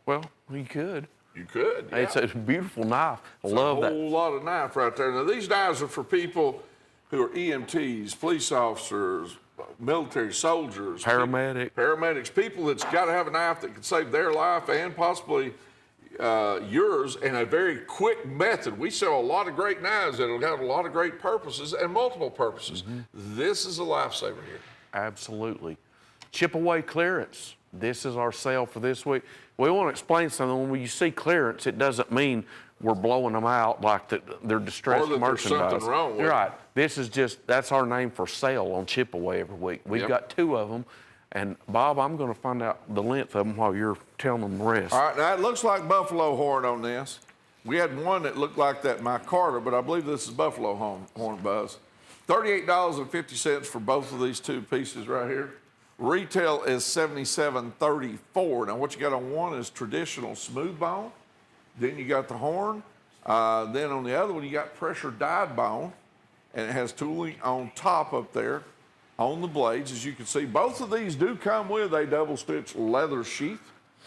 Well, you could. You could, yeah. It's a beautiful knife. I love that. A whole lot of knife right there. Now, these knives are for people who are EMTs, police officers, military soldiers. Paramedics, people that's got to have a knife that can save their life and possibly yours in a very quick method. We sell a lot of great knives that'll have a lot of great purposes and multiple purposes. This is a lifesaver here. Absolutely. Chip away clearance. This is our sale for this week. We want to explain something. When you see clearance, it doesn't mean we're blowing them out like they're distressed merchandise. There's something wrong with You're right. This is that's our name for sale on Chip Away every week. We've got 2 of them. And Bob, I'm going to find out the length of them while you're telling them the rest. All right, now it looks like buffalo horn on this. We had one that looked like that Micarta, but I believe this is buffalo horn, Buzz. $38.50 for both of these 2 pieces right here. Retail is $77.34. Now what you got on one is traditional smooth bone. Then you got the horn. Then on the other one, you got pressure dyed bone. And it has tooling on top up there on the blades. As you can see, both of these do come with a double-stitch leather sheath.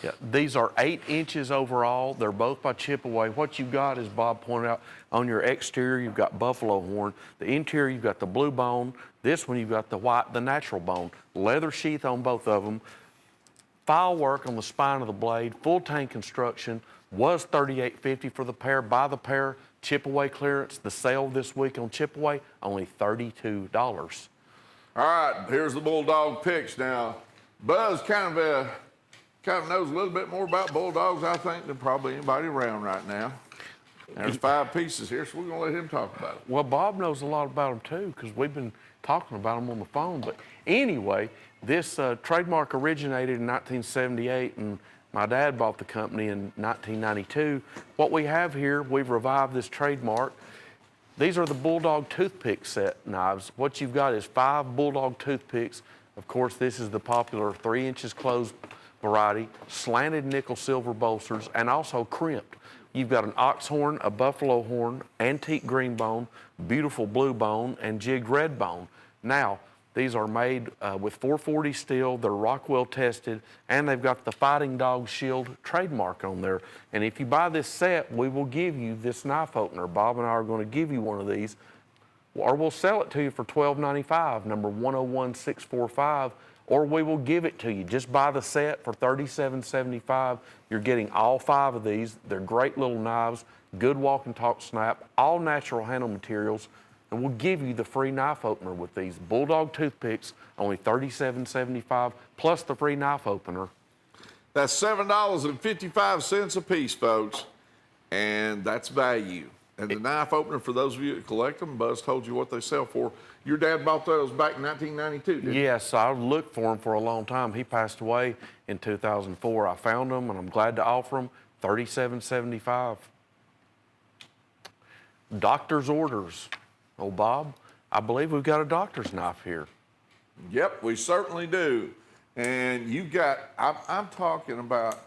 Yeah, these are 8 inches overall. They're both by Chip Away. What you've got, as Bob pointed out, on your exterior, you've got buffalo horn. The interior, you've got the blue bone. This one, you've got the white, the natural bone. Leather sheath on both of them. File work on the spine of the blade. Full tank construction. Was $38.50 for the pair. Buy the pair. Chip Away clearance. The sale this week on Chip Away, only $32. All right, here's the Bulldog picks now. Buzz kind of knows a little bit more about Bulldogs, I think, than probably anybody around right now. There's 5 pieces here, so we're going to let him talk about it. Well, Bob knows a lot about them, too, because we've been talking about them on the phone. But anyway, this trademark originated in 1978, and my dad bought the company in 1992. What we have here, we've revived this trademark. These are the Bulldog toothpick set knives. What you've got is 5 Bulldog toothpicks. Of course, this is the popular 3 inches closed variety, slanted nickel silver bolsters, and also crimped. You've got an ox horn, a buffalo horn, antique green bone, beautiful blue bone, and jig red bone. Now, these are made with 440 steel. They're Rockwell tested, and they've got the Fighting Dog Shield trademark on there. And if you buy this set, we will give you this knife opener. Bob and I are going to give you one of these, or we'll sell it to you for $12.95, number 101645, or we will give it to you. Just buy the set for $37.75. You're getting all 5 of these. They're great little knives, good walk and talk snap, all natural handle materials. And we'll give you the free knife opener with these Bulldog toothpicks, only $37.75, plus the free knife opener. That's $7.55 a piece, folks, and that's value. And the knife opener, for those of you that collect them, Buzz told you what they sell for. Your dad bought those back in 1992, didn't he? Yes, I looked for them for a long time. He passed away in 2004. I found them, and I'm glad to offer them $37.75. Doctor's orders. Oh, Bob, I believe we've got a doctor's knife here. Yep, we certainly do. And you've got, I'm talking about,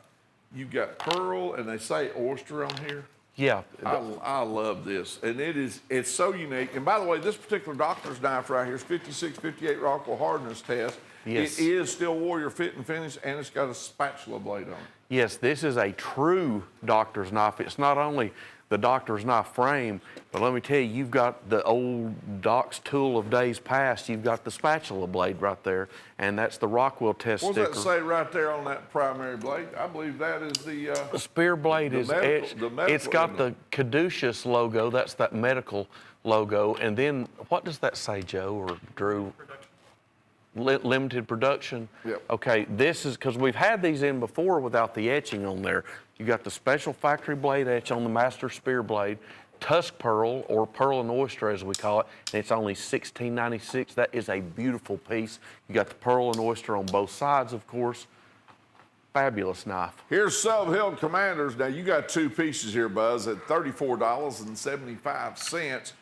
you've got pearl, and they say oyster on here. Yeah. I love this, and it's so unique. And by the way, this particular doctor's knife right here is 5658 Rockwell hardness test. Yes. It is Steel Warrior fit and finish, and it's got a spatula blade on it. Yes, this is a true doctor's knife. It's not only the doctor's knife frame, but let me tell you, you've got the old doc's tool of days past. You've got the spatula blade right there, and that's the Rockwell test What sticker. does that say right there on that primary blade? I believe that is the Spear blade is etched. It's got the Caduceus logo. That's that medical logo. And then what does that say, Joe or Drew? Limited production. Yep. Okay, this is because we've had these in before without the etching on there. You got the special factory blade etch on the master spear blade, tusk pearl or pearl and oyster as we call it, and it's only $16.96. That is a beautiful piece. You got the pearl and oyster on both sides, of course. Fabulous knife. Here's Sub-Hill Commanders. Now, you got two pieces here, Buzz, at $34.75.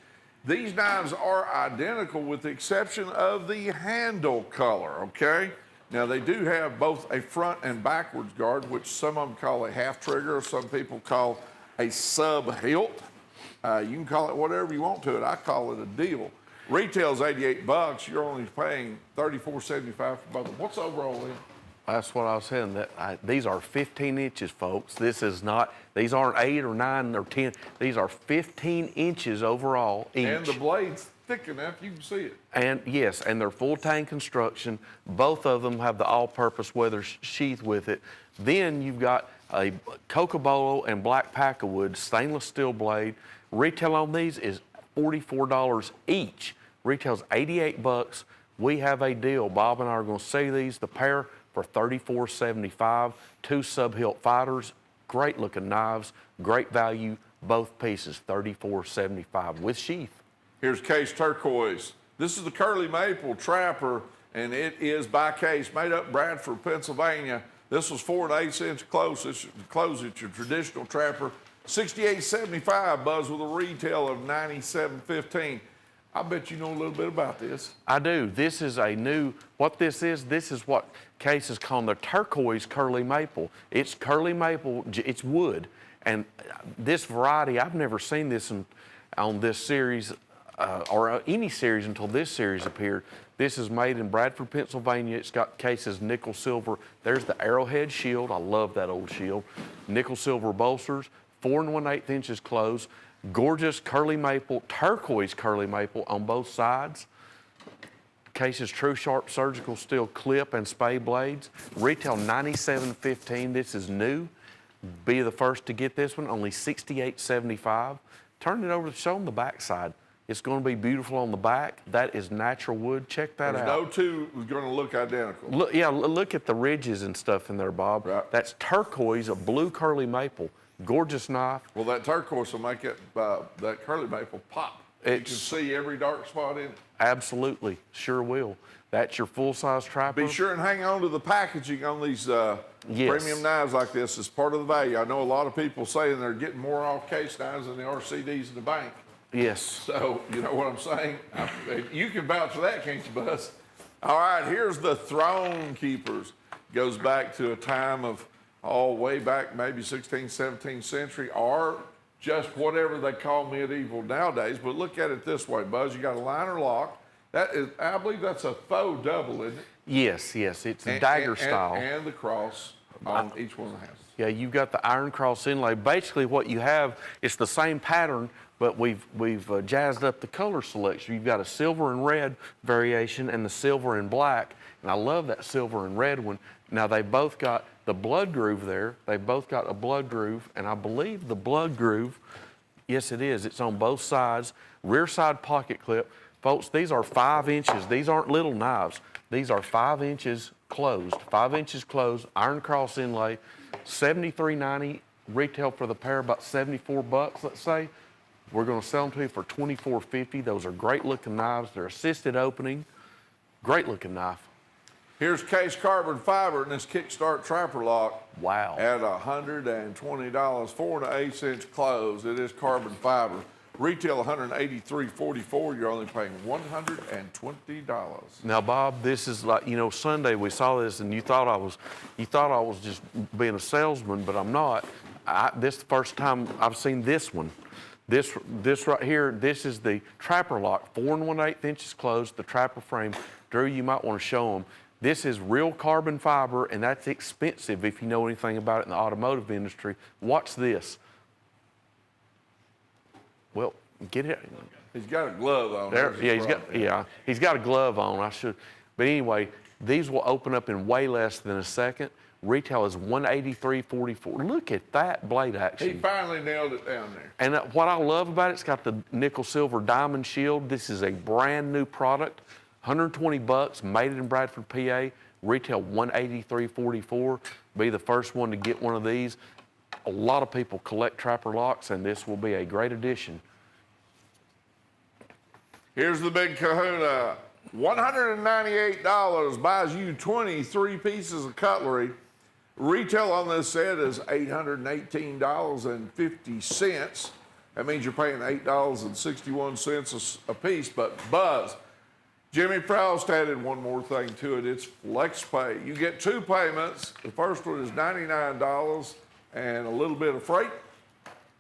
These knives are identical with the exception of the handle color, okay? Now, they do have both a front and backwards guard, which some of them call a half trigger, or some people call a sub-hilt. You can call it whatever you want to it. I call it a deal. Retail's $88. You're only paying $34.75 for both of them. What's the overall in? That's what I was saying. These are 15 inches, folks. These aren't 8 or 9 or 10. These are 15 inches overall each. And the blade's thick enough, you can see it. And yes, and they're full tang construction. Both of them have the all-purpose weather sheath with it. Then you've got a Cocobolo and Black Packawood stainless steel blade. Retail on these is $44 each. Retail's $88. We have a deal. Bob and I are going to see these, the pair, for $34.75. Two sub-hilt fighters, great looking knives, great value, both pieces, $34.75 with sheath. Here's Case Turquoise. This is the Curly Maple Trapper, and it is by Case, made up in Bradford, Pennsylvania. This was 4 8" close. It's your traditional trapper. $68.75, Buzz, with a retail of $97.15. I bet you know a little bit about this. I do. This is a new, what this is what Case is calling the turquoise curly maple. It's curly maple, it's wood. And this variety, I've never seen this on this series or any series until this series appeared. This is made in Bradford, Pennsylvania. It's got Case's nickel silver. There's the arrowhead shield. I love that old shield. Nickel silver bolsters, 4 1/8 inches closed. Gorgeous curly maple, turquoise curly maple on both sides. Case's True Sharp surgical steel clip and spade blades. Retail $97.15. This is new. Be the first to get this one, only $68.75. Turn it over to show them the back side. It's going to be beautiful on the back. That is natural wood. Check that out. No two is going to look identical. Look at the ridges and stuff in there, Bob. Right. That's turquoise, a blue curly maple. Gorgeous knife. Well, that turquoise will make it, that curly maple pop. You can see every dark spot in it. Absolutely, sure will. That's your full-size trapper. Be sure and hang on to the packaging on these premium knives like this as part of the value. I know a lot of people saying they're getting more off Case knives than they are CDs in the bank. Yes. So, you know what I'm saying? You can vouch for that, can't you, Buzz? All right, here's the Throne Keepers. Goes back to a time of, way back maybe 16th, 17th century, or just whatever they call medieval nowadays. But look at it this way, Buzz. You got a liner lock. That is, I believe that's a faux double, isn't it? Yes, it's a dagger style. And the cross on each one of the hands. Yeah, you've got the iron cross inlay. Basically what you have, it's the same pattern, but we've jazzed up the color selection. You've got a silver and red variation and the silver and black. And I love that silver and red one. Now they both got the blood groove there. They both got a blood groove, and I believe the blood groove, yes it is, it's on both sides. Rear side pocket clip. Folks, these are 5 inches. These aren't little knives. These are 5 inches closed. 5 inches closed, iron cross inlay, $73.90 retail for the pair, about $74, let's say. We're going to sell them to you for $24.50. Those are great looking knives. They're assisted opening. Great looking knife. Here's case carbon fiber in this Kickstart Trapper Lock. Wow. At $120, 4 1/8 inch close. It is carbon fiber. Retail $183.44. You're only paying $120. Now, Bob, this is like, you know, Sunday we saw this and you thought I was just being a salesman, but I'm not. This is the first time I've seen this one. This right here, this is the Trapper Lock, 4 1/8 inches closed, the Trapper frame. Drew, you might want to show them. This is real carbon fiber, and that's expensive if you know anything about it in the automotive industry. Watch this. Well, get it. He's got a glove on. There, yeah, he's got a glove on. I should, but anyway, these will open up in way less than a second. Retail is $183.44. Look at that blade action. He finally nailed it down there. And what I love about it, it's got the nickel silver diamond shield. This is a brand new product, $120, made in Bradford, PA. Retail $183.44. Be the first one to get one of these. A lot of people collect Trapper locks, and this will be a great addition. Here's the big kahuna. $198 buys you 23 pieces of cutlery. Retail on this set is $818.50. That means you're paying $8.61 a piece. But Buzz, Jimmy Frost added one more thing to it. It's flex pay. You get 2 payments. The first one is $99 and a little bit of freight.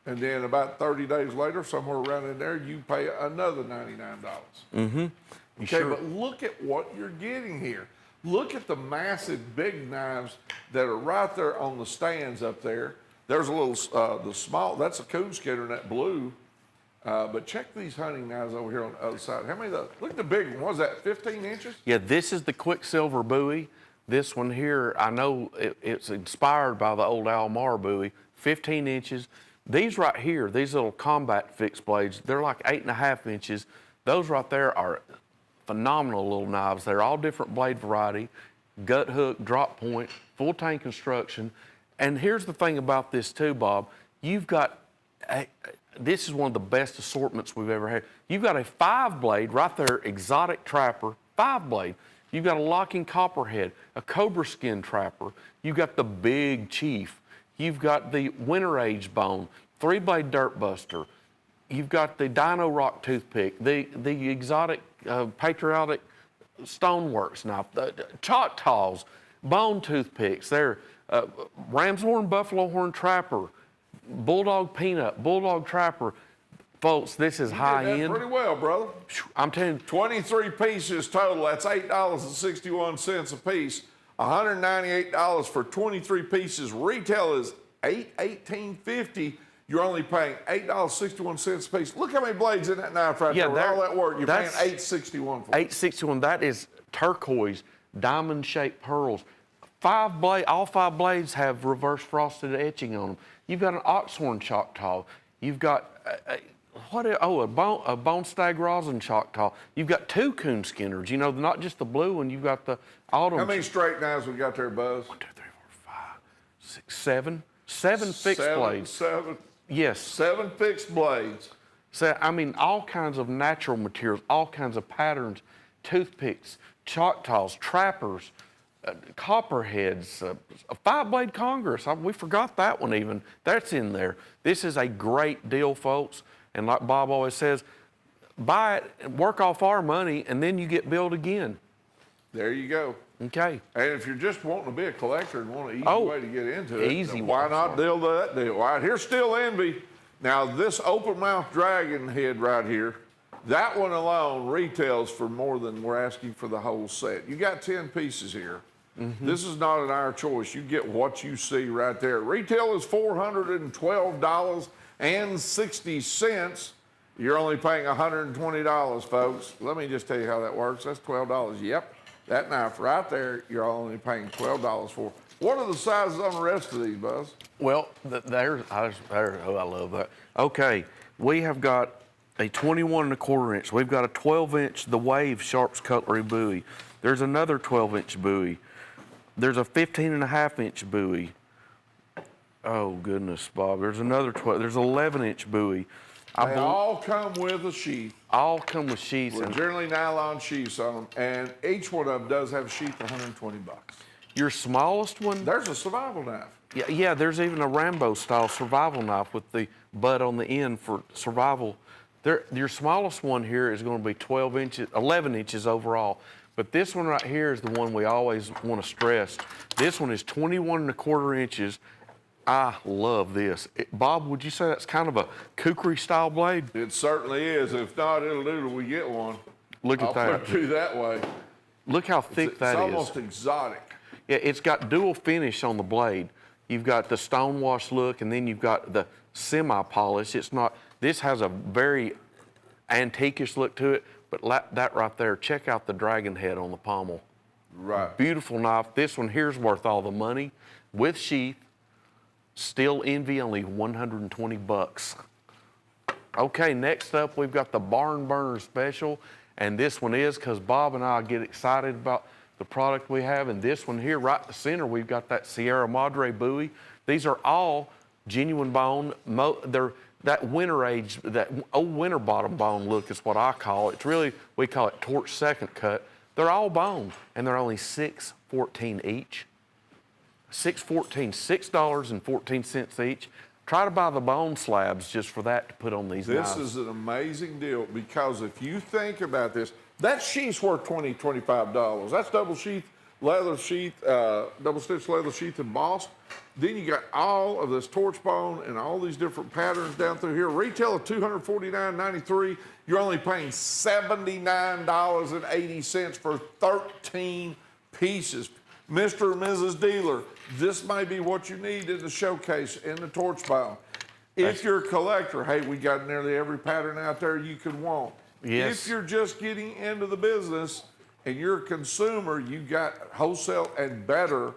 And then about 30 days later, somewhere around in there, you pay another $99. Mm-hmm. Okay, sure. but look at what you're getting here. Look at the massive big knives that are right there on the stands up there. There's a little, the small, that's a coon skinner in that blue. But check these hunting knives over here on the other side. How many of those? Look at the big one. Was that 15 inches? Yeah, this is the Quicksilver buoy. This one here, I know it's inspired by the old Almar buoy, 15 inches. These right here, these little combat fixed blades, they're like 8.5 inches. Those right there are phenomenal little knives. They're all different blade variety, gut hook, drop point, full tang construction. And here's the thing about this too, Bob. You've got, this is one of the best assortments we've ever had. You've got a 5-blade right there, exotic trapper, 5-blade. You've got a locking copperhead, a cobra skin trapper. You've got the big chief. You've got the winter age bone, 3-blade dirt buster. You've got the Dino Rock toothpick, the exotic patriotic stoneworks knife, the Choctaws, bone toothpicks. They're ram's horn, buffalo horn trapper, bulldog peanut, bulldog trapper. Folks, this is high You did that end. pretty well, brother. I'm telling you, 23 pieces total. That's $8.61 a piece. $198 for 23 pieces. Retail is $818.50. You're only paying $8.61 a piece. Look how many blades in that knife right there. With all that work, you're paying $8.61 for it. $8.61. That is turquoise, diamond-shaped pearls. 5 blade, all 5 blades have reverse frosted etching on them. You've got an oxhorn Choctaw. You've got a bone stag rosin Choctaw. You've got 2 coon skinners. You know, not just the blue one. You've got the autumn. How many straight knives we got there, Buzz? 1, 2, 3, 4, 5, 6, 7. 7 fixed blades. 7. Yes. 7 fixed blades. So, I mean, all kinds of natural materials, all kinds of patterns, toothpicks, Choctaws, trappers, copperheads, a 5-blade Congress. We forgot that one even. That's in there. This is a great deal, folks. And like Bob always says, buy it, work off our money, and then you get billed again. There you go. Okay. And if you're just wanting to be a collector and want an easy way to get into it, easy then why one. not deal to that deal? All right, here's Still Envy. Now, this open mouth dragon head right here, that one alone retails for more than we're asking for the whole set. You got 10 pieces here. Mm-hmm. This is not an our choice. You get what you see right there. Retail is $412.60. You're only paying $120, folks. Let me just tell you how that works. That's $12. Yep. That knife right there, you're only paying $12 for. What are the sizes on the rest of these, Buzz? Well, I love that. Okay, we have got a 21 1/4 inch. We've got a 12-inch, the Wave Sharps Cutlery buoy. There's another 12-inch buoy. There's a 15.5-inch buoy. Oh, goodness, Bob. There's another 12. There's an 11-inch buoy. They all come with a sheath. all come with sheaths. With And generally nylon sheaths on them, and each one of them does have a sheath, $120. your smallest one, There's a survival knife. yeah, there's even a Rambo style survival knife with the butt on the end for survival. Your smallest one here is going to be 11 inches overall. But this one right here is the one we always want to stress. This one is 21 1/4 inches. I love this. Bob, would you say that's kind of a kukri style blade? It certainly is. If not, it'll do till we get one. Look at I'll that. put it to you that way. Look how thick that is. It's almost exotic. Yeah, it's got dual finish on the blade. You've got the stone wash look, and then you've got the semi-polish. It's not, this has a very antiquish look to it, but that right there, check out the dragon head on the pommel. Right. Beautiful knife. This one here's worth all the money with sheath. Still envy, only 120 bucks. Okay, next up we've got the Barn Burner Special, and this one is because Bob and I get excited about the product we have, and this one here, right in the center, we've got that Sierra Madre buoy. These are all genuine bone. They're that winter age, that old winter bottom bone look is what I call it. It's really, we call it torch second cut. They're all bone, and they're only $6.14 each. $6.14 each. Try to buy the bone slabs just for that to put on these knives. This is an amazing deal because if you think about this, that sheath's worth $20, $25. That's double sheath leather sheath, double stitch leather sheath embossed. Then you got all of this torch bone and all these different patterns down through here. Retail of $249.93. You're only paying $79.80 for 13 pieces. Mr. and Mrs. Dealer, this may be what you need in the showcase in the torch bone. If you're a collector, hey, we got nearly every pattern out there you could want. Yes. If you're just getting into the business and you're a consumer, you got wholesale and better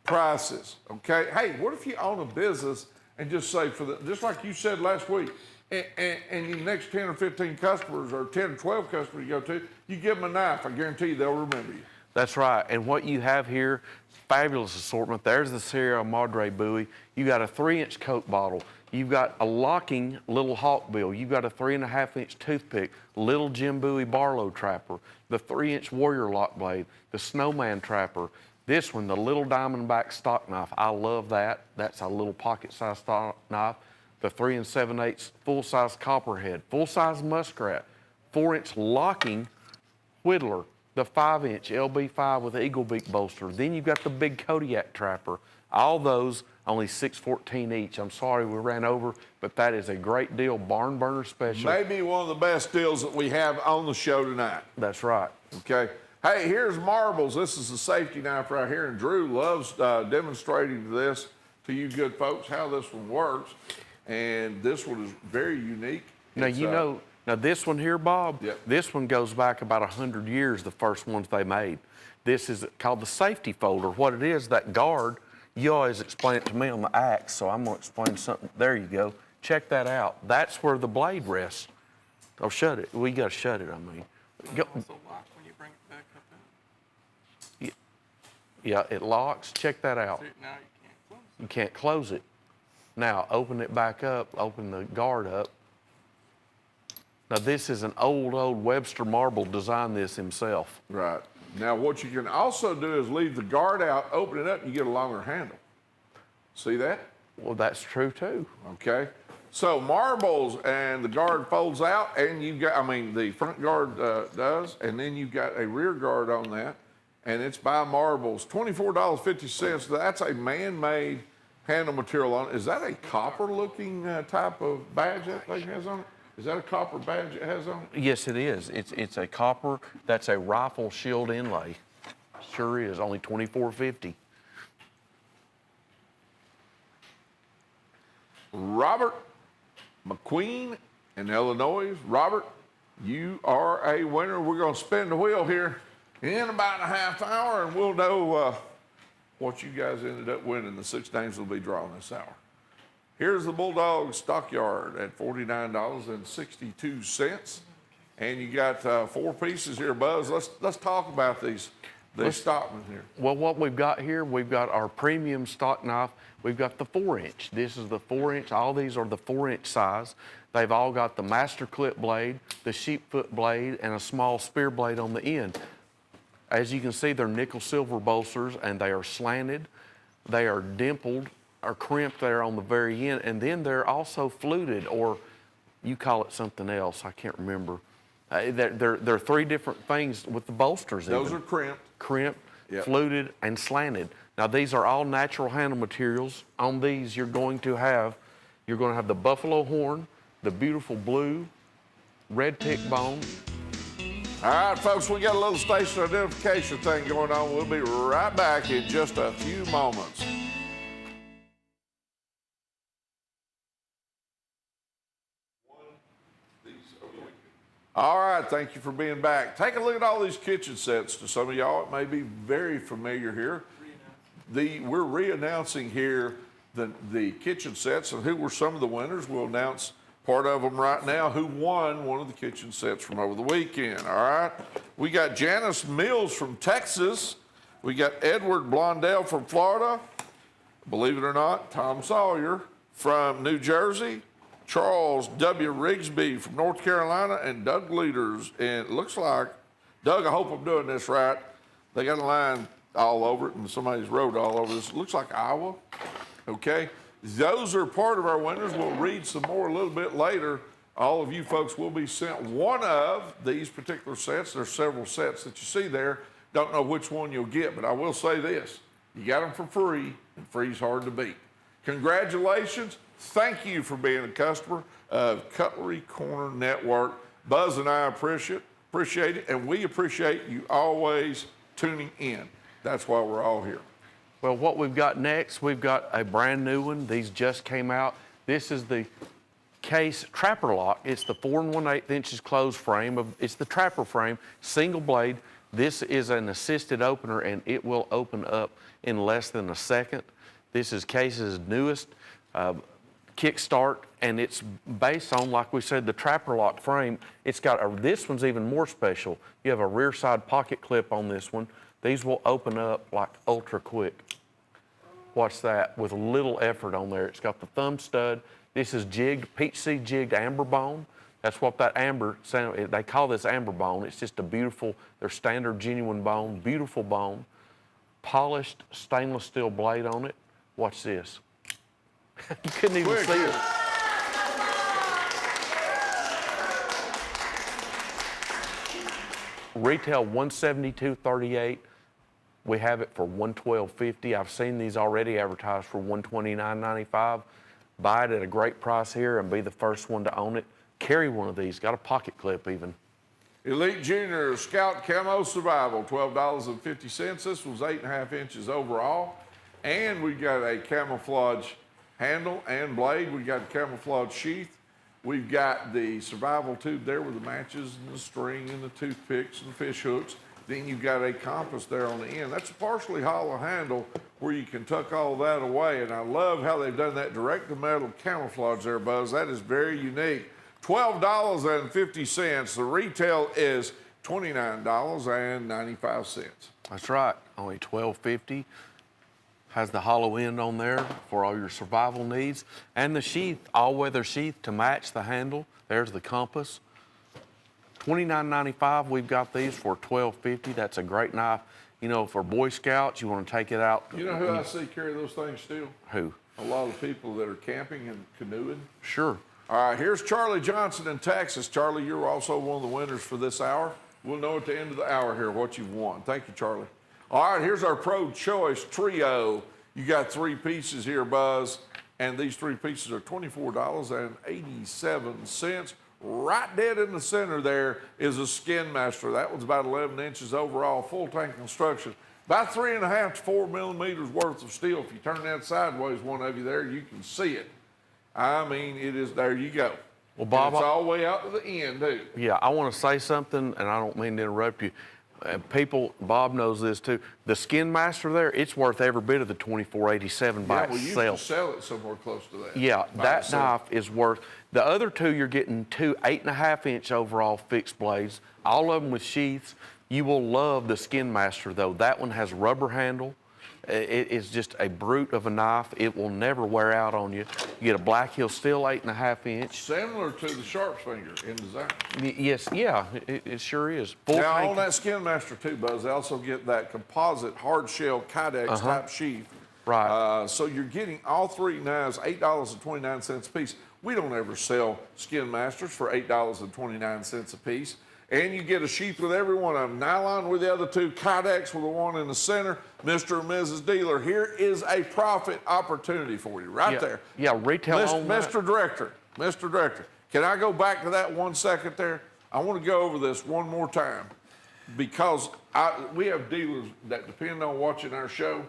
prices, okay? Hey, what if you own a business and just say, just like you said last week, and your next 10 or 15 customers or 10 or 12 customers you go to, you give them a knife, I guarantee you they'll remember you. That's right. And what you have here, fabulous assortment. There's the Sierra Madre buoy. You got a 3-inch Coke bottle. You've got a locking little hawkbill. You've got a 3.5-inch toothpick, little Jim Bowie Barlow trapper, the 3-inch Warrior lock blade, the Snowman trapper. This one, the little diamondback stock knife. I love that. That's a little pocket-sized stock knife. The 3 7/8 full-size copperhead, full-size muskrat, 4-inch locking whittler, the 5-inch LB5 with eagle beak bolster. Then you've got the big Kodiak trapper. All those only $6.14 each. I'm sorry we ran over, but that is a great deal. Barn Burner Special. Maybe one of the best deals that we have on the show tonight. That's right. Okay. Hey, here's marbles. This is a safety knife right here, and Drew loves demonstrating this to you good folks how this one works. And this one is very unique. Now, now this one here, Bob, Yep. This one goes back about 100 years, the first ones they made. This is called the safety folder. What it is, that guard, you always explain it to me on the axe, so I'm gonna explain something. There you go. Check that out. That's where the blade rests. Oh, shut it. We gotta shut it, I mean. Go. Also lock when you bring it back up in. Yeah, it locks. Check that out. See, now you can't close it. You can't close it. Now, open it back up, open the guard up. Now, this is an old Webster Marble designed this himself. Right. Now, what you can also do is leave the guard out, open it up, and you get a longer handle. See that? Well, that's true, too. Okay. So marbles, and the guard folds out, and you've got, the front guard does, and then you've got a rear guard on that, and it's by Marbles, $24.50. That's a man-made handle material on it. Is that a copper-looking type of badge that thing has on it? Is that a copper badge it has on it? Yes, it is. It's a copper. That's a rifle shield inlay. Sure is. Only $24.50. Robert McQueen in Illinois. Robert, you are a winner. We're going to spin the wheel here in about a half hour, and we'll know what you guys ended up winning. The 6 names will be drawn this hour. Here's the Bulldog Stockyard at $49.62. And you got 4 pieces here, Buzz. Let's talk about these They Stockman here. Well, what we've got here, we've got our premium stock knife. We've got the 4-inch. This is the 4-inch. All these are the 4-inch size. They've all got the master clip blade, the sheepfoot blade, and a small spear blade on the end. As you can see, they're nickel silver bolsters, and they are slanted. They are dimpled or crimped there on the very end, and then they're also fluted, or you call it something else. I can't remember. There are 3 different things with the bolsters. Those are crimped. Crimped, Yep. fluted, and slanted. Now these are all natural handle materials. On these, you're going to have the buffalo horn, the beautiful blue, red tick bone. All right, folks, we got a little station identification thing going on. We'll be right back in just a few moments. All right, thank you for being back. Take a look at all these kitchen sets. To some of y'all, it may be very familiar here. We're re-announcing here the kitchen sets and who were some of the winners. We'll announce part of them right now, who won one of the kitchen sets from over the weekend, all right? We got Janice Mills from Texas. We got Edward Blondell from Florida. Believe it or not, Tom Sawyer from New Jersey. Charles W. Rigsby from North Carolina, and Doug Leaders. And it looks like, Doug, I hope I'm doing this right. They got a line all over it, and somebody's wrote all over this. It looks like Iowa, okay? Those are part of our winners. We'll read some more a little bit later. All of you folks will be sent one of these particular sets. There's several sets that you see there. Don't know which one you'll get, but I will say this. You got them for free, and free's hard to beat. Congratulations. Thank you for being a customer of Cutlery Corner Network. Buzz and I appreciate it, and we appreciate you always tuning in. That's why we're all here. Well, what we've got next, we've got a brand new one. These just came out. This is the Case Trapper Lock. It's the 4 1/8 inches closed frame. It's the trapper frame, single blade. This is an assisted opener, and it will open up in less than a second. This is Case's newest kickstart, and it's based on, like we said, the Trapper Lock frame. It's got this one's even more special. You have a rear side pocket clip on this one. These will open up like ultra quick. Watch that, with little effort on there. It's got the thumb stud. This is jigged, peach seed jigged amber bone. That's what that amber sound, they call this amber bone. It's just a beautiful, their standard genuine bone, beautiful bone. Polished stainless steel blade on it. Watch this. You couldn't even see it. Retail $172.38. We have it for $112.50. I've seen these already advertised for $129.95. Buy it at a great price here and be the first one to own it. Carry one of these. Got a pocket clip even. Elite Junior Scout Camo Survival, $12.50. This was 8.5 inches overall. And we got a camouflage handle and blade. We got a camouflage sheath. We've got the survival tube there with the matches and the string and the toothpicks and fish hooks. Then you've got a compass there on the end. That's a partially hollow handle where you can tuck all that away. And I love how they've done that direct to metal camouflage there, Buzz. That is very unique. $12.50. The retail is $29.95. That's right. Only $12.50. Has the hollow end on there for all your survival needs. And the sheath, all-weather sheath to match the handle. There's the compass. $29.95. We've got these for $12.50. That's a great knife. You know, for Boy Scouts, you want to take it out. You know who I see carry those things still? Who? A lot of people that are camping and canoeing. Sure. All right, here's Charlie Johnson in Texas. Charlie, you're also one of the winners for this hour. We'll know at the end of the hour here what you've won. Thank you, Charlie. All right, here's our Pro Choice Trio. You got 3 pieces here, Buzz, and these 3 pieces are $24.87. Right dead in the center there is a Skin Master. That one's about 11 inches overall, full tank construction. About 3.5 to 4 millimeters worth of steel. If you turn that sideways, one of you there, you can see it. I mean, it is, there you go. Well, Bob, and it's all the way out to the end, too. Yeah, I want to say something, and I don't mean to interrupt you. People, Bob knows this too. The Skin Master there, it's worth every bit of the $24.87 by we itself. used to sell it somewhere close to that. Yeah, that knife is worth. The other 2, you're getting 2 8.5 inch overall fixed blades, all of them with sheaths. You will love the Skin Master, though. That one has rubber handle. It is just a brute of a knife. It will never wear out on you. You get a Black Hill Steel 8.5 inch. Similar to the Sharp Finger in design. Yes, yeah, it sure is. Full Now, tank. on that Skin Master too, Buzz, they also get that composite hard shell Kydex type sheath. Right. So you're getting all three knives, $8.29 a piece. We don't ever sell Skin Masters for $8.29 a piece. And you get a sheath with every one of them. Nylon with the other two, Kydex with the one in the center. Mr. and Mrs. Dealer, here is a profit opportunity for you right there. Yeah, retail on that. Mr. Director, can I go back to that 1 second there? I want to go over this one more time because we have dealers that depend on watching our show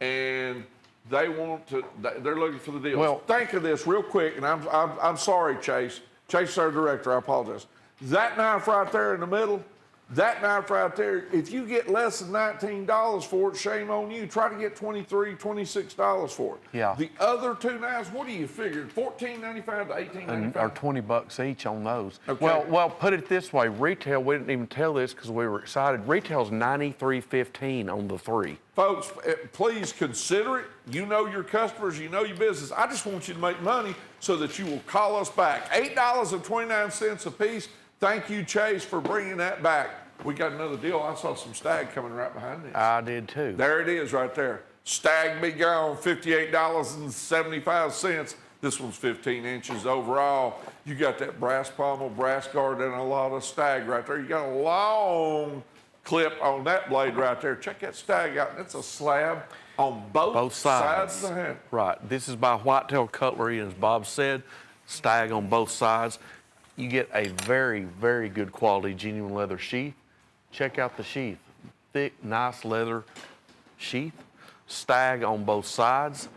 and they want to, they're looking for the deals. Well, think of this real quick, and I'm sorry, Chase. Chase is our director, I apologize. That knife right there in the middle, that knife right there, if you get less than $19 for it, shame on you. Try to get $23, $26 for it. Yeah. The other two knives, what do you figure? $14.95 to $18.95? Or 20 bucks each on those. Okay. Well, put it this way, retail, we didn't even tell this because we were excited. Retail's $93.15 on the three. Folks, please consider it. You know your customers, you know your business. I just want you to make money so that you will call us back. $8.29 a piece. Thank you, Chase, for bringing that back. We got another deal. I saw some Stag coming right behind this. I did too. There it is right there. Stag be gone, $58.75. This one's 15 inches overall. You got that brass pommel, brass guard, and a lot of Stag right there. You got a long clip on that blade right there. Check that Stag out. It's a slab on both sides of the handle. Right. This is by Whitetail Cutlery, and as Bob said, Stag on both sides. You get a very, very good quality genuine leather sheath. Check out the sheath. Thick, nice leather sheath. Stag on both sides.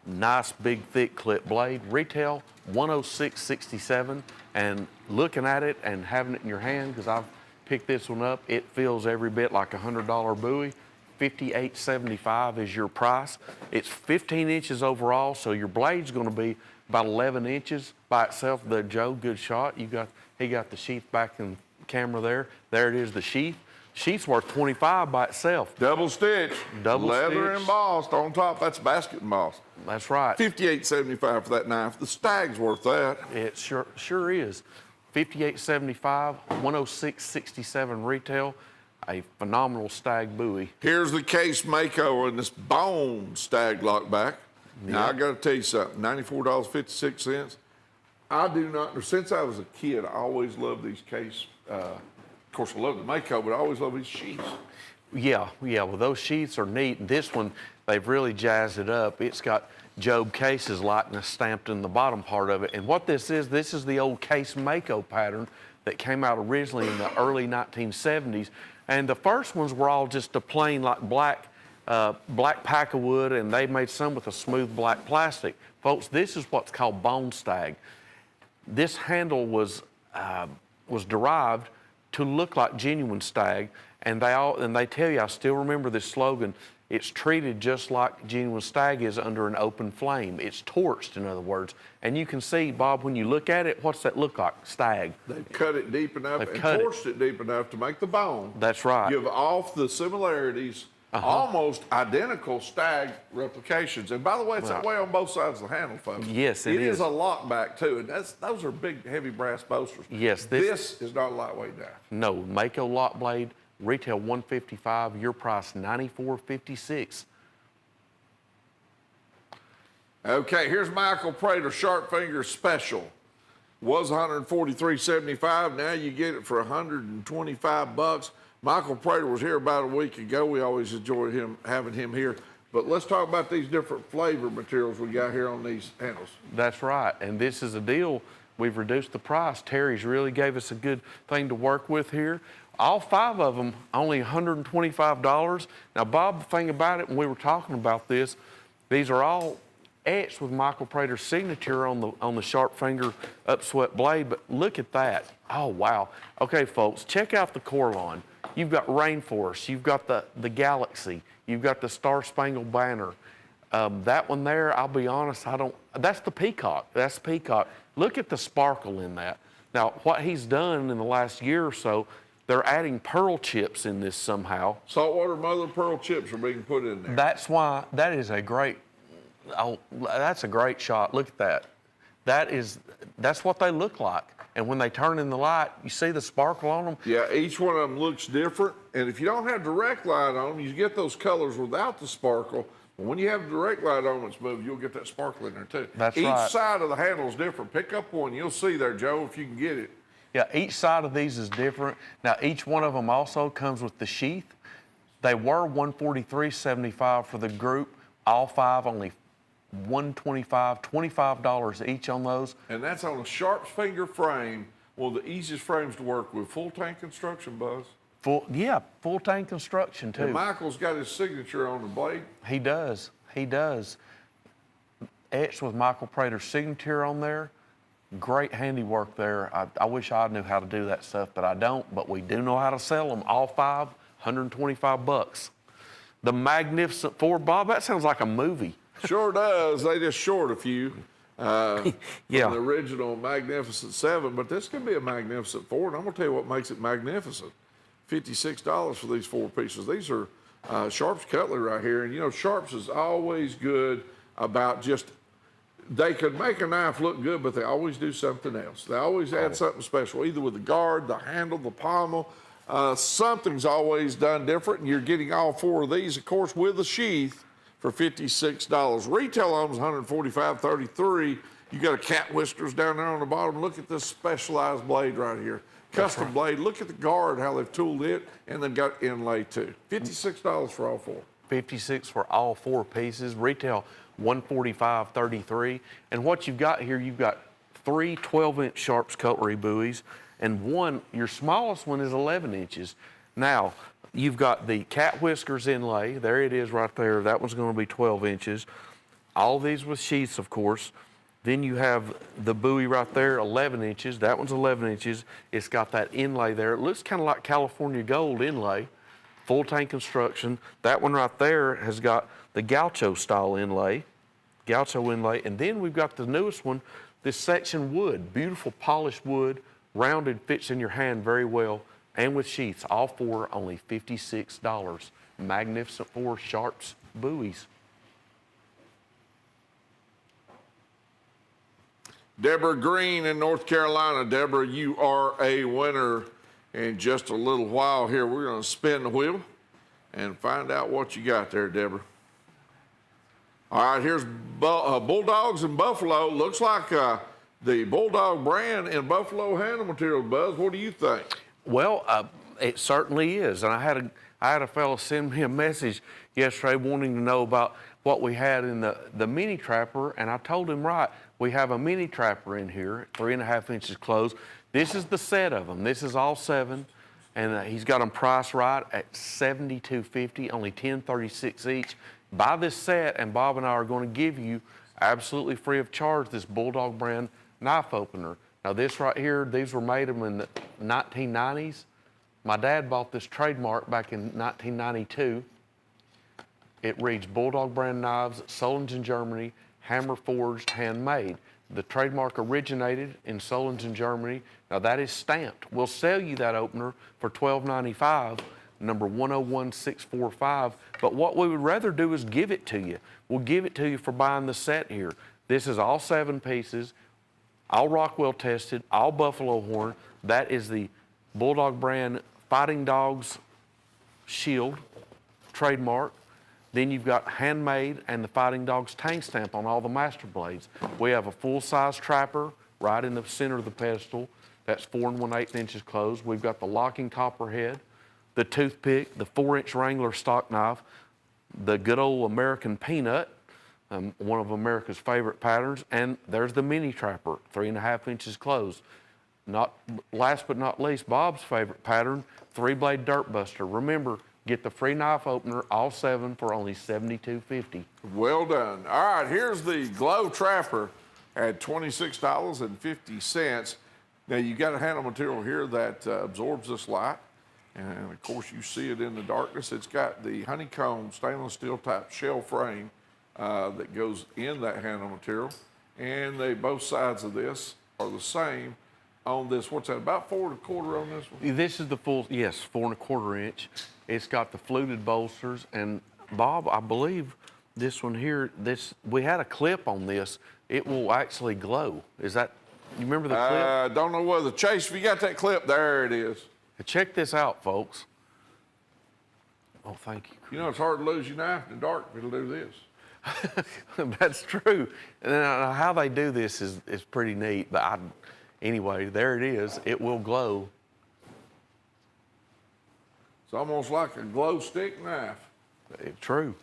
Nice, big, thick clip blade. Retail $106.67. And looking at it and having it in your hand, because I've picked this one up, it feels every bit like a $100 bowie. $58.75 is your price. It's 15 inches overall, so your blade's going to be about 11 inches by itself. There, Joe, good shot. He got the sheath back in camera there. There it is, the sheath. Sheath's worth $25 by itself. Double stitch. Double leather stitch. embossed on top. That's basket embossed. That's right. $58.75 for that knife. The Stag's worth that. It sure is. $58.75, $106.67 retail. A phenomenal Stag bowie. Here's the case Mako and this bone Stag lockback. Now, I got to tell you something, $94.56. I do not, since I was a kid, I always loved these case. Of course, I love the Mako, but I always love these sheaths. Yeah, well, those sheaths are neat. And this one, they've really jazzed it up. It's got Job Case's likeness stamped in the bottom part of it. And what this is the old Case Mako pattern that came out originally in the early 1970s. And the first ones were all just a plain, like black pack of wood, and they made some with a smooth black plastic. Folks, this is what's called bone Stag. This handle was derived to look like genuine Stag, and they tell you, I still remember this slogan, it's treated just like genuine Stag is under an open flame. It's torched, in other words. And you can see, Bob, when you look at it, what's that look like? Stag. They've cut it deep enough and torched it deep enough to make the bone. That's right. Give off the similarities, almost identical Stag replications. And by the way, it's that way on both sides of the handle, folks. Yes, it is. It is a lockback, too, and those are big, heavy brass bolsters. Yes. This is not a lightweight knife. No, Mako lock blade, retail $155, your price $94.56. Okay, here's Michael Prater Sharp Finger Special. Was $143.75. Now you get it for $125. Michael Prater was here about a week ago. We always enjoy having him here. But let's talk about these different flavor materials we got here on these handles. That's right, and this is a deal. We've reduced the price. Terry's really gave us a good thing to work with here. All 5 of them, only $125. Now, Bob, the thing about it, when we were talking about this, these are all etched with Michael Prater's signature on the Sharp Finger upswept blade, but look at that. Oh, wow. Okay, folks, check out the core line. You've got Rainforest, you've got the Galaxy, you've got the Star Spangled Banner. That one there, I'll be honest, that's the Peacock. That's Peacock. Look at the sparkle in that. Now, what he's done in the last year or so, they're adding pearl chips in this somehow. Saltwater mother of pearl chips are being put in there. That's why that is a great, oh, that's a great shot. Look at that. That's what they look like. And when they turn in the light, you see the sparkle on them. Yeah, each one of them looks different. And if you don't have direct light on them, you get those colors without the sparkle. But when you have direct light on it's moved, you'll get that sparkle in there too. That's each right. side of the handle is different. Pick up one, you'll see there, Joe, if you can get it. Yeah, each side of these is different. Now, each one of them also comes with the sheath. They were $143.75 for the group. All 5 only $125, $25 each on those. And that's on a Sharp's finger frame, one of the easiest frames to work with. Full tank construction, Buzz. Full tank construction too. And Michael's got his signature on the blade. He does. Etched with Michael Prater's signature on there. Great handiwork there. I wish I knew how to do that stuff, but I don't. But we do know how to sell them. All 5, $125. The Magnificent 4, Bob. That sounds like a movie. Sure does. They just short a few. Yeah. From the original Magnificent 7, but this can be a Magnificent 4, and I'm going to tell you what makes it magnificent. $56 for these 4 pieces. These are Sharp's Cutlery right here, and you know Sharp's is always good about just, they can make a knife look good, but they always do something else. They always add something special, either with the guard, the handle, the pommel. Something's always done different, and you're getting all 4 of these, of course, with a sheath for $56. Retail on them is $145.33. You got a cat whiskers down there on the bottom. Look at this specialized blade right here. Custom blade. Look at the guard, how they've tooled it, and they've got inlay too. $56 for all 4. $56 for all 4 pieces. Retail $145.33. And what you've got here, you've got 3 12-inch Sharp's Cutlery buoys, and one, your smallest one is 11 inches. Now, you've got the cat whiskers inlay. There it is right there. That one's going to be 12 inches. All these with sheaths, of course. Then you have the buoy right there, 11 inches. That one's 11 inches. It's got that inlay there. It looks kind of like California gold inlay. Full tank construction. That one right there has got the gaucho style inlay. Gaucho inlay. And then we've got the newest one, this section wood. Beautiful polished wood. Rounded, fits in your hand very well. And with sheaths, all 4 only $56. Magnificent 4 Sharp's buoys. Deborah Green in North Carolina. Deborah, you are a winner. In just a little while here, we're going to spin the wheel and find out what you got there, Deborah. All right, here's Bulldogs and Buffalo. Looks like the Bulldog brand in Buffalo handle materials. Buzz, what do you think? Well, it certainly is. And I had a fellow send me a message yesterday wanting to know about what we had in the mini trapper, and I told him, right, we have a mini trapper in here, 3.5 inches closed. This is the set of them. This is all 7, and he's got them priced right at $72.50, only $10.36 each. Buy this set, and Bob and I are going to give you absolutely free of charge this Bulldog brand knife opener. Now this right here, these were made in the 1990s. My dad bought this trademark back in 1992. It reads Bulldog brand knives, Solingen, Germany, hammer forged, handmade. The trademark originated in Solingen, Germany. Now that is stamped. We'll sell you that opener for $12.95, number 101645. But what we would rather do is give it to you. We'll give it to you for buying the set here. This is all 7 pieces, all Rockwell tested, all buffalo horn. That is the Bulldog brand Fighting Dogs shield trademark. Then you've got handmade and the Fighting Dogs tank stamp on all the master blades. We have a full-size trapper right in the center of the pedestal. That's 4 1/8 inches closed. We've got the locking copperhead, the toothpick, the 4-inch Wrangler stock knife, the good old American peanut, one of America's favorite patterns, and there's the mini trapper, 3.5 inches closed. Last but not least, Bob's favorite pattern, 3-blade dirt buster. Remember, get the free knife opener, all 7 for only $72.50. Well done. All right, here's the Glow Trapper at $26.50. Now, you got a handle material here that absorbs this light. And, of course, you see it in the darkness. It's got the honeycomb stainless steel type shell frame that goes in that handle material. And both sides of this are the same. on this. What's that, about 4 1/4 on this one? This is the full, yes, 4 1/4 inch. It's got the fluted bolsters, and Bob, I believe this one here, we had a clip on this. It will actually glow. Is that, you remember the clip? I don't know whether, Chase, if you got that clip, there it is. Check this out, folks. Oh, thank you. You know, it's hard to lose your knife in the dark if it'll do this. That's true. And how they do this is pretty neat. But anyway, there it is. It will glow. It's almost like a glow stick knife. True.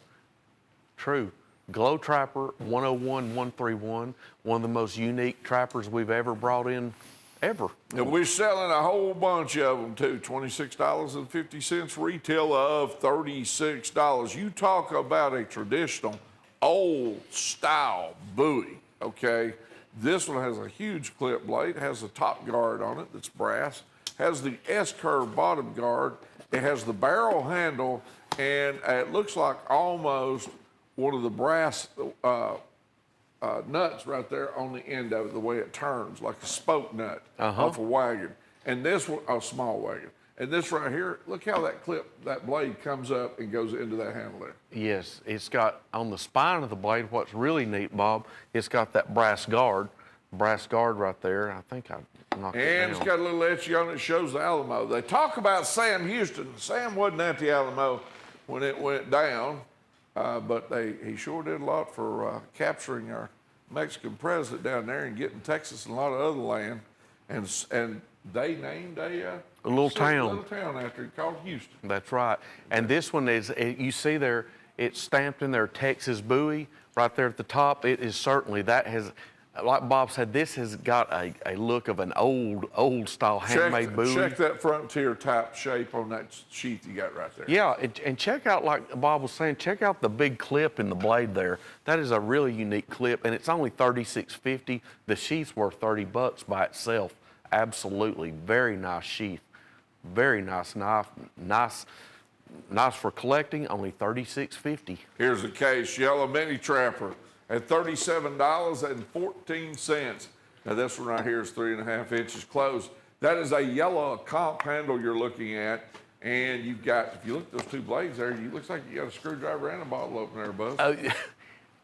True. Glow Trapper 101-131, one of the most unique trappers we've ever brought in, ever. And we're selling a whole bunch of them too. $26.50, retail of $36. You talk about a traditional old style buoy, okay? This one has a huge clip blade, has a top guard on it that's brass, has the S-curve bottom guard, it has the barrel handle, and it looks like almost one of the brass nuts right there on the end of it, the way it turns, like a spoke nut off a wagon. And this one, a small wagon. And this right here, look how that blade comes up and goes into that handle there. Yes, it's got, on the spine of the blade, what's really neat, Bob, it's got that brass guard right there. I think I knocked it down. And it's got a little etching on it that shows the Alamo. They talk about Sam Houston. Sam wasn't at the Alamo when it went down, but he sure did a lot for capturing our Mexican president down there and getting Texas and a lot of other land. And they named a little town after it called Houston. That's right. And this one is, you see there, it's stamped in there, Texas buoy, right there at the top. It is certainly, that has, like Bob said, this has got a look of an old style handmade buoy. Check that frontier type shape on that sheath you got right there. Yeah, and check out, like Bob was saying, check out the big clip in the blade there. That is a really unique clip, and it's only $36.50. The sheath's worth $30 by itself. Absolutely, very nice sheath. Very nice knife. Nice for collecting, only $36.50. Here's a case, yellow mini trapper at $37.14. Now this one right here is 3.5 inches closed. That is a yellow comp handle you're looking at. And you've got, if you look at those two blades there, it looks like you got a screwdriver and a bottle opener, Buzz.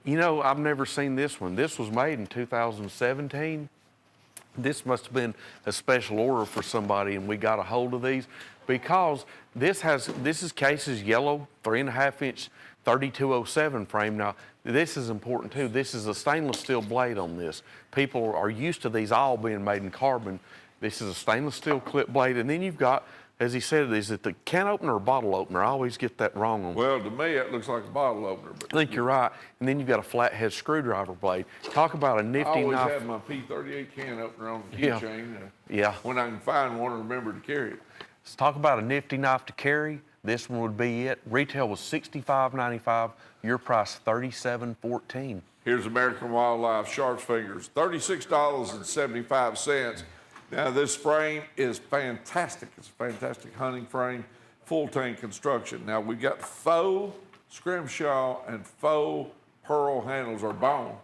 You know, I've never seen this one. This was made in 2017. This must have been a special order for somebody, and we got a hold of these because this is Case's yellow 3.5 inch 3207 frame. Now, this is important too. This is a stainless steel blade on this. People are used to these all being made in carbon. This is a stainless steel clip blade, and then you've got, as he said, is it the can opener or bottle opener? I always get that wrong on. Well, to me, it looks like a bottle opener. But I think you're right. And then you've got a flathead screwdriver blade. Talk about a nifty I always knife. have my P38 can opener on the Yeah. keychain. Yeah. When I can find one, remember to carry it. Let's talk about a nifty knife to carry. This one would be it. Retail was $65.95. Your price $37.14. Here's American Wildlife Shark's Fingers, $36.75. Now, this frame is fantastic. It's a fantastic hunting frame, full tank construction. Now, we've got faux scrimshaw and faux pearl handles or bone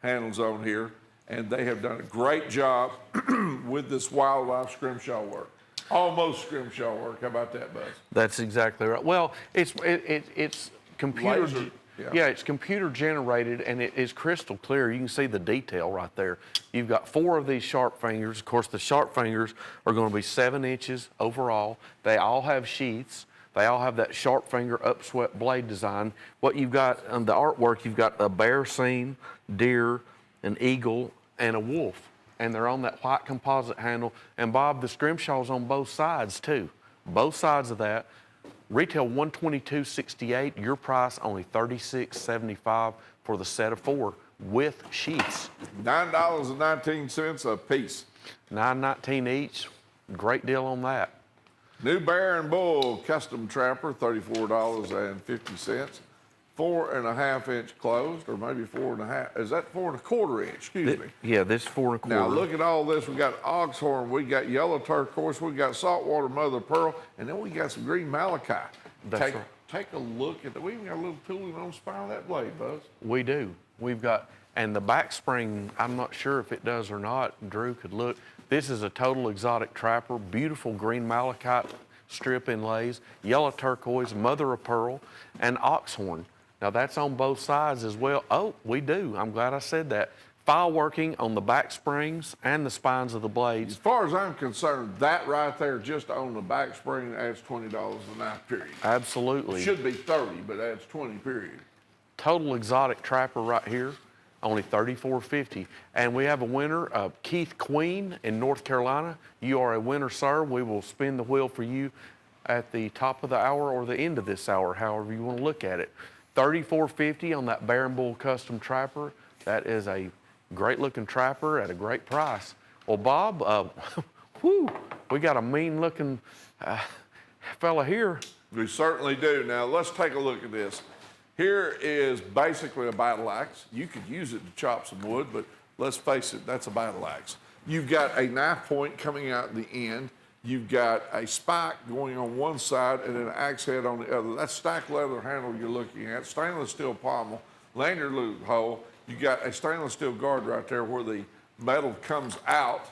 handles on here, and they have done a great job with this wildlife scrimshaw work. Almost scrimshaw work. How about that, Buzz? That's exactly right. Well, it's computer. Laser, Yeah, it's computer generated and it is crystal clear. You can see the detail right there. You've got 4 of these sharp fingers. Of course, the sharp fingers are going to be 7 inches overall. They all have sheaths. They all have that sharp finger upswept blade design. What you've got on the artwork, you've got a bear scene, deer, an eagle, and a wolf. And they're on that white composite handle. And Bob, the scrimshaw's on both sides too. Both sides of that. Retail $122.68. Your price only $36.75 for the set of 4 with sheaths. $9.19 a piece. $9.19 each. Great deal on that. New Bear and Bull Custom Trapper, $34.50. 4.5 inch closed, or maybe 4.5. Is that 4 1/4 inch? Excuse me. Yeah, this 4 1/4. Now look at all this. We got oxhorn, we got yellow turquoise, we got saltwater mother of pearl, and then we got some green malachite. That's right. Take a look at that. We even got a little tooling on the spine of that blade, Buzz. We do. We've got, and the back spring, I'm not sure if it does or not. Drew could look. This is a total exotic trapper, beautiful green malachite strip inlays, yellow turquoise, mother of pearl, and oxhorn. Now that's on both sides as well. Oh, we do. I'm glad I said that. File working on the back springs and the spines of the As blades. far as I'm concerned, that right there, just on the back spring, adds $20 a knife, period. Absolutely. It should be 30, but adds 20, period. Total exotic trapper right here, only $34.50. And we have a winner, Keith Queen in North Carolina. You are a winner, sir. We will spin the wheel for you at the top of the hour or the end of this hour, however you want to look at it. $34.50 on that Baron Bull Custom Trapper. That is a great looking trapper at a great price. Well, Bob, whew, we got a mean looking fella here. We certainly do. Now, let's take a look at this. Here is basically a battle axe. You could use it to chop some wood, but let's face it, that's a battle axe. You've got a knife point coming out the end. You've got a spike going on one side and an axe head on the other. That's stacked leather handle you're looking at, stainless steel pommel, lanyard loop hole. You got a stainless steel guard right there where the metal comes out.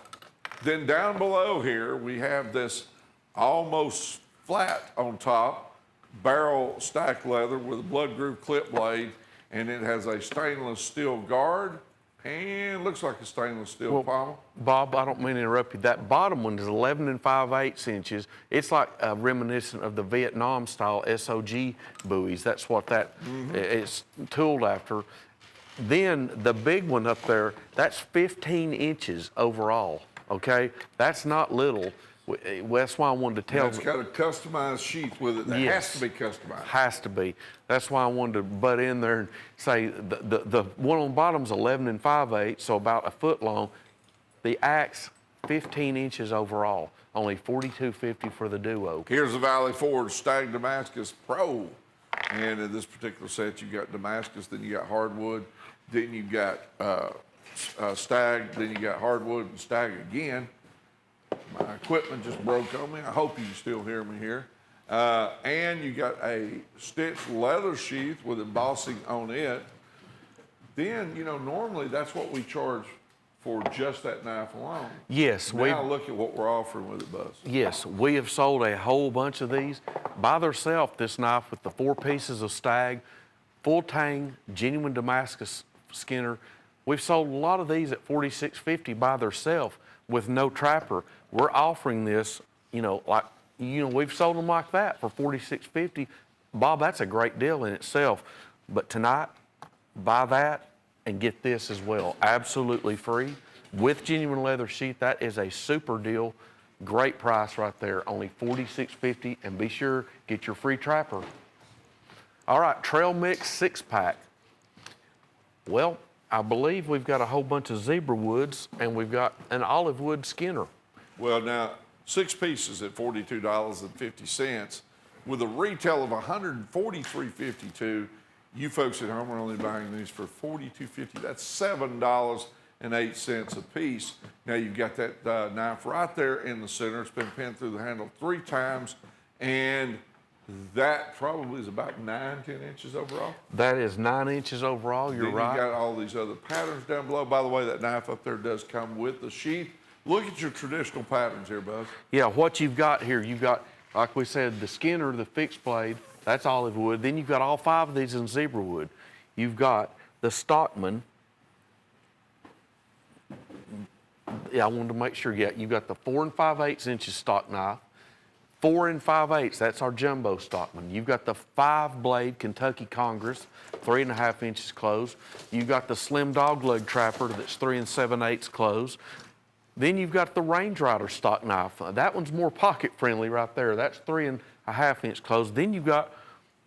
Then down below here, we have this almost flat on top, barrel stacked leather with a blood groove clip blade, and it has a stainless steel guard and looks like a stainless steel pommel. Bob, I don't mean to interrupt you. That bottom one is 11 5/8 inches. It's like reminiscent of the Vietnam style SOG buoys. That's what that it's tooled after. Then the big one up there, that's 15 inches overall, okay? That's not little. That's why I wanted to tell you. It's got a customized sheath with it that has to be customized. Has to be. That's why I wanted to butt in there and say the one on the bottom is 11 5/8, so about a foot long. The axe, 15 inches overall, only $42.50 for the duo. Here's the Valley Forge Stag Damascus Pro. And in this particular set, you got Damascus, then you got hardwood, then you got stag, then you got hardwood and stag again. My equipment just broke on me. I hope you can still hear me here. And you got a stitched leather sheath with embossing on it. Then, you know, normally that's what we charge for just that knife alone. Yes. Now look at what we're offering with it, Buzz. Yes, we have sold a whole bunch of these. By themselves, this knife with the 4 pieces of stag, full tang, genuine Damascus skinner. We've sold a lot of these at $46.50 by themselves with no trapper. We're offering this, we've sold them like that for $46.50. Bob, that's a great deal in itself. But tonight, buy that and get this as well, absolutely free with genuine leather sheath. That is a super deal. Great price right there, only $46.50, and be sure, get your free trapper. All right, Trail Mix 6-pack. Well, I believe we've got a whole bunch of zebra woods, and we've got an olive wood skinner. Well, now, 6 pieces at $42.50 with a retail of $143.52. You folks at home are only buying these for $42.50. That's $7.08 a piece. Now you've got that knife right there in the center. It's been pinned through the handle 3 times, and that probably is about 9-10 inches overall. That is 9 inches overall. You're right. You got all these other patterns down below. By the way, that knife up there does come with the sheath. Look at your traditional patterns here, Buzz. Yeah, what you've got here, you've got, like we said, the skinner, the fixed blade. That's olive wood. Then you've got all 5 of these in zebra wood. You've got the Stockman. Yeah, I wanted to make sure. Yeah, you've got the 4 5/8 inches stock knife. 4 5/8, that's our jumbo Stockman. You've got the 5-blade Kentucky Congress, 3 1/2 inches closed. You've got the slim dogleg trapper that's 3 7/8 closed. Then you've got the Range Rider stock knife. That one's more pocket friendly right there. That's 3 1/2 inch closed. Then you've got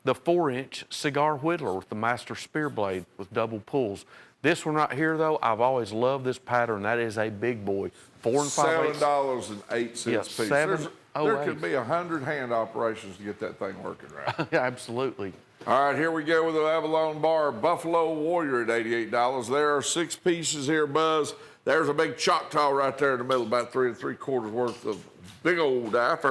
the 4-inch cigar whittler with the master spear blade with double pulls. This one right here, though, I've always loved this pattern. That is a big boy. 4 5/8. $7.08 Yeah, piece. $7.08. There could be 100 hand operations to get that thing working right. Absolutely. All right, here we go with the Avalon Bar Buffalo Warrior at $88. There are 6 pieces here, Buzz. There's a big Choctaw right there in the middle, about 3 3/4 worth of big old knife.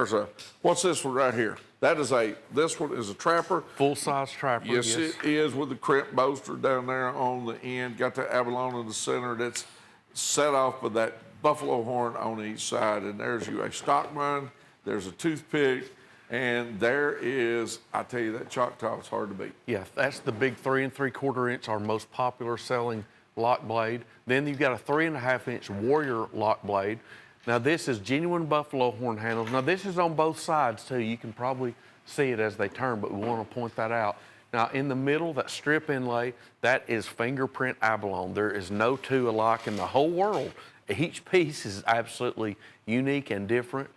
What's this one right here? This one is a trapper. Full-size trapper, Yes, it is, with the crimp bolster down there on the end. Got the Avalon in the center. That's set off with that buffalo horn on each side. And there's you a Stockman, there's a toothpick, and there is, I tell you, that Choctaw is hard to beat. Yeah, that's the big 3 3/4 inch, our most popular selling lock blade. Then you've got a 3 1/2 inch Warrior lock blade. Now this is genuine buffalo horn handles. Now this is on both sides too. You can probably see it as they turn, but we want to point that out. Now in the middle, that strip inlay, that is fingerprint abalone. There is no two alike in the whole world. Each piece is absolutely unique and different.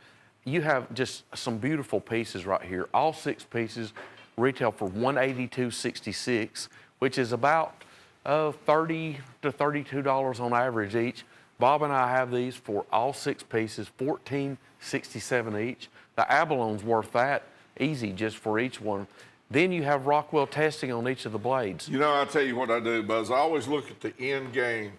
You have just some beautiful pieces right here. All 6 pieces retail for $182.66, which is about $30 to $32 on average each. Bob and I have these for all 6 pieces, $14.67 each. The abalone's worth that easy just for each one. Then you have Rockwell testing on each of the blades. You know, I'll tell you what I do, Buzz. I always look at the end game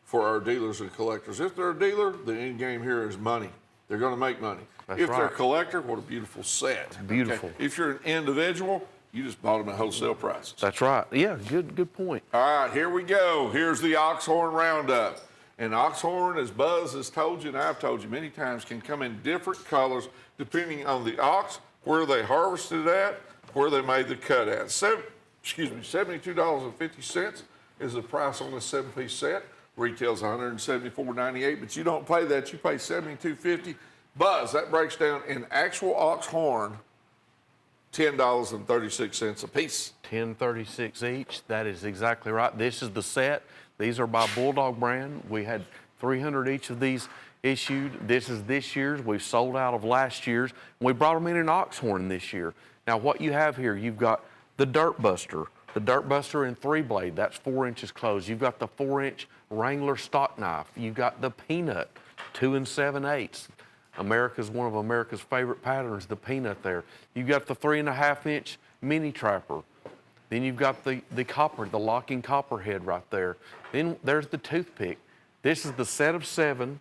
for our dealers and collectors. If they're a dealer, the end game here is money. They're going to make money. That's if they're a right. collector, what a beautiful set. Beautiful. Okay? If you're an individual, you just bought them at wholesale prices. That's right. Yeah, good point. All right, here we go. Here's the Oxhorn Roundup. And Oxhorn, as Buzz has told you, and I've told you many times, can come in different colors depending on the ox, where they harvested at, where they made the cut at. $72.50 is the price on this 7-piece set. Retails $174.98, but you don't pay that. You pay $72.50. Buzz, that breaks down in actual ox horn, $10.36 a piece. $10.36 each. That is exactly right. This is the set. These are by Bulldog brand. We had 300 each of these issued. This is this year's. We've sold out of last year's. We brought them in ox horn this year. Now what you have here, you've got the Dirt Buster. The Dirt Buster in 3-blade, that's 4 inches closed. You've got the 4-inch Wrangler stock knife. You've got the Peanut, 2 7/8. One of America's favorite patterns, the Peanut there. You've got the 3 1/2 inch mini trapper. Then you've got the copper, the locking copperhead right there. Then there's the toothpick. This is the set of 7.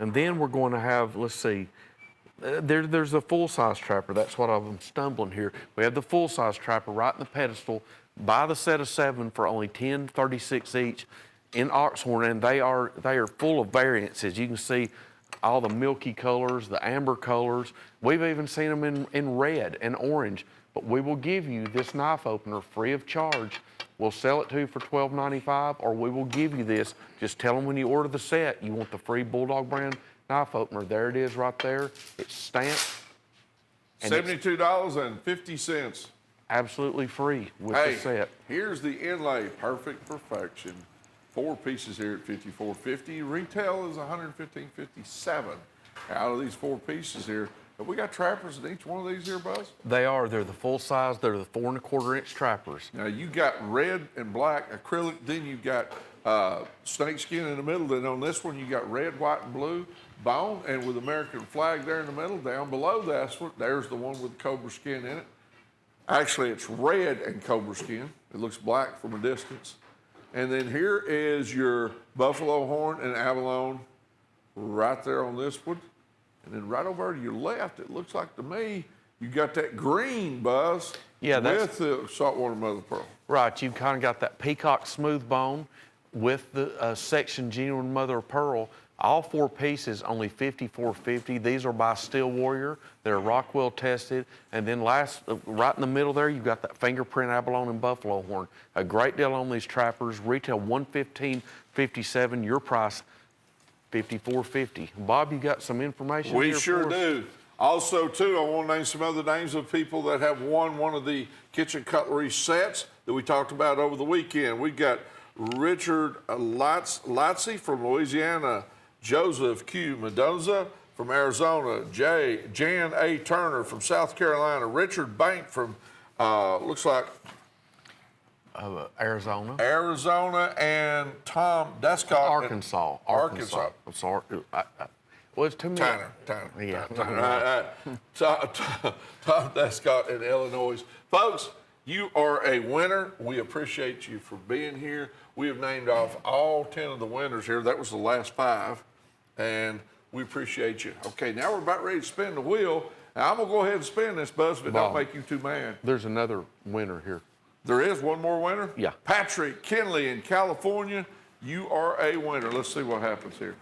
And then we're going to have, let's see, there's a full-size trapper. That's what I'm stumbling here. We have the full-size trapper right in the pedestal. Buy the set of 7 for only $10.36 each in oxhorn, and they are full of variances. You can see all the milky colors, the amber colors. We've even seen them in red and orange. But we will give you this knife opener free of charge. We'll sell it to you for $12.95, or we will give you this. Just tell them when you order the set, you want the free Bulldog brand knife opener. There it is right there. It's stamped. And $72.50. Absolutely free with the set. Here's the inlay, perfect perfection. 4 pieces here at $54.50. Retail is $115.57. Out of these 4 pieces here, have we got trappers in each one of these here, Buzz? They're the full size. They're the 4 1/4 inch trappers. Now you got red and black acrylic. Then you got snake skin in the middle. Then on this one you got red, white, and blue bone, and with American flag there in the middle. Down below there's the one with cobra skin in it. Actually, it's red and cobra skin. It looks black from a distance. And then here is your buffalo horn and abalone right there on this one. And then right over to your left, it looks like to me, you got that green, Buzz. Yeah, with the saltwater mother of pearl. Right, you've kind of got that peacock smooth bone with the section genuine mother of pearl. All 4 pieces, only $54.50. These are by Steel Warrior. They're Rockwell tested. And then last, right in the middle there, you've got that fingerprint abalone and buffalo horn. A great deal on these trappers. Retail $115.57. Your price, $54.50. Bob, you got some information We here sure for us? do. Also, too, I want to name some other names of people that have won one of the kitchen cutlery sets that we talked about over the weekend. We got Richard Latsey from Louisiana, Joseph Q. Mendoza from Arizona, Jan A. Turner from South Carolina, Richard Bank from, looks like Arizona. and Tom Descott. Arkansas. I'm sorry. Well, it's too many. Tanner. Yeah. Tom Descott in Illinois. Folks, you are a winner. We appreciate you for being here. We have named off all 10 of the winners here. That was the last 5. And we appreciate you. Okay, now we're about ready to spin the wheel. Now, I'm going to go ahead and spin this, Buzz, but don't make you too mad. There's another winner here. There is one more winner? Yeah. Patrick Kinley in California. You are a winner. Let's see what happens here.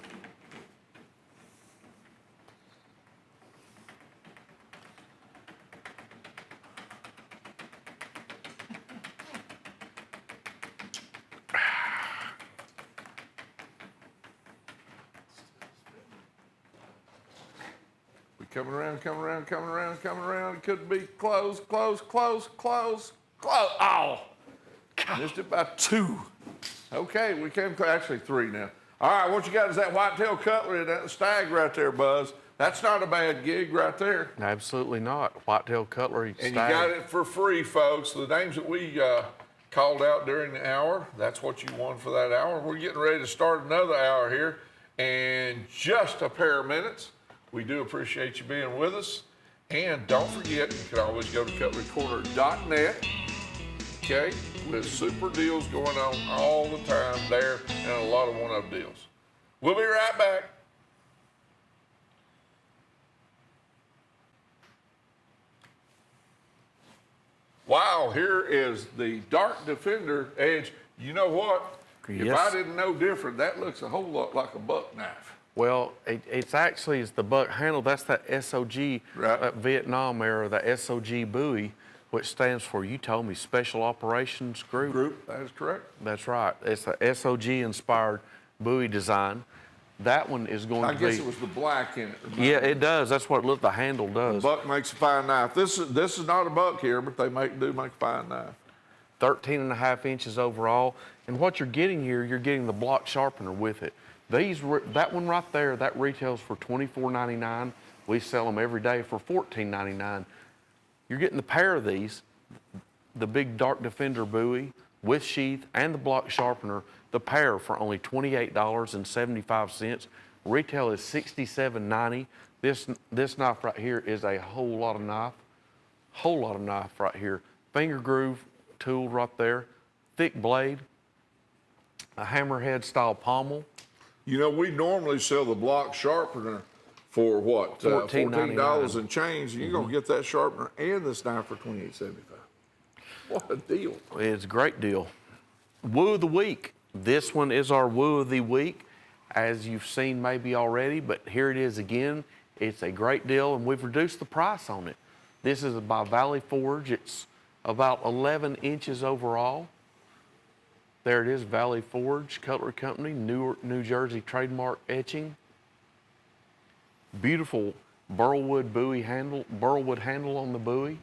coming around, coming around, coming around, coming around. It could be close, close, close, close, close. Oh, missed it by 2. Okay, we came actually 3 now. All right, what you got is that whitetail cutlery and that stag right there, Buzz. That's not a bad gig right there. Absolutely not. Whitetail cutlery. And stag. you got it for free, folks. The names that we called out during the hour, that's what you won for that hour. We're getting ready to start another hour here in just a pair of minutes. We do appreciate you being with us. And don't forget, you can always go to cutlerycorner.net, okay, with super deals going on all the time there and a lot of one-up deals. We'll be right back. Wow, here is the Dark Defender Edge. You know what? If Yes. I didn't know different, that looks a whole lot like a buck knife. Well, it's actually the buck handle. That's that SOG, Right. that Vietnam era, the SOG buoy, which stands for, you told me, Special Operations Group. That is correct. That's right. It's the SOG inspired buoy design. That one is going I to guess be. it was the black in it. remember? Yeah, it does. That's what the handle does. Buck makes a fine knife. This is not a buck here, but they do make a fine knife. 13.5 inches overall. And what you're getting here, you're getting the block sharpener with it. That one right there, that retails for $24.99. We sell them every day for $14.99. You're getting the pair of these, the big Dark Defender buoy with sheath and the block sharpener, the pair for only $28.75. Retail is $67.90. This knife right here is a whole lot of knife right here. Finger groove tool right there, thick blade, a hammerhead style pommel. You know, we normally sell the block sharpener for what? $14 and change. And you're going to get that sharpener and this knife for $28.75. What a deal. It's a great deal. Woo of the week. This one is our woo of the week, as you've seen maybe already, but here it is again. It's a great deal, and we've reduced the price on it. This is by Valley Forge. It's about 11 inches overall. There it is, Valley Forge Cutlery Company, Newark, New Jersey trademark etching. Beautiful burlwood handle on the buoy.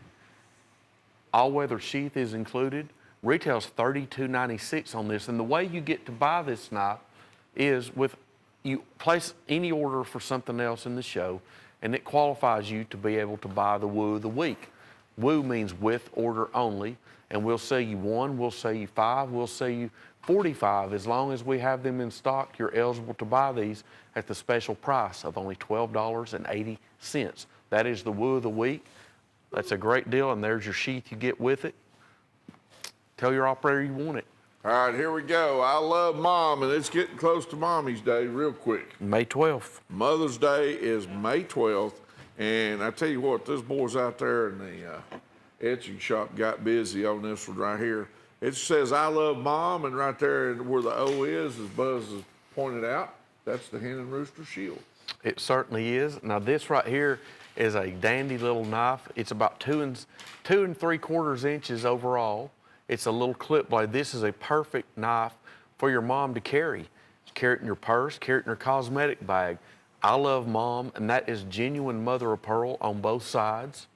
All-weather sheath is included. Retails $32.96 on this, and the way you get to buy this knife is you place any order for something else in the show, and it qualifies you to be able to buy the Woo of the Week. Woo means with order only, and we'll sell you 1, we'll sell you 5, we'll sell you 45. As long as we have them in stock, you're eligible to buy these at the special price of only $12.80. That is the Woo of the Week. That's a great deal, and there's your sheath you get with it. Tell your operator you want it. All right, here we go. I love Mom, and it's getting close to Mommy's Day real quick. May 12th. Mother's Day is May 12th, and I tell you what, those boys out there in the etching shop got busy on this one right here. It says, I love Mom, and right there where the O is, as Buzz has pointed out, that's the Hen and Rooster shield. It certainly is. Now this right here is a dandy little knife. It's about 2 3/4 inches overall. It's a little clip blade. This is a perfect knife for your mom to carry. Carry it in your purse, carry it in your cosmetic bag. I love Mom, and that is genuine mother of pearl on both sides.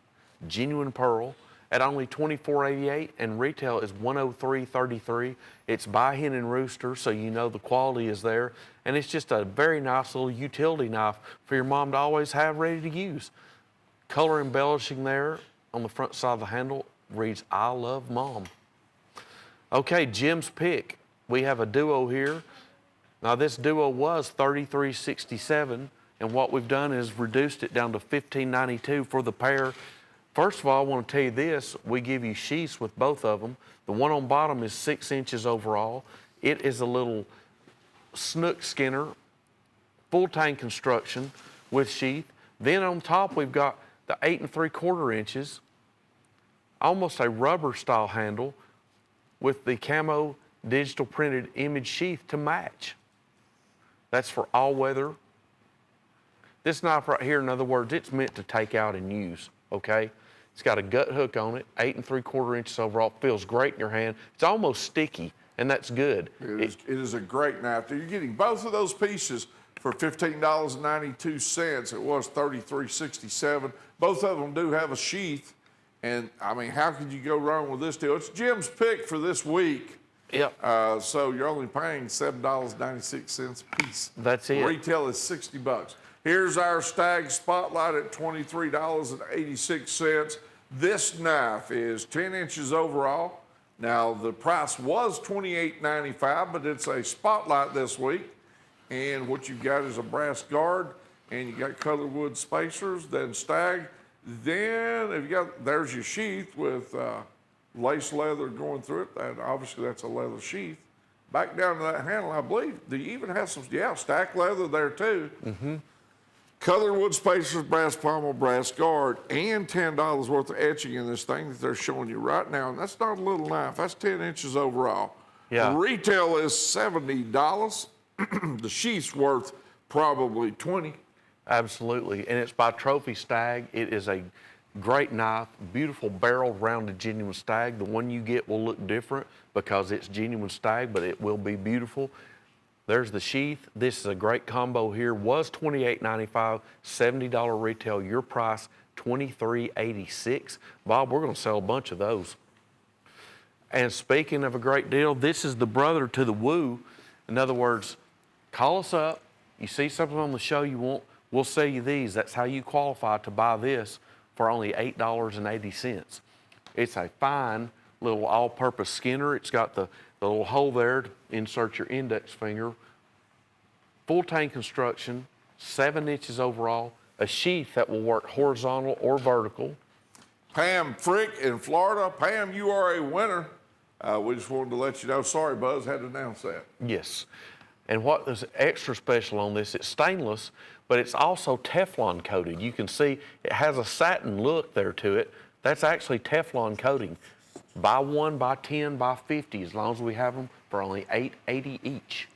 Genuine pearl at only $24.88, and retail is $103.33. It's by Hen and Rooster, so you know the quality is there. And it's just a very nice little utility knife for your mom to always have ready to use. Color embellishing there on the front side of the handle reads, I love Mom. Okay, Jim's pick. We have a duo here. Now this duo was $33.67, and what we've done is reduced it down to $15.92 for the pair. First of all, I want to tell you this, we give you sheaths with both of them. The one on bottom is 6 inches overall. It is a little snook skinner, full tang construction with sheath. Then on top, we've got the 8 3/4 inches, almost a rubber style handle with the camo digital printed image sheath to match. That's for all weather. This knife right here, in other words, it's meant to take out and use, okay? It's got a gut hook on it, 8 3/4 inches overall. Feels great in your hand. It's almost sticky, and that's good. It is a great knife. You're getting both of those pieces for $15.92. It was $33.67. Both of them do have a sheath. And, I mean, how could you go wrong with this deal? It's Jim's pick for this week. Yep. So you're only paying $7.96 a piece. That's it. Retail is $60. Here's our Stag Spotlight at $23.86. This knife is 10 inches overall. Now, the price was $28.95, but it's a Spotlight this week. And what you've got is a brass guard, and you got colored wood spacers, then Stag. Then if you got, there's your sheath with lace leather going through it, and obviously that's a leather sheath. Back down to that handle, I believe, do you even have some, stack leather there too. Colored wood spacers, brass pommel, brass guard, and $10 worth of etching in this thing that they're showing you right now. And that's not a little knife, that's 10 inches overall. Yeah. Retail is $70. The sheath's worth probably $20. Absolutely, and it's by Trophy Stag. It is a great knife, beautiful barrel rounded genuine stag. The one you get will look different because it's genuine stag, but it will be beautiful. There's the sheath. This is a great combo here. Was $28.95, $70 retail. Your price, $23.86. Bob, we're going to sell a bunch of those. And speaking of a great deal, this is the brother to the Woo. In other words, call us up. You see something on the show you want, we'll sell you these. That's how you qualify to buy this for only $8.80. It's a fine little all-purpose skinner. It's got the little hole there to insert your index finger. Full tank construction, 7 inches overall, a sheath that will work horizontal or vertical. Pam Frick in Florida. Pam, you are a winner. We just wanted to let you know. Sorry, Buzz, had to announce that. Yes. And what is extra special on this, it's stainless, but it's also Teflon coated. You can see it has a satin look there to it. That's actually Teflon coating. Buy 1, buy 10, buy 50, as long as we have them for only $8.80 each.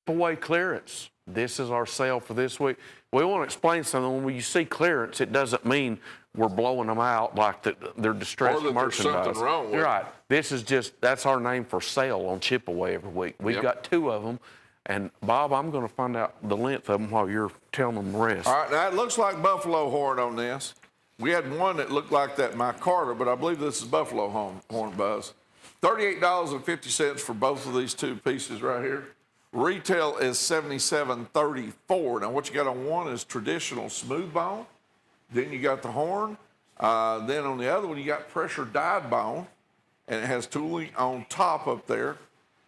Giveaway clearance. This is our sale for this week. We want to explain something. When you see clearance, it doesn't mean we're blowing them out like they're distressed Or that there's merchandise. something wrong with You're it. right. This is just, that's our name for sale on Chipaway every week. We've Yep. got 2 of them. And Bob, I'm going to find out the length of them while you're telling them the rest. All right, now it looks like buffalo horn on this. We had one that looked like that Micarta, but I believe this is buffalo horn, Buzz. $38.50 for both of these 2 pieces right here. Retail is $77.34. Now what you got on one is traditional smooth bone. Then you got the horn. Then on the other one, you got pressure dyed bone, and it has tooling on top up there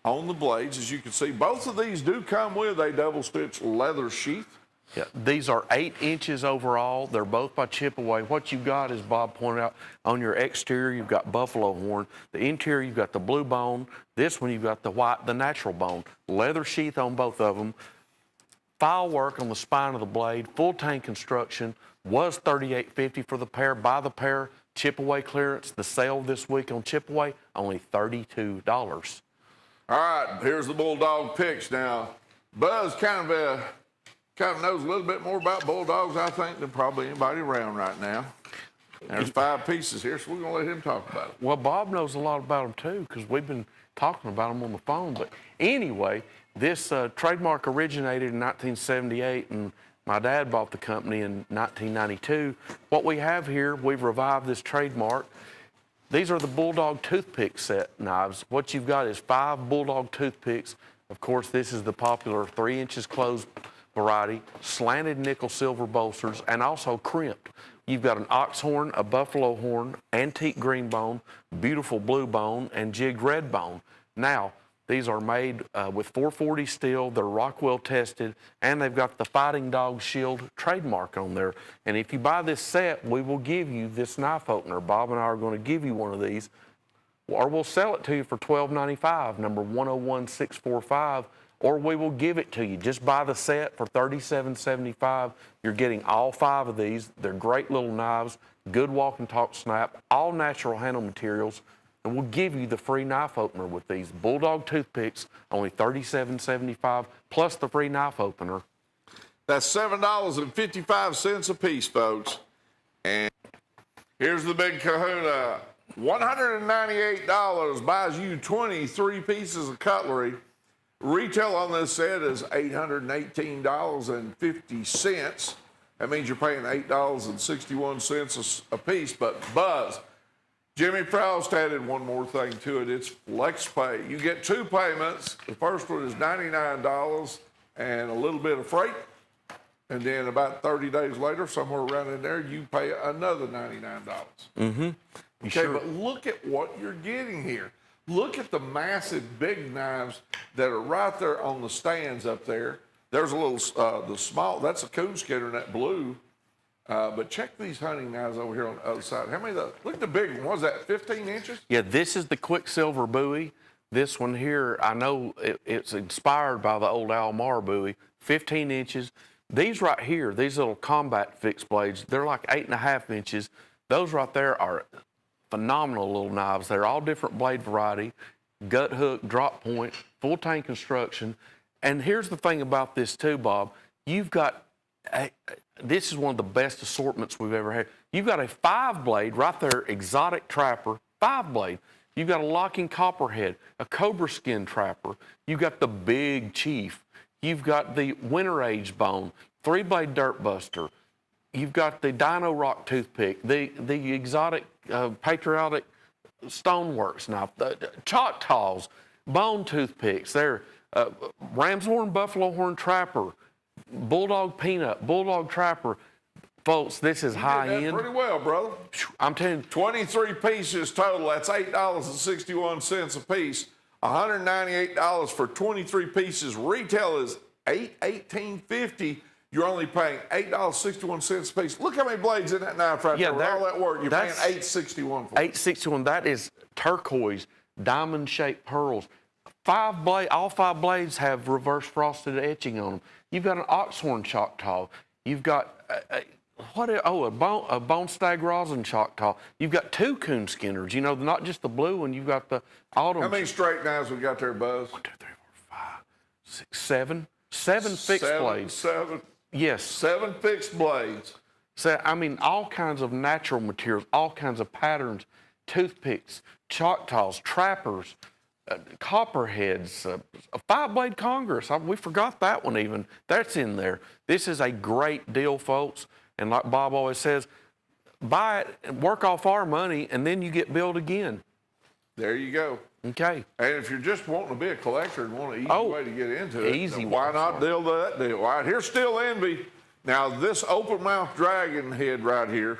on the blades. As you can see, both of these do come with a double stitch leather sheath. Yeah, these are 8 inches overall. They're both by Chipaway. What you've got, as Bob pointed out, on your exterior, you've got buffalo horn. The interior, you've got the blue bone. This one, you've got the white, the natural bone. Leather sheath on both of them. File work on the spine of the blade. Full tank construction. Was $38.50 for the pair. Buy the pair. Chipaway clearance. The sale this week on Chipaway, only $32. All right, here's the Bulldog picks now. Buzz kind of knows a little bit more about Bulldogs, I think, than probably anybody around right now. There's 5 pieces here, so we're going to let him talk about it. Well, Bob knows a lot about them, too, because we've been talking about them on the phone. But anyway, this trademark originated in 1978, and my dad bought the company in 1992. What we have here, we've revived this trademark. These are the Bulldog toothpick set knives. What you've got is 5 Bulldog toothpicks. Of course, this is the popular 3 inches closed variety, slanted nickel silver bolsters, and also crimped. You've got an ox horn, a buffalo horn, antique green bone, beautiful blue bone, and jigged red bone. Now, these are made with 440 steel. They're Rockwell tested, and they've got the Fighting Dog Shield trademark on there. And if you buy this set, we will give you this knife opener. Bob and I are going to give you one of these, or we'll sell it to you for $12.95, number 101645. Or we will give it to you. Just buy the set for $37.75. You're getting all 5 of these. They're great little knives, good walk and talk snap, all natural handle materials. And we'll give you the free knife opener with these. Bulldog toothpicks, only $37.75, plus the free knife opener. That's $7.55 a piece, folks. And here's the big kahuna. $198 buys you 23 pieces of cutlery. Retail on this set is $818.50. That means you're paying $8.61 a piece. But Buzz, Jimmy Frost added one more thing to it. It's flex pay. You get 2 payments. The first one is $99 and a little bit of freight. And then about 30 days later, somewhere around in there, you pay another $99. Okay, sure? but look at what you're getting here. Look at the massive big knives that are right there on the stands up there. There's a little, the small, that's a coon skinner in that blue. But check these hunting knives over here on the other side. How many of those? Look at the big one. What is that, 15 inches? Yeah, this is the Quicksilver buoy. This one here, I know it's inspired by the old Almar buoy, 15 inches. These right here, these little combat fixed blades, they're like 8.5 inches. Those right there are phenomenal little knives. They're all different blade variety, gut hook, drop point, full tang construction. And here's the thing about this too, Bob. You've got, this is one of the best assortments we've ever had. You've got a 5-blade right there, exotic trapper, 5-blade. You've got a locking copperhead, a cobra skin trapper. You've got the big chief. You've got the winter age bone, 3-blade dirt buster. You've got the Dino Rock toothpick, the exotic patriotic stoneworks knife, the Choctaws, bone toothpicks. They're ram's horn, buffalo horn trapper, bulldog peanut, bulldog trapper. Folks, this is high You did that end. pretty well, brother. I'm telling you, 23 pieces total. That's $8.61 a piece. $198 for 23 pieces. Retail is $18.50. You're only paying $8.61 a piece. Look how many blades in that knife right there. With all that work, you're paying $8.61 for it. $8.61. That is turquoise, diamond-shaped pearls. 5-blade. All 5 blades have reverse frosted etching on them. You've got an oxhorn Choctaw. You've got a bone stag rosin Choctaw. You've got 2 coon skinners. You know, not just the blue one. You've got the autumn. How many straight knives we got there, Buzz? 1, 2, 3, 4, 5, 6, 7. 7 fixed blades. 7. Yes. 7 fixed blades. So, I mean, all kinds of natural materials, all kinds of patterns, toothpicks, Choctaws, trappers, copperheads, a 5-blade Congress. We forgot that one even. That's in there. This is a great deal, folks. And like Bob always says, buy it and work off our money, and then you get billed again. There you go. Okay. And if you're just wanting to be a collector and want an easy way to get into it, easy then why way not for it. deal that deal? All right, here's Steel Envy. Now, this open mouth dragon head right here,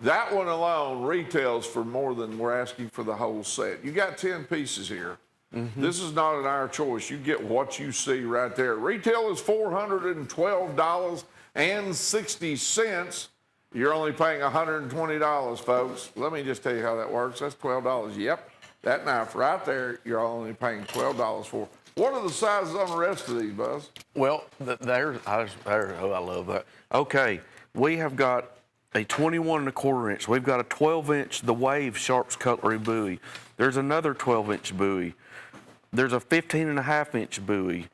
that one alone retails for more than we're asking for the whole set. You got 10 pieces here. This is not an our choice. You get what you see right there. Retail is $412.60. You're only paying $120, folks. Let me just tell you how that works. That's $12. Yep, that knife right there, you're only paying $12 for. What are the sizes on the rest of these, Buzz? Well, I love that. Okay, we have got a 21 1/4 inch. We've got a 12-inch, the Wave Sharps Cutlery buoy. There's another 12-inch buoy. There's a 15.5-inch buoy.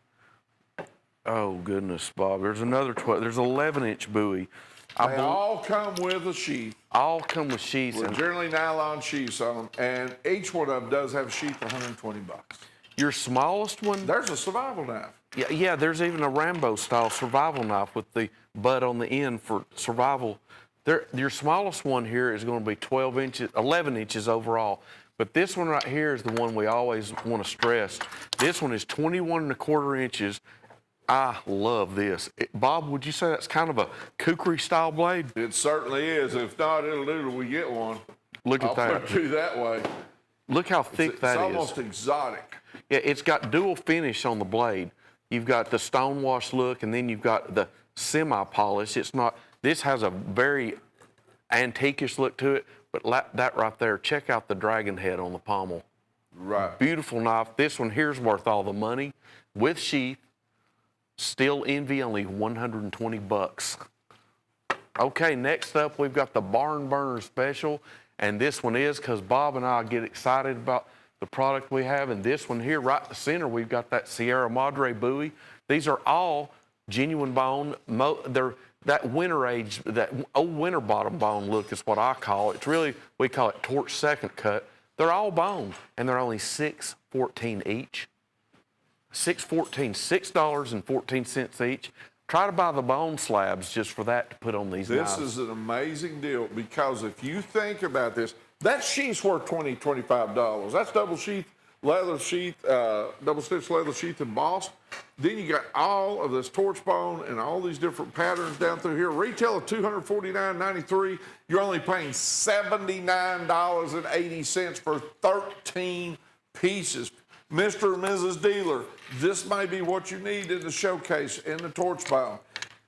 Oh, goodness, Bob. There's another 12. There's an 11-inch buoy. They all come with a sheath. All come with sheaths. With And generally nylon sheaths on them, and each one of them does have a sheath for $120. your smallest one, There's a survival knife. yeah, there's even a Rambo-style survival knife with the butt on the end for survival. Your smallest one here is going to be 12 inches, 11 inches overall. But this one right here is the one we always want to stress. This one is 21 1/4 inches. I love this. Bob, would you say that's kind of a kukri style blade? It certainly is. If not, it'll do till we get one. Look at I'll that. put it that way. Look how thick that is. It's almost exotic. Yeah, it's got dual finish on the blade. You've got the stone wash look, and then you've got the semi-polish. It's not, this has a very antiquish look to it, but that right there, check out the dragon head on the pommel. Right. Beautiful knife. This one here's worth all the money with sheath. Steel Envy, only 120 bucks. Okay, next up we've got the Barn Burner Special, and this one is because Bob and I get excited about the product we have, and this one here, right in the center, we've got that Sierra Madre buoy. These are all genuine bone. They're that winter age, that old winter bottom bone look is what I call it. It's really, we call it torch second cut. They're all bone, and they're only $6.14 each. $6.14 each. Try to buy the bone slabs just for that to put on these This knives. is an amazing deal because if you think about this, that sheath's worth $20, $25. That's double sheath leather sheath, double stitch leather sheath embossed. Then you got all of this torch bone and all these different patterns down through here. Retail of $249.93. You're only paying $79.80 for 13 pieces. Mr. and Mrs. Dealer, this may be what you need in the showcase in the torch bone.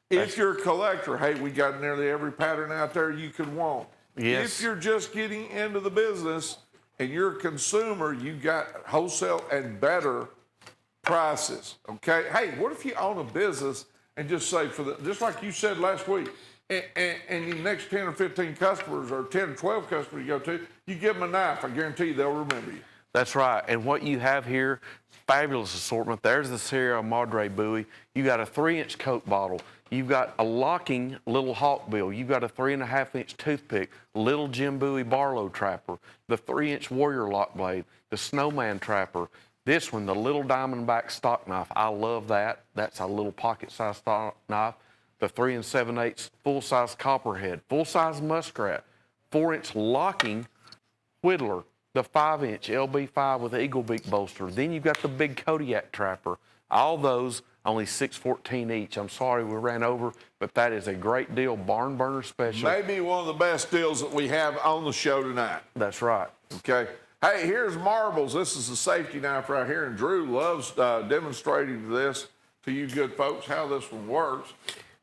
If you're a collector, hey, we got nearly every pattern out there you could want. Yes. If you're just getting into the business and you're a consumer, you got wholesale and better prices, okay? Hey, what if you own a business and just say, just like you said last week, and your next 10 or 15 customers or 10 or 12 customers you go to, you give them a knife, I guarantee you they'll remember you. That's right. And what you have here, fabulous assortment. There's the Sierra Madre buoy. You got a 3-inch Coke bottle. You've got a locking little hawkbill. You've got a 3.5-inch toothpick, little Jim Bowie Barlow trapper, the 3-inch Warrior lock blade, the Snowman trapper. This one, the little diamondback stock knife. I love that. That's a little pocket-sized stock knife. The 3 7/8 full-size copperhead, full-size muskrat, 4-inch locking whittler, the 5-inch LB5 with eagle beak bolster. Then you've got the big Kodiak trapper. All those only $6.14 each. I'm sorry we ran over, but that is a great deal. Barn burner special. Maybe one of the best deals that we have on the show tonight. That's right. Okay. Hey, here's marbles. This is a safety knife right here, and Drew loves demonstrating this to you good folks how this one works.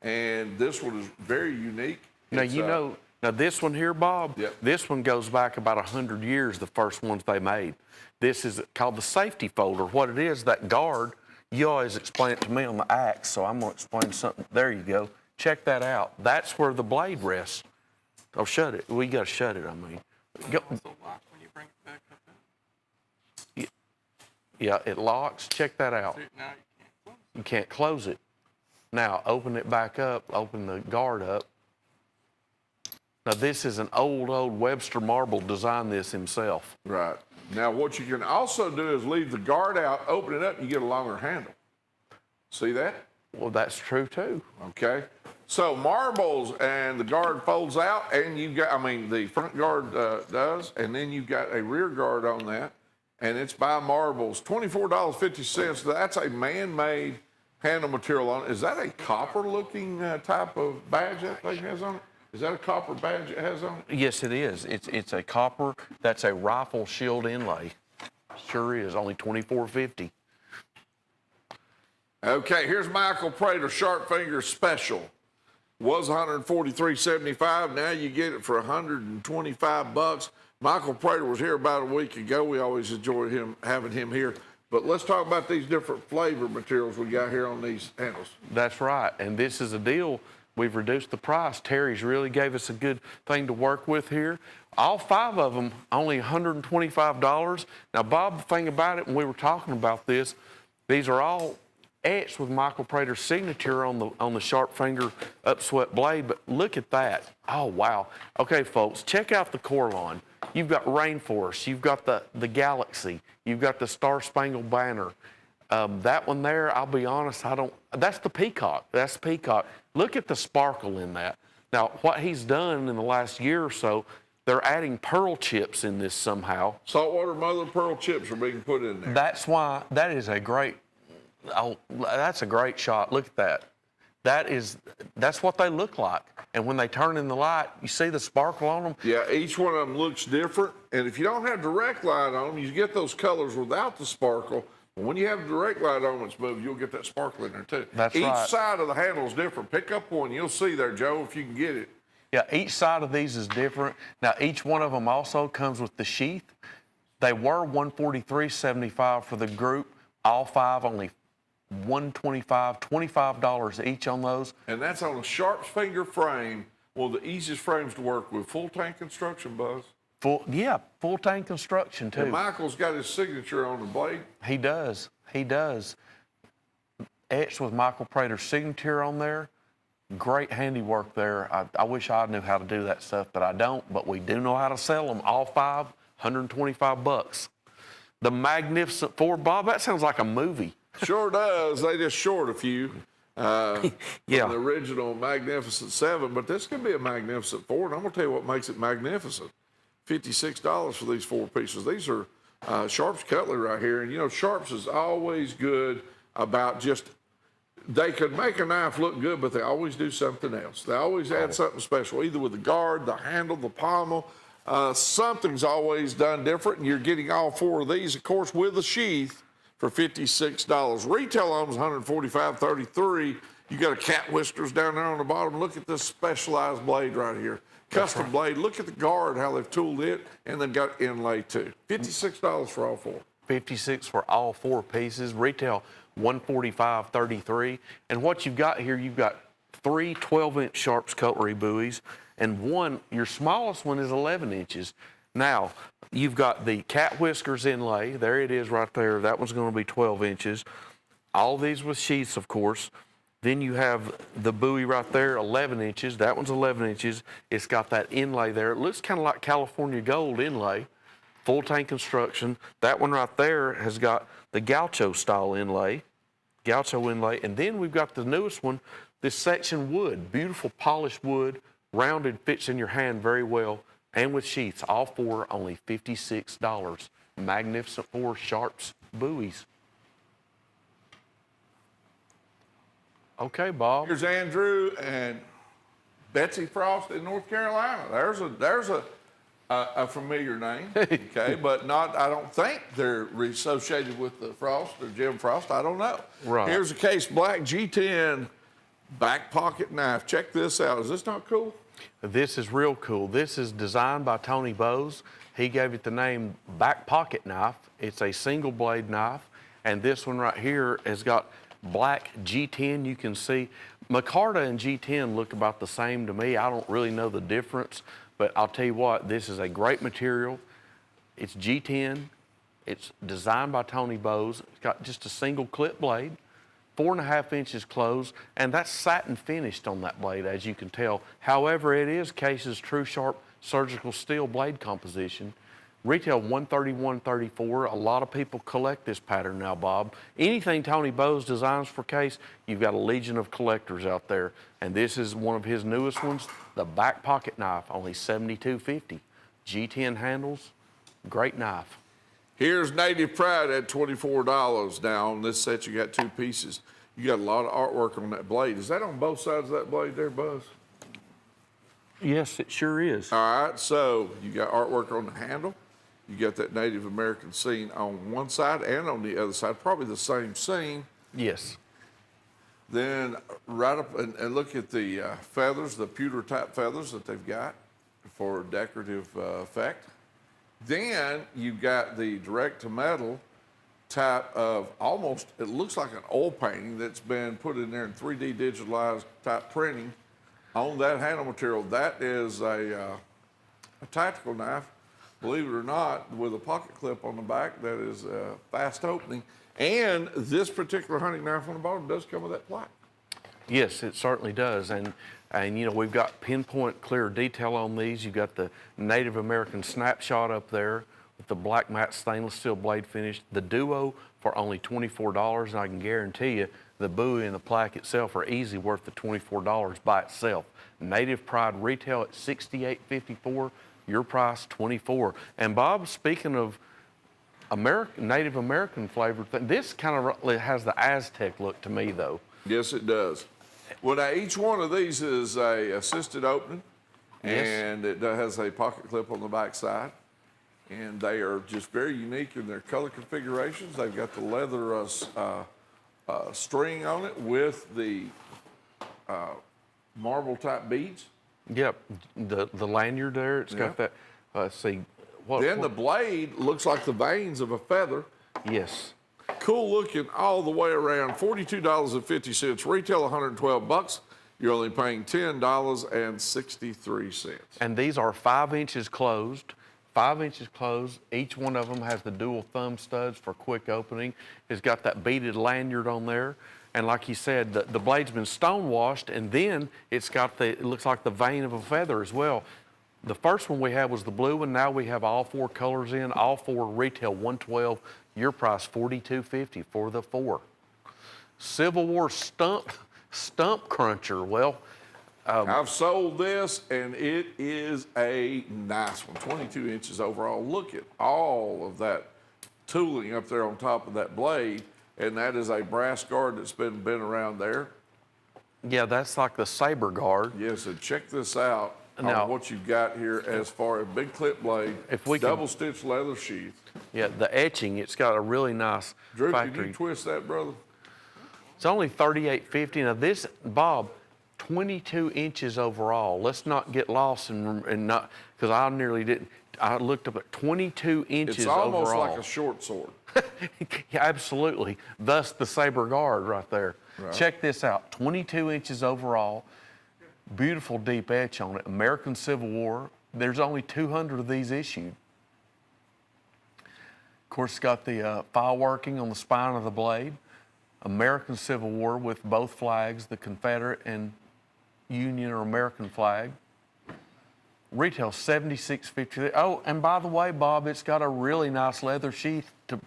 And this one is very unique. Now, now this one here, Bob, Yep. This one goes back about 100 years, the first ones they made. This is called the safety folder. What it is, that guard, you always explain it to me on the axe, so I'm going to explain something. There you go. Check that out. That's where the blade rests. Oh, shut it. We got to shut it, I mean. Go. It's a lock when you bring it back up in. Yeah, it locks. Check that out. See, now you can't close it. You can't close it. Now, open it back up, open the guard up. Now, this is an old Webster Marble designed this himself. Right. Now, what you can also do is leave the guard out, open it up, and you get a longer handle. See that? Well, that's true, too. Okay. So marbles, and the guard folds out, and you've got, the front guard does, and then you've got a rear guard on that, and it's by Marbles, $24.50. That's a man-made handle material on it. Is that a copper-looking type of badge that thing has on it? Is that a copper badge it has on it? Yes, it is. It's a copper. That's a rifle shield inlay. Sure is. Only $24.50. Okay, here's Michael Prater Sharp Finger Special. Was $143.75. Now you get it for $125. Michael Prater was here about a week ago. We always enjoy having him here. But let's talk about these different flavor materials we got here on these handles. That's right. And this is a deal. We've reduced the price. Terry's really gave us a good thing to work with here. All 5 of them, only $125. Now, Bob, the thing about it, when we were talking about this, these are all etched with Michael Prater's signature on the sharp finger upswept blade. But look at that. Oh, wow. Okay, folks, check out the core line. You've got Rainforest. You've got the Galaxy. You've got the Star Spangled Banner. That one there, I'll be honest, that's the Peacock. That's the Peacock. Look at the sparkle in that. Now, what he's done in the last year or so, they're adding pearl chips in this somehow. Saltwater mother of pearl chips are being put in there. That's why, that's a great shot. Look at that. That's what they look like. And when they turn in the light, you see the sparkle on them? Yeah, each one of them looks different. And if you don't have direct light on them, you get those colors without the sparkle. But when you have direct light on it's moved, you'll get that sparkle in there too. That's each right. side of the handle is different. Pick up one, you'll see there, Joe, if you can get it. Yeah, each side of these is different. Now, each one of them also comes with the sheath. They were $143.75 for the group. All 5 only $125, $25 each on those. And that's on a sharp finger frame, one of the easiest frames to work with. Full tank construction, Buzz. Full tank construction too. And Michael's got his signature on the blade. He does. Etched with Michael Prater's signature on there. Great handiwork there. I wish I knew how to do that stuff, but I don't. But we do know how to sell them. All 5, $125. The Magnificent 4, Bob, that sounds like a movie. Sure does. They just short a few. Yeah. From the original Magnificent 7, but this could be a Magnificent 4, and I'm going to tell you what makes it magnificent. $56 for these 4 pieces. These are Sharp's Cutlery right here, and you know, Sharp's is always good about just, they could make a knife look good, but they always do something else. They always add something special, either with the guard, the handle, the pommel. Something's always done different, and you're getting all 4 of these, of course, with a sheath for $56. Retail on is $145.33. You got a cat whiskers down there on the bottom. Look at this specialized blade right here. Custom blade. Look at the guard, how they've tooled it, and then got inlay too. $56 for all 4. $56 for all 4 pieces. Retail $145.33. And what you've got here, you've got 3 12-inch Sharp's Cutlery buoys, and one, your smallest one is 11 inches. Now, you've got the cat whiskers inlay. There it is right there. That one's going to be 12 inches. All these with sheaths, of course. Then you have the buoy right there, 11 inches. That one's 11 inches. It's got that inlay there. It looks kind of like California gold inlay, full tank construction. That one right there has got the gaucho style inlay, and then we've got the newest one, this section wood, beautiful polished wood, rounded, fits in your hand very well, and with sheaths, all 4 only $56. Magnificent 4 Sharp's buoys. Okay, Bob. Here's Andrew and Betsy Frost in North Carolina. There's a familiar name, okay, but not, I don't think they're associated with the Frost or Jim Frost. I don't know. Right. Here's a Case Black G10 back pocket knife. Check this out. Is this not cool? This is real cool. This is designed by Tony Bowes. He gave it the name back pocket knife. It's a single blade knife, and this one right here has got black G10. You can see Micarta and G10 look about the same to me. I don't really know the difference, but I'll tell you what, this is a great material. It's G10. It's designed by Tony Bowes. It's got just a single clip blade, 4.5 inches closed, and that's satin finished on that blade, as you can tell. However, it is Case's True Sharp surgical steel blade composition. Retail $131.34. A lot of people collect this pattern now, Bob. Anything Tony Bowes designs for Case, you've got a legion of collectors out there. And this is one of his newest ones, the back pocket knife, only $72.50. G10 handles, great knife. Here's Native Pride at $24. Now on this set, you got 2 pieces. You got a lot of artwork on that blade. Is that on both sides of that blade there, Buzz? Yes, it sure is. All right, so you got artwork on the handle. You got that Native American scene on one side and on the other side, probably the same scene. Yes. Then right up and look at the feathers, the pewter type feathers that they've got for decorative effect. Then you've got the direct to metal type of almost, it looks like an oil painting that's been put in there in 3D digitalized type printing on that handle material. That is a tactical knife, believe it or not, with a pocket clip on the back that is fast opening. And this particular hunting knife on the bottom does come with that plaque. Yes, it certainly does. And you know, we've got pinpoint clear detail on these. You've got the Native American snapshot up there with the black matte stainless steel blade finish. The Duo for only $24, and I can guarantee you the buoy and the plaque itself are easily worth the $24 by itself. Native Pride retail at $68.54, your price $24. And Bob, speaking of Native American flavored thing, this kind of has the Aztec look to me though. Yes, it does. Well, now each one of these is a assisted opening, Yes. and it has a pocket clip on the back side. And they are just very unique in their color configurations. They've got the leather string on it with the marble type beads. Yep, the lanyard there, it's got that, let's see. Then the blade looks like the veins of a feather. Yes. Cool looking all the way around. $42.50. Retail $112. You're only paying $10.63. And these are 5 inches closed. 5 inches closed. Each one of them has the dual thumb studs for quick opening. It's got that beaded lanyard on there. And like you said, the blade's been stone washed, and then it looks like the vein of a feather as well. The first one we had was the blue one. Now we have all 4 colors in. All 4 retail $112. Your price $42.50 for the 4. Civil War stump cruncher. Well, I've sold this, and it is a nice one, 22 inches overall. Look at all of that tooling up there on top of that blade, and that is a brass guard that's been around there. yeah, that's like the saber guard. Yes, and check this out Now- on what you've got here as far as big clip blade, If we could- double stitch leather sheath. Yeah, the etching, it's got a really nice Drew, can factory. you twist that, brother? It's only $38.50. Now this, Bob, 22 inches overall. Let's not get lost and not, because I nearly didn't. I looked up at 22 inches It's almost overall. like a short sword. Yeah, absolutely. Thus the saber guard right there. Right. Check this out. 22 inches overall. Beautiful deep etch on it. American Civil War. There's only 200 of these issued. Of course, it's got the file working on the spine of the blade. American Civil War with both flags, the Confederate and Union or American flag. Retail $76.50. Oh, and by the way, Bob, it's got a really nice leather sheath to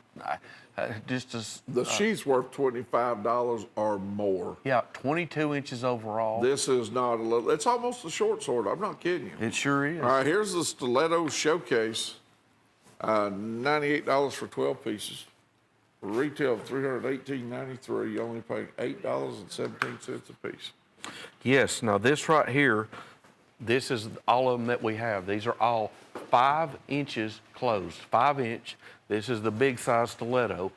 just as The sheath's worth $25 or more. yeah, 22 inches overall. This is not a little, it's almost a short sword. I'm not kidding you. It sure is. All right, here's the stiletto showcase. $98 for 12 pieces. Retail of $318.93. You only pay $8.17 a piece. Yes. Now this right here, this is all of them that we have. These are all 5 inches closed, 5-inch. This is the big size stiletto.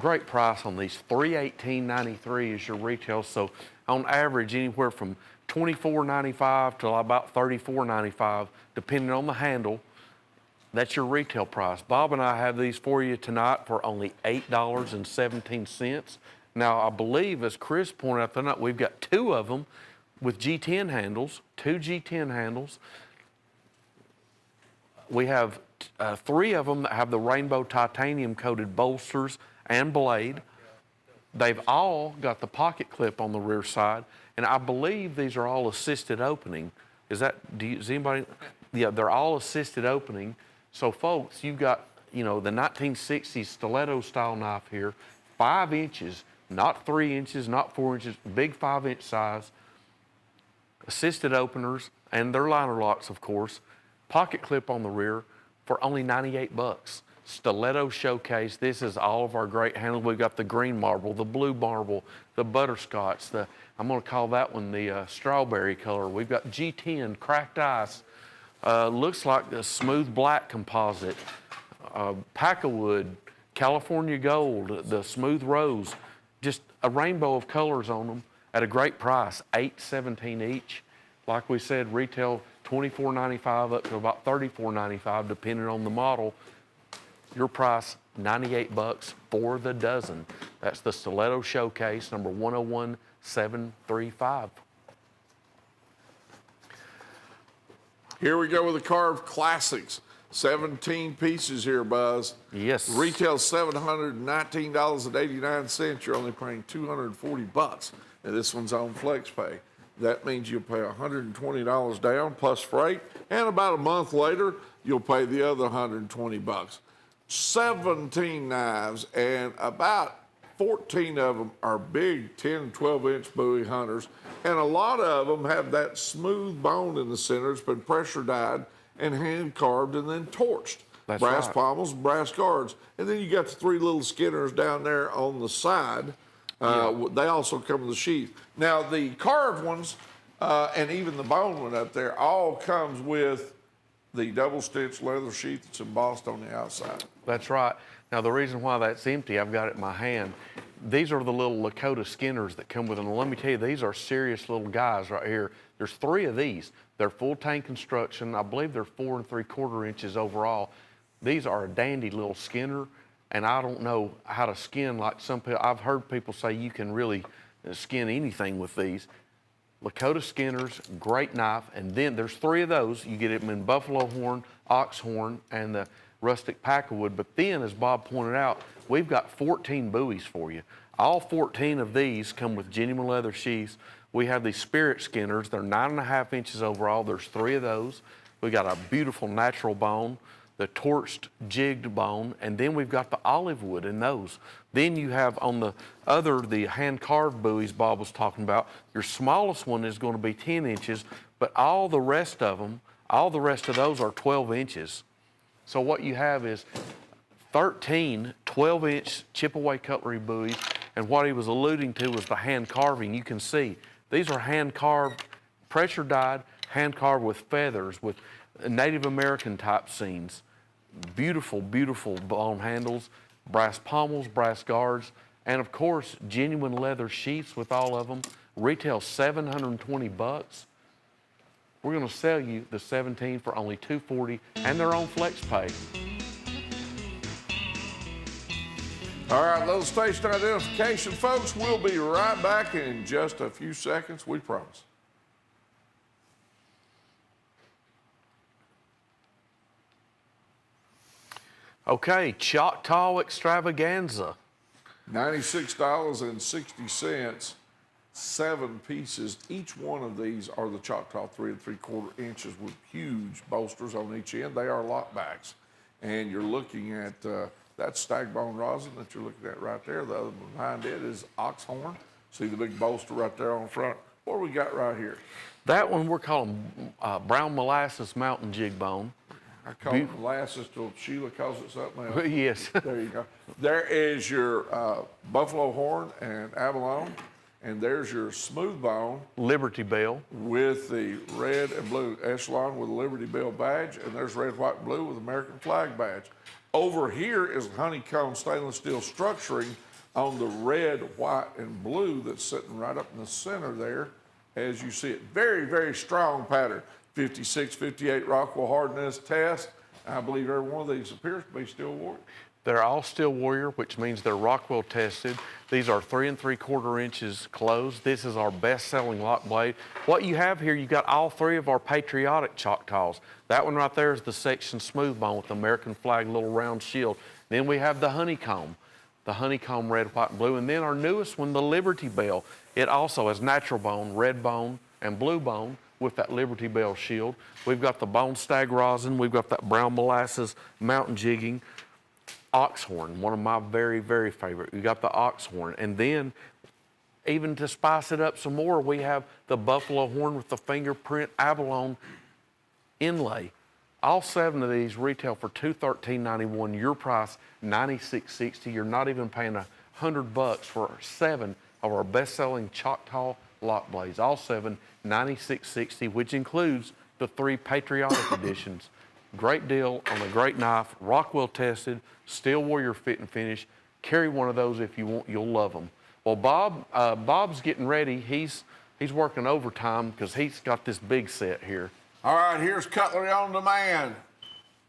Great price on these. $318.93 is your retail. So on average, anywhere from $24.95 to about $34.95, depending on the handle. That's your retail price. Bob and I have these for you tonight for only $8.17. Now, I believe, as Chris pointed out tonight, we've got 2 of them with G10 handles, 2 G10 handles. We have 3 of them that have the rainbow titanium coated bolsters and blade. They've all got the pocket clip on the rear side, and I believe these are all assisted opening. Is anybody? Yeah, they're all assisted opening. So folks, you've got, you know, the 1960s stiletto style knife here, 5 inches, not 3 inches, not 4 inches, big 5-inch size, assisted openers, and they're liner locks, of course, pocket clip on the rear for only 98 bucks. Stiletto showcase. This is all of our great handles. We've got the green marble, the blue marble, the butterscotch, I'm going to call that one the strawberry color. We've got G10, cracked ice, looks like the smooth black composite, Packawood, California gold, the smooth rose, just a rainbow of colors on them at a great price, $8.17 each. Like we said, retail $24.95 up to about $34.95 depending on the model. Your price, 98 bucks for the dozen. That's the Stiletto Showcase, number 101735. Here we go with the Carved Classics. 17 pieces here, Buzz. Yes. Retail $719.89. You're only paying 240 bucks. And this one's on FlexPay. That means you'll pay $120 down plus freight, and about a month later, you'll pay the other 120 bucks. 17 knives, and about 14 of them are big 10, 12-inch bowie hunters, and a lot of them have that smooth bone in the center. It's been pressure dyed and hand carved and then torched. That's brass right. pommels, brass guards, and then you got the 3 little skinners down there on the side. They also come with the sheath. Now the carved ones and even the bone one up there all comes with the double stitch leather sheath that's embossed on the outside. That's right. Now, the reason why that's empty, I've got it in my hand. These are the little Lakota skinners that come with them. Let me tell you, these are serious little guys right here. There's 3 of these. They're full tank construction. I believe they're 4 3/4 inches overall. These are a dandy little skinner, and I don't know how to skin like some people. I've heard people say you can really skin anything with these. Lakota skinners, great knife, and then there's 3 of those. You get them in buffalo horn, ox horn, and the rustic packerwood. But then, as Bob pointed out, we've got 14 buoys for you. All 14 of these come with genuine leather sheaths. We have these spirit skinners. They're 9.5 inches overall. There's 3 of those. We got a beautiful natural bone. the torched jigged bone, and then we've got the olive wood in those. Then you have on the hand carved buoys Bob was talking about, your smallest one is going to be 10 inches, but all the rest of those are 12 inches. So what you have is 13 12-inch chip-away cutlery buoys, and what he was alluding to was the hand carving. You can see these are hand carved, pressure dyed, hand carved with feathers, with Native American type scenes. Beautiful, beautiful bone handles, brass pommels, brass guards, and of course genuine leather sheaths with all of them. Retail $720. We're going to sell you the 17 for only $240, and they're on flex pay. All right, little station identification, folks. We'll be right back in just a few seconds, we promise. Okay, Choctaw Extravaganza. $96.60, 7 pieces. Each one of these are the Choctaw 3 3/4 inches with huge bolsters on each end. They are lock backs. And you're looking at that stag bone rosin that you're looking at right there. The other one behind it is ox horn. See the big bolster right there on the front. What do we got right here? That one we're calling brown molasses mountain jig bone. I call it molasses till Sheila calls it something else. Yes. There you go. There is your buffalo horn and abalone, and there's your smooth bone Liberty Bell. with the red and blue echelon with a Liberty Bell badge, and there's red, white, and blue with American flag badge. Over here is honeycomb stainless steel structuring on the red, white, and blue that's sitting right up in the center there, as you see it. Very, very strong pattern. 56, 58 Rockwell hardness test. I believe every one of these appears to be steel warrior. They're all steel warrior, which means they're Rockwell tested. These are 3 3/4 inches closed. This is our best-selling lock blade. What you have here, you got all 3 of our patriotic Choctaws. That one right there is the section smooth bone with the American flag little round shield. Then we have the honeycomb red, white, and blue. And then our newest one, the Liberty Bell. It also has natural bone, red bone, and blue bone with that Liberty Bell shield. We've got the bone stag rosin. We've got that brown molasses mountain jigging. Oxhorn, one of my very, very favorite. We got the oxhorn. And then, even to spice it up some more, we have the buffalo horn with the fingerprint abalone inlay. All 7 of these retail for $213.91. Your price, $96.60. You're not even paying $100 for 7 of our best-selling Choctaw lock blades. All 7, $96.60, which includes the 3 patriotic editions. Great deal on a great knife, Rockwell tested, steel warrior fit and finish. Carry one of those if you want, you'll love them. Well, Bob's getting ready. He's working overtime because he's got this big set here. All right, here's Cutlery on Demand.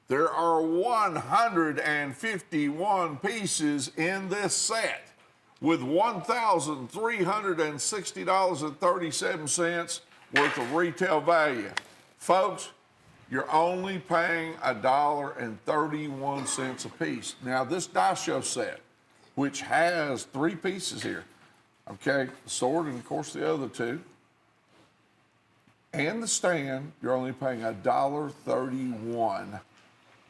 There are 151 pieces in this set with $1,360.37 worth of retail value. Folks, you're only paying $1.31 a piece. Now, this die show set, which has 3 pieces here, okay, the sword and, of course, the other 2, and the stand, you're only paying $1.31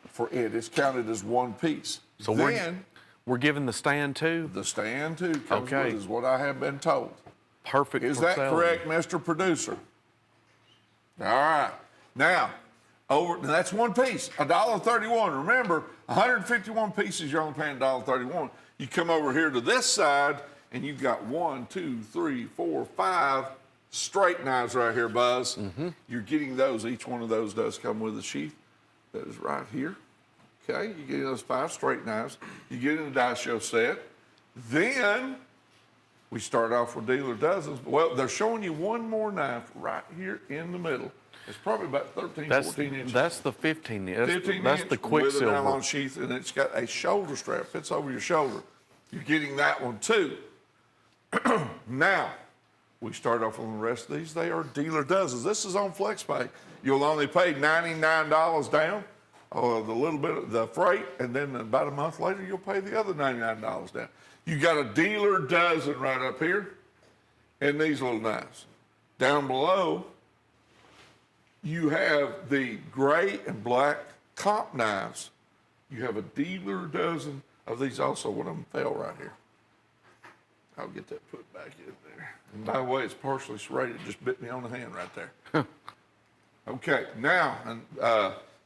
for it. It's counted as 1 piece. So then we're giving the stand too? The stand too comes Okay. with, is what I have been told. Perfect. Is for that selling. correct, Mr. Producer? All right. Now, that's 1 piece, $1.31. Remember, 151 pieces, you're only paying $1.31. You come over here to this side, and you've got 1, 2, 3, 4, 5 straight knives right here, Buzz. You're getting those. Each one of those does come with a sheath that is right here. Okay, you get those 5 straight knives. You get in the die show set. Then we start off with dealer dozens. Well, they're showing you one more knife right here in the middle. It's probably about 13, 14 inches. That's the 15 inch. 15 That's inch the with a Quicksilver. nylon sheath, and it's got a shoulder strap. Fits over your shoulder. You're getting that one too. Now, we start off on the rest of these. They are dealer dozens. This is on FlexPay. You'll only pay $99 down, the little bit of the freight, and then about a month later, you'll pay the other $99 down. You got a dealer dozen right up here, and these little knives. Down below, you have the gray and black comp knives, you have a dealer dozen of these also. One of them fell right here. I'll get that put back in there. And by the way, it's partially serrated. It just bit me on the hand right there. Okay, now, and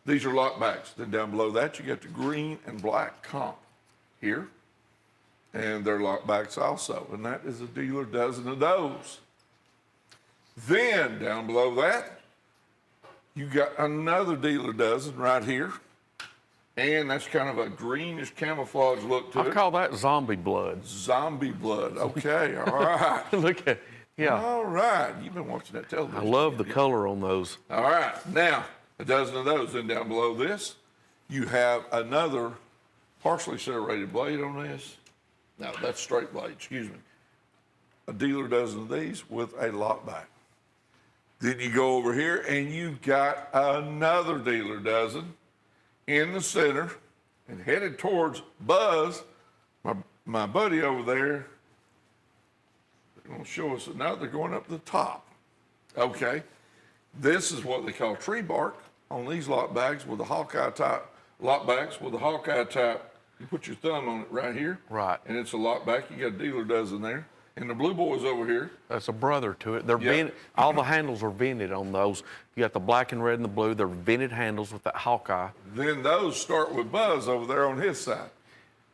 these are lock bags. Then down below that, you get the green and black comp here. And they're lock backs also. And that is a dealer dozen of those. Then down below that, you got another dealer dozen right here. And that's kind of a greenish camouflage look to I it. call that zombie blood. Zombie blood. Okay, all right. Look at, yeah. All right. You've been watching that television. I love the color on those. All right. Now, a dozen of those. Then down below this, you have another partially serrated blade on this. No, that's straight blade, excuse me. A dealer dozen of these with a lock back. Then you go over here and you've got another dealer dozen in the center and headed towards Buzz, my buddy over there. They're going to show us, now they're going up the top. Okay, this is what they call tree bark on these lock bags with the Hawkeye type, lock backs with the Hawkeye type. You put your thumb on it right here. Right. And it's a lock back. You got a dealer dozen there. And the blue boys over here. That's a brother to it. They're Yeah. vented, all the handles are vented on those. You got the black and red and the blue. They're vented handles with that Hawkeye. Then those start with Buzz over there on his side.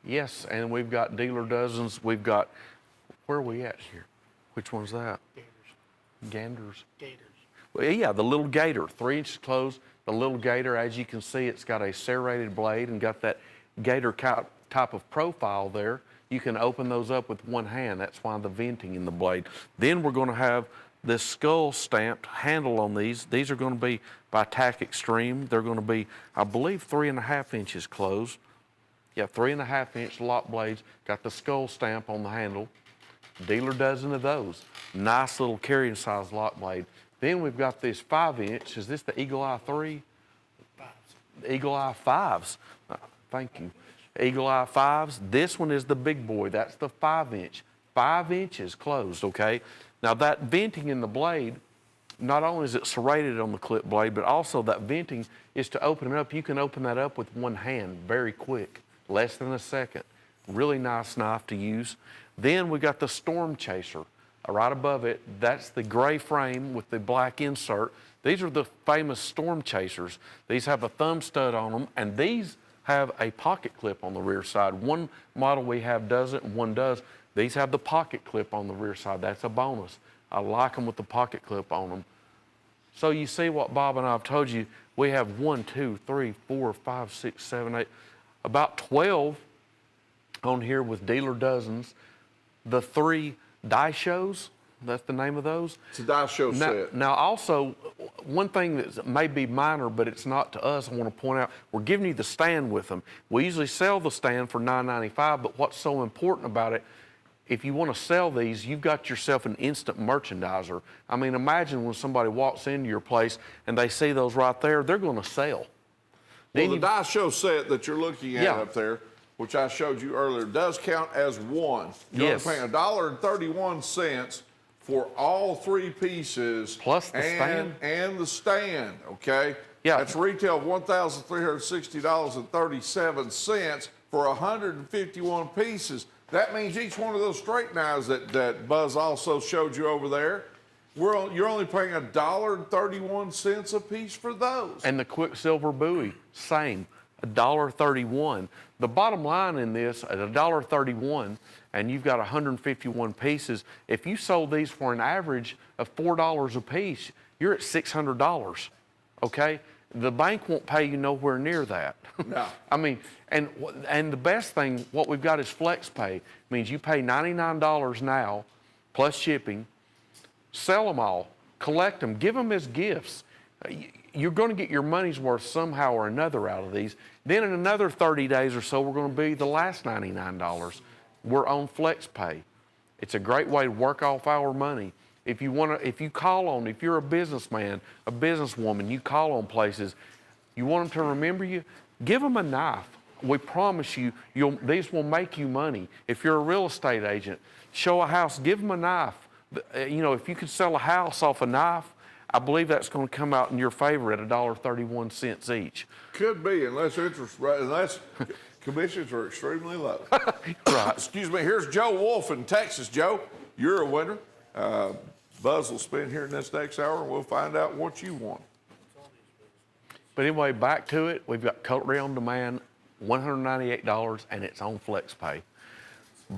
Yes, and we've got dealer dozens. We've got, where are we at here? Which one's that? Ganders. Gators. Well, yeah, the little gator, 3 inches closed. The little gator, as you can see, it's got a serrated blade and got that gator type of profile there. You can open those up with one hand. That's why the venting in the blade. Then we're going to have this skull stamped handle on these. These are going to be by Tack Extreme. They're going to be, I believe, 3.5 inches closed. Yeah, 3.5 inch lock blades. Got the skull stamp on the handle. Dealer dozen of those. Nice little carrying size lock blade. Then we've got this 5 inch. Is this the Eagle Eye 3? The Eagle Eye 5s. Thank you. Eagle Eye 5s. This one is the big boy. That's the 5 inch. 5 inches closed, okay? Now that venting in the blade, not only is it serrated on the clip blade, but also that venting is to open it up. You can open that up with one hand very quick, less than a second. Really nice knife to use. Then we got the Storm Chaser. Right above it, that's the gray frame with the black insert. These are the famous Storm Chasers. These have a thumb stud on them, and these have a pocket clip on the rear side. One model we have doesn't, and one does. These have the pocket clip on the rear side. That's a bonus. I like them with the pocket clip on them. So you see what Bob and I have told you. We have 1, 2, 3, 4, 5, 6, 7, 8, about 12 on here with dealer dozens. The 3 die shows, that's the name of those. It's a die show set. Now also, one thing that may be minor, but it's not to us, I want to point out, we're giving you the stand with them. We usually sell the stand for $9.95, but what's so important about it, if you want to sell these, you've got yourself an instant merchandiser. I mean, imagine when somebody walks into your place and they see those right there, they're going to sell. Well, the die show set that you're looking at up there, which I showed you earlier, does count as one. You're Yes. paying $1.31 for all 3 pieces. Plus the stand. And the stand, okay? Yeah. That's retail of $1,360.37 for 151 pieces. That means each one of those straight knives that Buzz also showed you over there, you're only paying $1.31 a piece for those. And the Quicksilver buoy, same, $1.31. The bottom line in this, at $1.31, and you've got 151 pieces, if you sold these for an average of $4 a piece, you're at $600, okay? The bank won't pay you nowhere near that. No. I mean, and the best thing, what we've got is flex pay. It means you pay $99 now, plus shipping, sell them all, collect them, give them as gifts. You're going to get your money's worth somehow or another out of these. Then in another 30 days or so, we're going to be the last $99. We're on flex pay. It's a great way to work off our money. If you call on, if you're a businessman, a businesswoman, you call on places, you want them to remember you, give them a knife. We promise you, these will make you money. If you're a real estate agent, show a house, give them a knife. You know, if you could sell a house off a knife, I believe that's going to come out in your favor at $1.31 each. Could be, unless commissions are extremely low. Right. Excuse me, here's Joe Wolf in Texas. Joe, you're a winner. Buzz will spin here in this next hour, and we'll find out what you won. But anyway, back to it. We've got Cutlery on Demand, $198, and it's on FlexPay.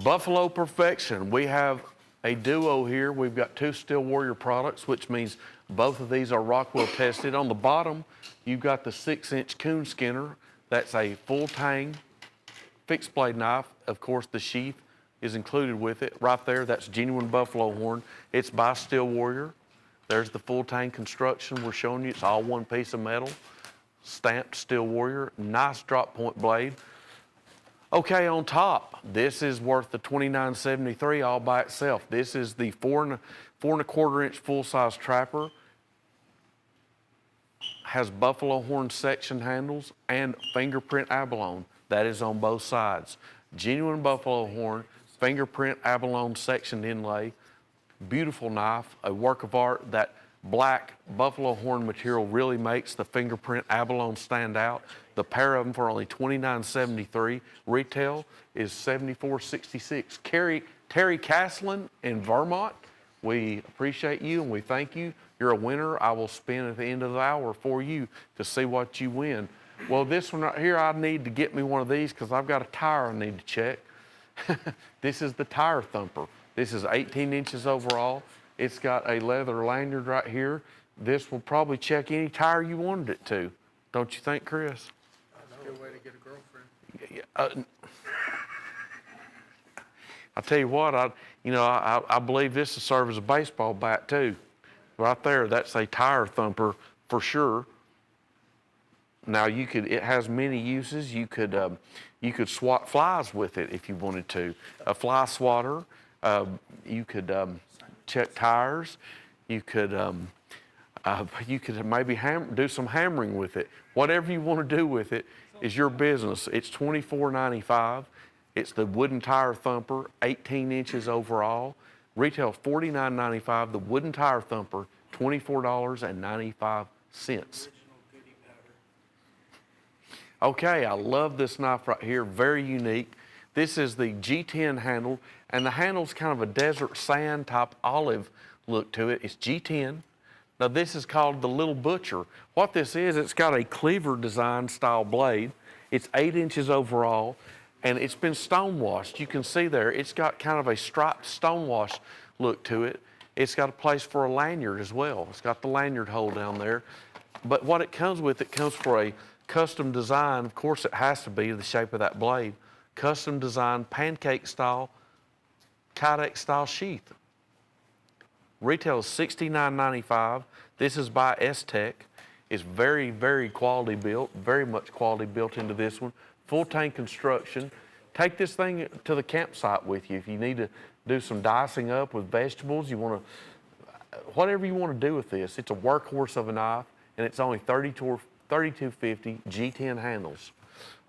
Buffalo Perfection. We have a duo here. We've got two Steel Warrior products, which means both of these are Rockwell tested. On the bottom, you've got the 6-inch coon skinner. That's a full tang fixed blade knife. Of course, the sheath is included with it. Right there, that's genuine buffalo horn. It's by Steel Warrior. There's the full tang construction we're showing you. It's all one piece of metal. Stamped Steel Warrior, nice drop point blade. Okay, on top, this is worth the $29.73 all by itself. This is the 4¼ inch full-size trapper. Has buffalo horn section handles and fingerprint abalone. That is on both sides. Genuine buffalo horn, fingerprint abalone sectioned inlay. Beautiful knife, a work of art. That black buffalo horn material really makes the fingerprint abalone stand out. The pair of them for only $29.73. Retail is $74.66. Terry Caslin in Vermont, we appreciate you and we thank you. You're a winner. I will spin at the end of the hour for you to see what you win. Well, this one right here, I need to get me one of these because I've got a tire I need to check. This is the tire thumper. This is 18 inches overall. It's got a leather lanyard right here. This will probably check any tire you wanted it to. Don't you think, Chris? That's a good way to get a girlfriend. I'll tell you what, I believe this will serve as a baseball bat too. Right there, that's a tire thumper for sure. Now it has many uses. You could swat flies with it if you wanted to. A fly swatter. You could check tires. You could maybe do some hammering with it. Whatever you want to do with it is your business. It's $24.95. It's the wooden tire thumper, 18 inches overall. Retail $49.95. The wooden tire thumper, $24.95. Okay, I love this knife right here, very unique. This is the G10 handle, and the handle's kind of a desert sand type olive look to it. It's G10. Now this is called the Little Butcher. What this is, it's got a cleaver design style blade. It's 8 inches overall, and it's been stonewashed. You can see there, it's got kind of a striped stonewash look to it. It's got a place for a lanyard as well. It's got the lanyard hole down there. But what it comes with, it comes for a custom design. Of course, it has to be the shape of that blade. Custom design, pancake style, Kydex style sheath. Retail is $69.95. This is by S-Tech. It's very, very quality built, very much quality built into this one. Full tank construction. Take this thing to the campsite with you. If you need to do some dicing up with vegetables, you want to, whatever you want to do with this. It's a workhorse of a knife, and it's only $32.50 G10 handles.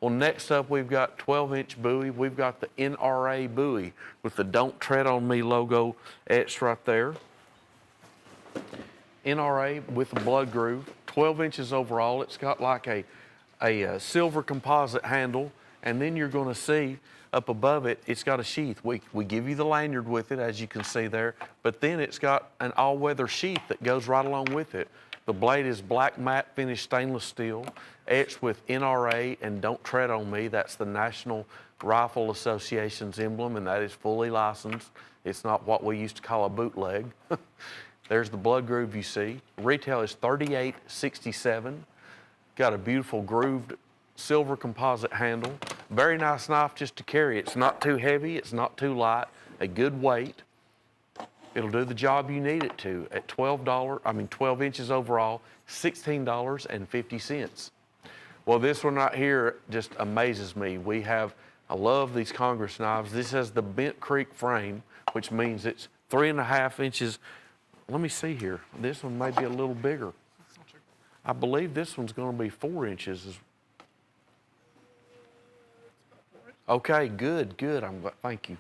Well, next up, we've got 12-inch buoy. We've got the NRA buoy with the Don't Tread on Me logo etched right there. NRA with the blood groove, 12 inches overall. It's got like a silver composite handle, and then you're going to see up above it, it's got a sheath. We give you the lanyard with it, as you can see there, but then it's got an all-weather sheath that goes right along with it. The blade is black matte finished stainless steel, etched with NRA and Don't Tread on Me. That's the National Rifle Association's emblem, and that is fully licensed. It's not what we used to call a bootleg. There's the blood groove you see. Retail is $38.67. Got a beautiful grooved silver composite handle. Very nice knife just to carry. It's not too heavy, it's not too light, a good weight. It'll do the job you need it to at 12 inches overall, $16.50. Well, this one right here just amazes me. I love these Congress knives. This has the Bent Creek frame, which means it's 3.5 inches. Let me see here. This one may be a little bigger. I believe this one's going to be 4 inches. Okay, good. Thank you.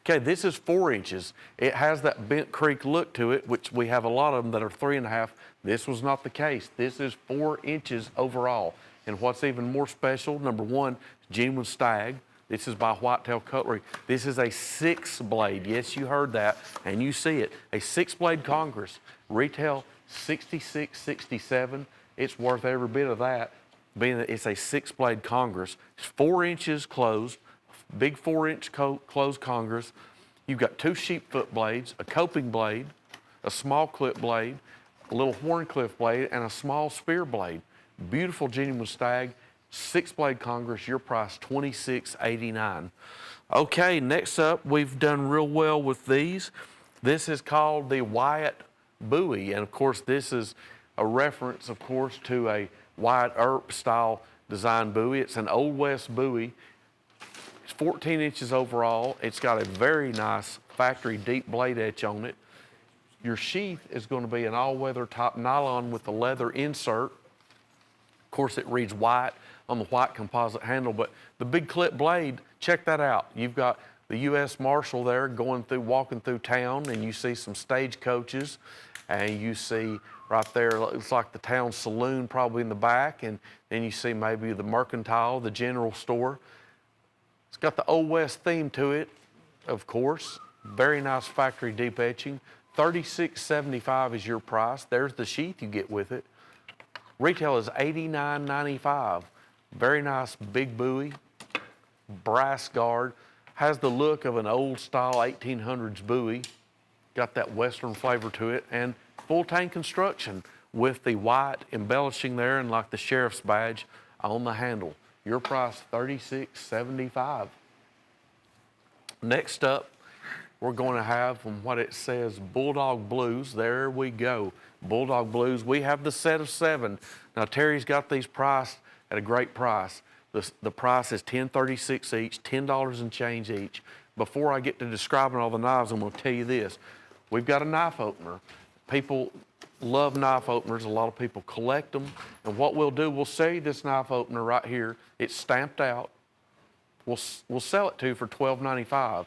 Okay, this is 4 inches. It has that bent creek look to it, which we have a lot of them that are 3.5. This was not the case. This is 4 inches overall. And what's even more special, number one, genuine stag. This is by Whitetail Cutlery. This is a 6 blade. Yes, you heard that, and you see it. A 6 blade Congress. Retail $66, $67. It's worth every bit of that, being that it's a 6 blade Congress. It's 4 inches closed, big 4-inch closed Congress. You've got 2 sheepfoot blades, a coping blade, a small clip blade, a little horn clip blade, and a small spear blade. Beautiful genuine stag. 6 blade Congress, your price $26.89. Okay, next up, we've done real well with these. This is called the Wyatt Bowie, and of course, this is a reference, of course, to a Wyatt Earp style design buoy. It's an Old West buoy. It's 14 inches overall. It's got a very nice factory deep blade etch on it. Your sheath is going to be an all-weather top nylon with a leather insert. Of course, it reads Wyatt on the white composite handle, but the big clip blade, check that out. You've got the U.S. Marshal there walking through town, and you see some stagecoaches, and you see right there, it's like the town saloon probably in the back, and then you see maybe the mercantile, the general store. It's got the Old West theme to it, of course. Very nice factory deep etching. $36.75 is your price. There's the sheath you get with it. Retail is $89.95. Very nice big buoy, brass guard. Has the look of an old style 1800s buoy. Got that Western flavor to it, and full tank construction with the white embellishing there and like the sheriff's badge on the handle. Your price $36.75. Next up, we're going to have from what it says Bulldog Blues. There we go. Bulldog Blues. We have the set of 7. Now Terry's got these priced at a great price. The price is $10.36 each, $10 and change each. Before I get to describing all the knives, I'm going to tell you this. We've got a knife opener. People love knife openers. A lot of people collect them. And what we'll do, we'll sell you this knife opener right here. It's stamped out. We'll sell it to you for $12.95.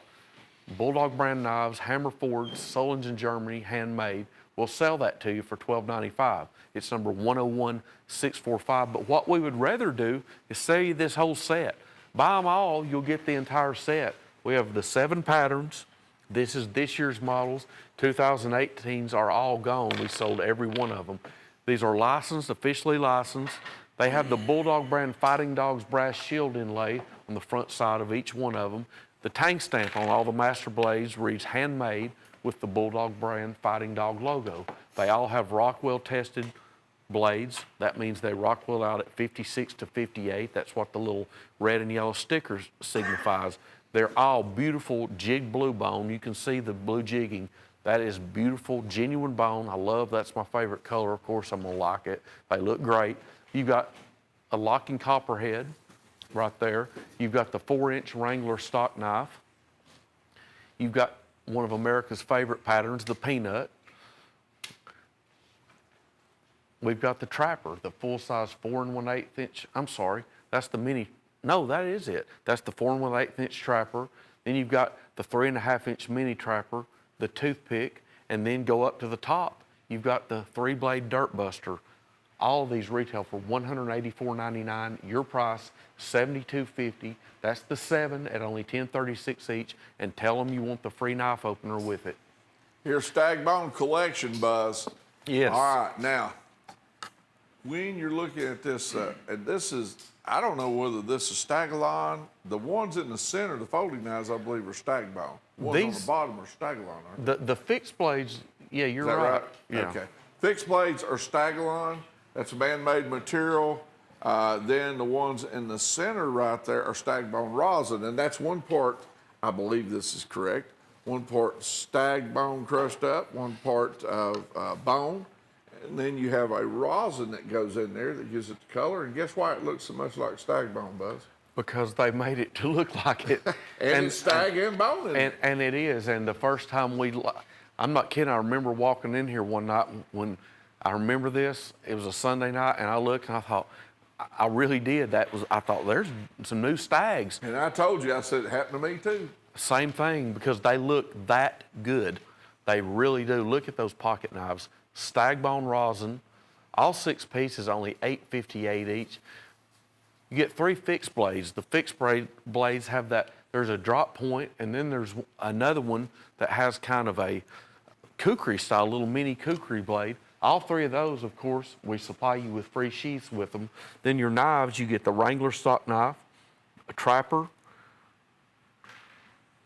Bulldog brand knives, hammer forged, Solingen, Germany, handmade. We'll sell that to you for $12.95. It's number 101645. But what we would rather do is sell you this whole set. Buy them all, you'll get the entire set. We have the 7 patterns. This is this year's models. 2018s are all gone. We sold every one of them. These are licensed, officially licensed. They have the Bulldog brand Fighting Dogs brass shield inlay on the front side of each one of them. The tank stamp on all the master blades reads handmade with the Bulldog brand Fighting Dog logo. They all have Rockwell tested blades. That means they Rockwell out at 56 to 58. That's what the little red and yellow sticker signifies. They're all beautiful jig blue bone. You can see the blue jigging. That is beautiful, genuine bone. I love, that's my favorite color. Of course, I'm gonna like it. They look great. You've got a locking copperhead right there. You've got the 4-inch Wrangler stock knife. You've got one of America's favorite patterns, the peanut. We've got the Trapper, the full-size 4 1/8 inch. I'm sorry, that's the mini. No, that is it. That's the 4 1/8 inch Trapper. Then you've got the 3.5 inch mini Trapper, the toothpick, and then go up to the top. You've got the 3-blade Dirt Buster. All of these retail for $184.99. Your price, $72.50. That's the 7 at only $10.36 each. And tell them you want the free knife opener with it. Here's Stag Bone Collection, Buzz. Yes. All right, now, when you're looking at this, and this is, I don't know whether this is Stagolon. The ones in the center, the folding knives, I believe, are Stag Bone. The ones on the bottom are Stagolon, aren't they? The fixed blades, yeah, you're Is that right? Yeah. Okay. Fixed blades are Stagolon. That's a man-made material. Then the ones in the center right there are stag bone rosin, and that's one part, I believe this is correct, one part stag bone crushed up, one part of bone, and then you have a rosin that goes in there that gives it the color, and guess why it looks so much like stag bone, Buzz? Because they made it to look like it. and it's stag and bone in it. And it is, and the first time I'm not kidding, I remember walking in here one night when I remember this, it was a Sunday night, and I looked and I thought, I really did. I thought, there's some new stags. And I told you, I said, it happened to me too. Same thing, because they look that good. They really do. Look at those pocket knives. Stag bone rosin. All 6 pieces, only $8.58 each. You get 3 fixed blades. The fixed blades have that, there's a drop point, and then there's another one that has kind of a kukri style, little mini kukri blade. All 3 of those, of course, we supply you with free sheaths with them. Then your knives, you get the Wrangler stock knife, a trapper,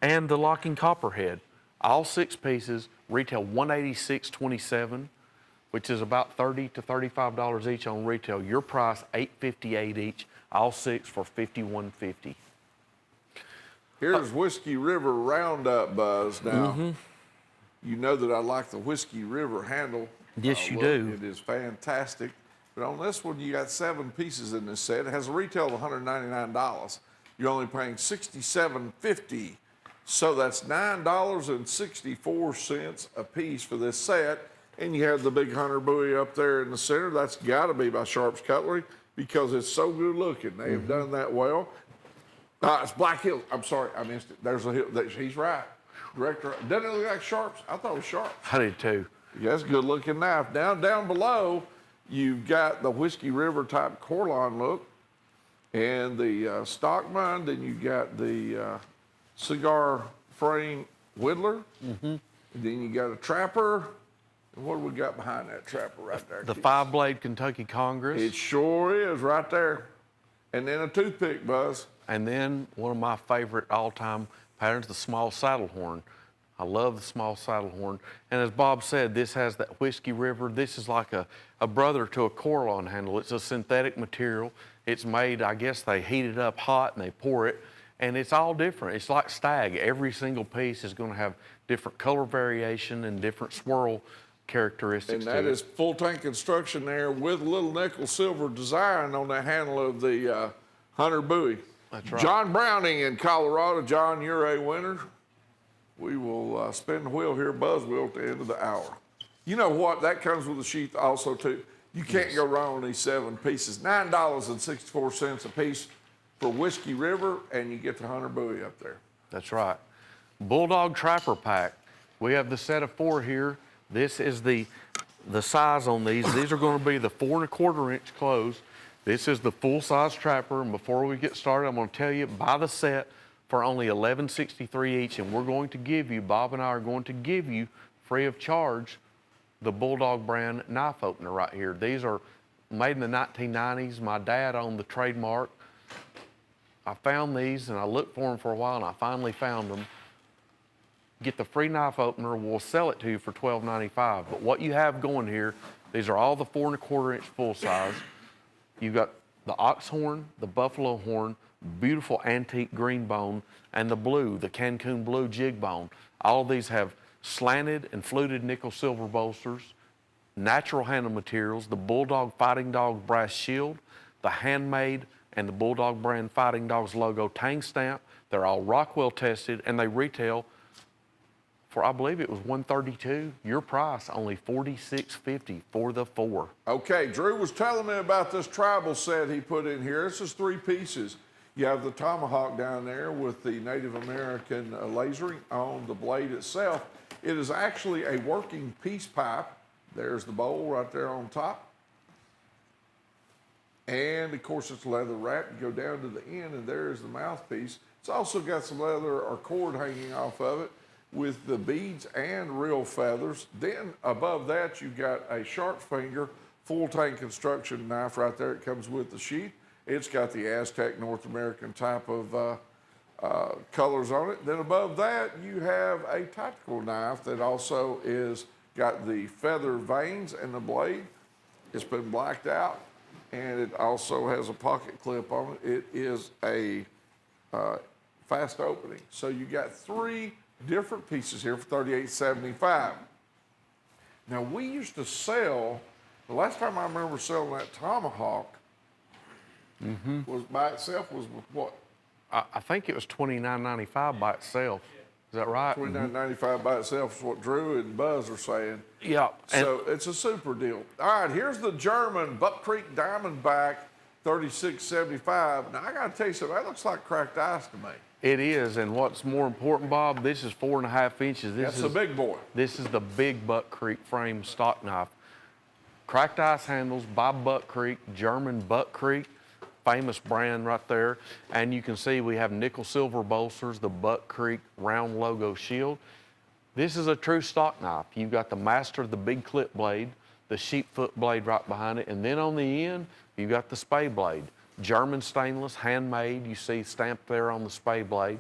and the locking copperhead. All 6 pieces retail $186.27, which is about $30 to $35 each on retail. Your price, $8.58 each. All 6 for $51.50. Here's Whiskey River Roundup, Buzz. Now, you know that I like the Whiskey River handle. Yes, you look. do. It is fantastic. But on this one, you got 7 pieces in this set. It has a retail of $199. You're only paying $67.50. So that's $9.64 a piece for this set. And you have the big hunter buoy up there in the center. That's got to be by Sharp's Cutlery because it's so good looking. They have done that well. It's Black Hills. I'm sorry, I missed it. There's a hill. He's right. Director, doesn't it look like Sharp's? I thought it was Sharp's. I did too. Yeah, that's a good looking knife. Down below, you've got the Whiskey River type Corlon look and the Stockman. Then you got the cigar frame Whittler. And then you got a Trapper. And what do we got behind that Trapper right there? The 5-blade Kentucky Congress. It sure is right there. And then a toothpick, Buzz. And then one of my favorite all-time patterns, the small saddle horn. I love the small saddle horn. And as Bob said, this has that Whiskey River. This is like a brother to a Corlon handle. It's a synthetic material. It's made, I guess they heat it up hot and they pour it. And it's all different. It's like Stag. Every single piece is going to have different color variation and different swirl characteristics. And that is full tank construction there with a little nickel silver design on the handle of the Hunter buoy. That's right. John Browning in Colorado. John, you're a winner. We will spin the wheel here, Buzz wheel, at the end of the hour. You know what? That comes with a sheath also, too. You can't go wrong on these 7 pieces. $9.64 a piece for Whiskey River, and you get the Hunter buoy up there. That's right. Bulldog Trapper Pack. We have the set of 4 here. This is the size on these. These are going to be the 4 1/4 inch close. This is the full-size trapper, and before we get started, I'm going to tell you, buy the set for only $11.63 each, and we're going to give you, Bob and I are going to give you, free of charge, the Bulldog brand knife opener right here. These are made in the 1990s. My dad owned the trademark. I found these, and I looked for them for a while, and I finally found them. Get the free knife opener. We'll sell it to you for $12.95. But what you have going here, these are all the 4 1/4 inch full size. You've got the ox horn, the buffalo horn, beautiful antique green bone, and the blue, the Cancun blue jig bone. All of these have slanted and fluted nickel silver bolsters, natural handle materials, the Bulldog Fighting Dog brass shield, the handmade and the Bulldog brand Fighting Dogs logo tang stamp. They're all Rockwell tested, and they retail for, I believe it was $132. Your price, only $46.50 for the 4. Okay, Drew was telling me about this tribal set he put in here. This is 3 pieces. You have the tomahawk down there with the Native American lasering on the blade itself. It is actually a working peace pipe. There's the bowl right there on top. And of course it's leather wrapped. You go down to the end and there's the mouthpiece. It's also got some leather or cord hanging off of it with the beads and real feathers. Then above that, you've got a sharp finger, full tank construction knife right there. It comes with the sheath. It's got the Aztec North American type of colors on it. Then above that, you have a tactical knife that also is got the feather veins and the blade. It's been blacked out, and it also has a pocket clip on it. It is a fast opening. So you got 3 different pieces here for $38.75. Now we used to sell, the last time I remember selling that tomahawk was by itself was with what? I think it was $29.95 by itself. Is that right? $29.95 by itself is what Drew and Buzz are saying. Yeah. So it's a super deal. All right, here's the German Buck Creek Diamondback $36.75. Now I gotta tell you something, that looks like cracked ice to me. It is, and what's more important, Bob, this is 4.5 inches. That's a big boy. This is the big Buck Creek frame stock knife. Cracked ice handles by Buck Creek, German Buck Creek, famous brand right there. And you can see we have nickel silver bolsters, the Buck Creek round logo shield. This is a true stock knife. You've got the master of the big clip blade, the sheep foot blade right behind it, and then on the end, you've got the spay blade. German stainless, handmade, you see stamped there on the spay blade.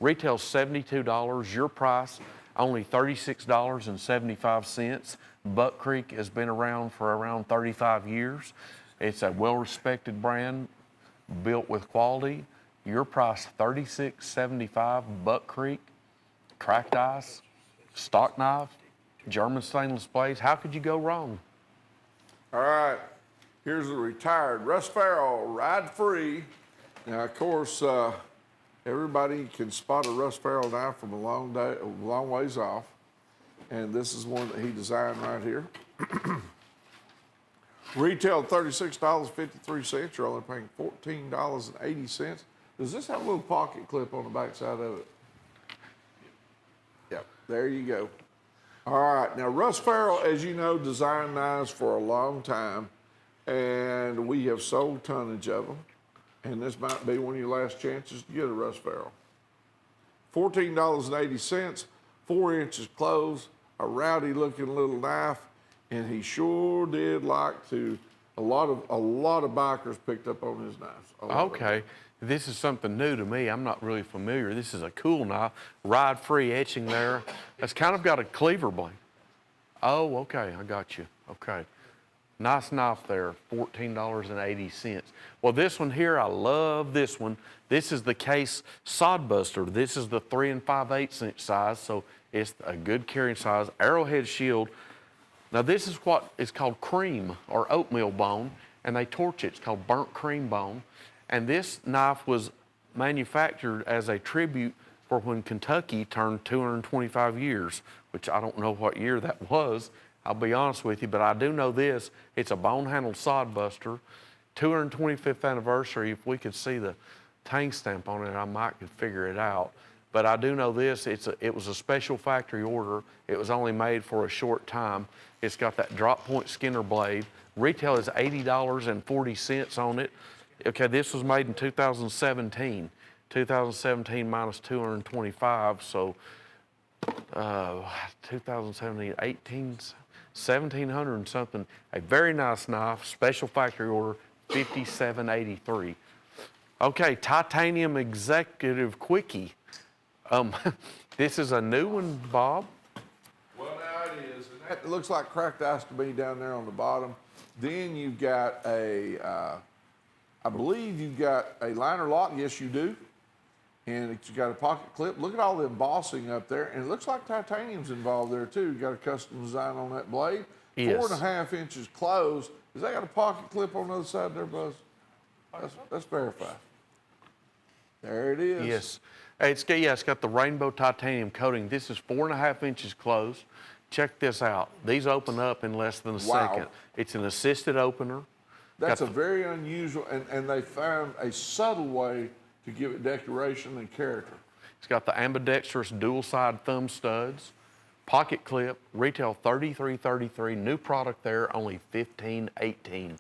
Retails $72, your price, only $36.75. Buck Creek has been around for around 35 years. It's a well-respected brand, built with quality. Your price, $36.75, Buck Creek, cracked ice, stock knife, German stainless blades. How could you go wrong? All right, here's a retired Russ Farrell Ride Free. Now, of course, everybody can spot a Russ Farrell knife from a long ways off. And this is one that he designed right here. Retail $36.53. You're only paying $14.80. Does this have a little pocket clip on the back side of it? Yep, there you go. All right, now Russ Farrell, as you know, designed knives for a long time, and we have sold tonnage of them. And this might be one of your last chances to get a Russ Farrell. $14.80, 4 inches closed, a rowdy looking little knife, and he sure did like to. A lot of bikers picked up on his knives. Okay, this is something new to me. I'm not really familiar. This is a cool knife, ride free etching there. It's kind of got a cleaver blade. Oh, okay, I got you. Okay, nice knife there, $14.80. Well, this one here, I love this one. This is the Case Sod Buster. This is the 3 5/8 inch size, so it's a good carrying size. Arrowhead shield. Now this is what is called cream or oatmeal bone, and they torch it. It's called burnt cream bone. And this knife was manufactured as a tribute for when Kentucky turned 225 years, which I don't know what year that was, I'll be honest with you, but I do know this. It's a bone-handled sod buster. 225th anniversary, if we could see the tang stamp on it, I might could figure it out. But I do know this, it was a special factory order. It was only made for a short time. It's got that drop point Skinner blade. Retail is $80.40 on it. Okay, this was made in 2017. 2017 minus 225, so 2017, 1700 and something. A very nice knife, special factory order, $57.83. Okay, titanium executive quickie. This is a new one, Bob. Well, now it is, and that looks like cracked ice to me down there on the bottom. Then you've got a, I believe you've got a liner lock. Yes, you do. And it's got a pocket clip. Look at all the embossing up there, and it looks like titanium's involved there too. You got a custom design on that blade. Yes. 4.5 inches closed. Has that got a pocket clip on the other side there, Buzz? Let's verify. There it is. Yes. It's got the rainbow titanium coating. This is 4.5 inches closed. Check this out. These open up in less than a second. It's an assisted opener. That's a very unusual, and they found a subtle way to give it decoration and character. It's got the ambidextrous dual side thumb studs, pocket clip, retail $33.33. New product there, only $15.18.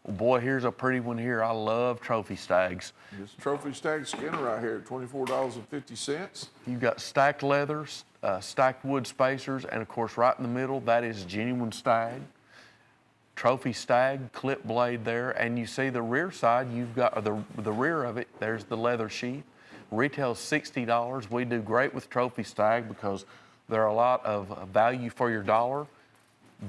Well, boy, here's a pretty one here. I love trophy stags. This trophy stag Skinner right here at $24.50. You've got stacked leathers, stacked wood spacers, and of course right in the middle, that is genuine stag. Trophy stag clip blade there, and you see the rear side, you've got the rear of it, there's the leather sheath. Retails $60. We do great with trophy stag because they're a lot of value for your dollar.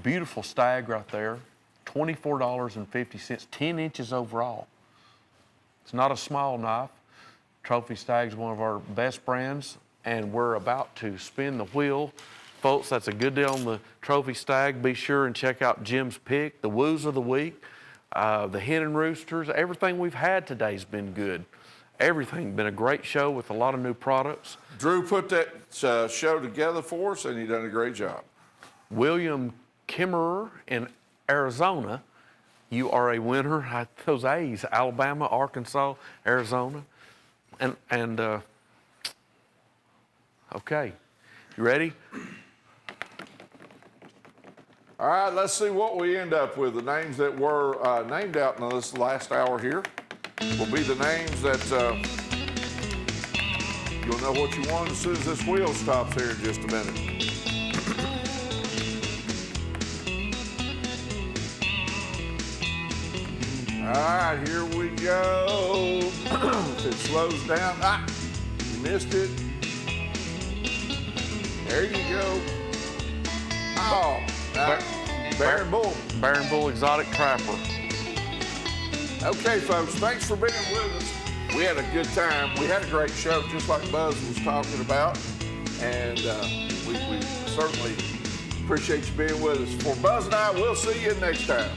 Beautiful stag right there, $24.50, 10 inches overall. It's not a small knife. Trophy Stag's one of our best brands, and we're about to spin the wheel. Folks, that's a good deal on the Trophy Stag. Be sure and check out Jim's pick, the woos of the week, the hen and roosters. Everything we've had today's been good. Everything. Been a great show with a lot of new products. Drew put that show together for us, and he done a great job. William Kimmerer in Arizona You are a winner. Those A's, Alabama, Arkansas, Arizona. And okay, you ready? All right, let's see what we end up with. The names that were named out in this last hour here will be the names that you'll know what you want as soon as this wheel stops here in just a minute. All right, here we go. If it slows down, you missed it. There you go. Oh, Bear and Bull. Bear and Bull Exotic Trapper. Okay, folks, thanks for being with us. We had a good time. We had a great show, just like Buzz was talking about. And we certainly appreciate you being with us. For Buzz and I, we'll see you next time.